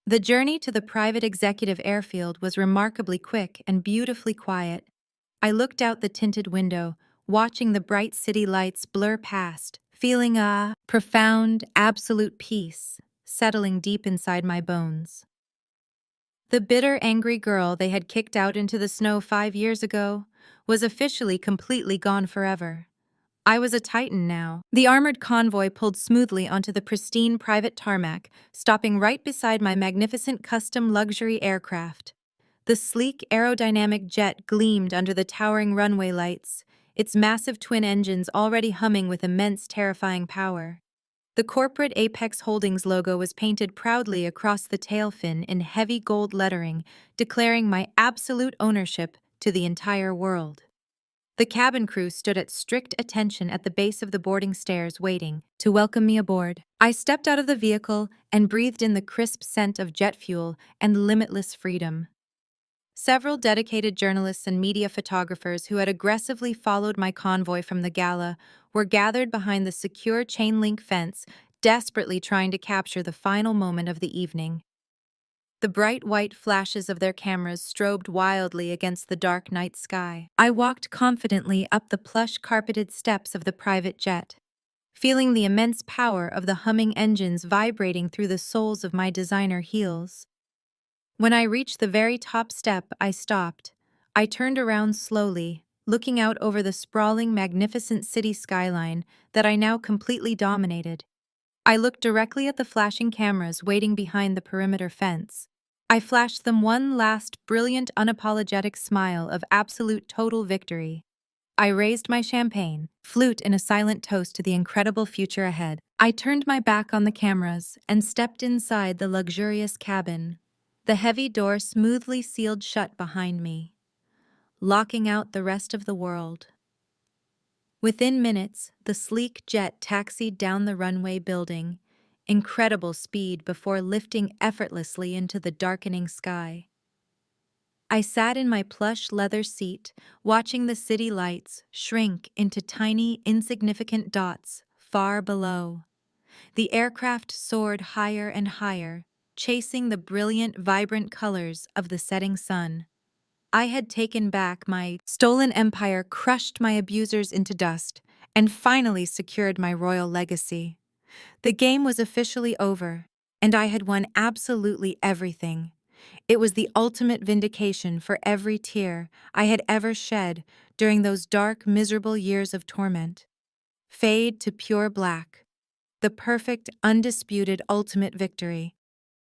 The journey to the private executive airfield was remarkably quick and beautifully quiet. I looked out the tinted window, watching the bright city lights blur past, feeling a profound, absolute peace settling deep inside my bones. The bitter, angry girl they had kicked out into the snow 5 years ago was officially completely gone forever. I was a titan now. The armored convoy pulled smoothly onto the pristine private tarmac, stopping right beside my magnificent custom luxury aircraft. The sleek, aerodynamic jet gleamed under the towering runway lights, its massive twin engines already humming with immense, terrifying power. The corporate Apex Holdings logo was painted proudly across the tail fin in heavy gold lettering, declaring my absolute ownership to the entire world. The cabin crew stood at strict attention at the base of the boarding stairs, waiting to welcome me aboard. I stepped out of the vehicle and breathed in the crisp scent of jet fuel and limitless freedom. Several dedicated journalists and media photographers who had aggressively followed my convoy from the gala were gathered behind the secure chain-link fence, desperately trying to capture the final moment of the evening. The bright white flashes of their cameras strobed wildly against the dark night sky. I walked confidently up the plush carpeted steps of the private jet, feeling the immense power of the humming engines vibrating through the soles of my designer heels. When I reached the very top step, I stopped. I turned around slowly, looking out over the sprawling, magnificent city skyline that I now completely dominated. I looked directly at the flashing cameras waiting behind the perimeter fence. I flashed them one last brilliant, unapologetic smile of absolute total victory. I raised my champagne, flute in a silent toast to the incredible future ahead. I turned my back on the cameras and stepped inside the luxurious cabin. The heavy door smoothly sealed shut behind me, locking out the rest of the world. Within minutes, the sleek jet taxied down the runway, building incredible speed before lifting effortlessly into the darkening sky. I sat in my plush leather seat, watching the city lights shrink into tiny, insignificant dots far below. The aircraft soared higher and higher, chasing the brilliant, vibrant colors of the setting sun. I had taken back my stolen empire, crushed my abusers into dust, and finally secured my royal legacy. The game was officially over, and I had won absolutely everything. It was the ultimate vindication for every tear I had ever shed during those dark, miserable years of torment. Fade to pure black. The perfect, undisputed, ultimate victory.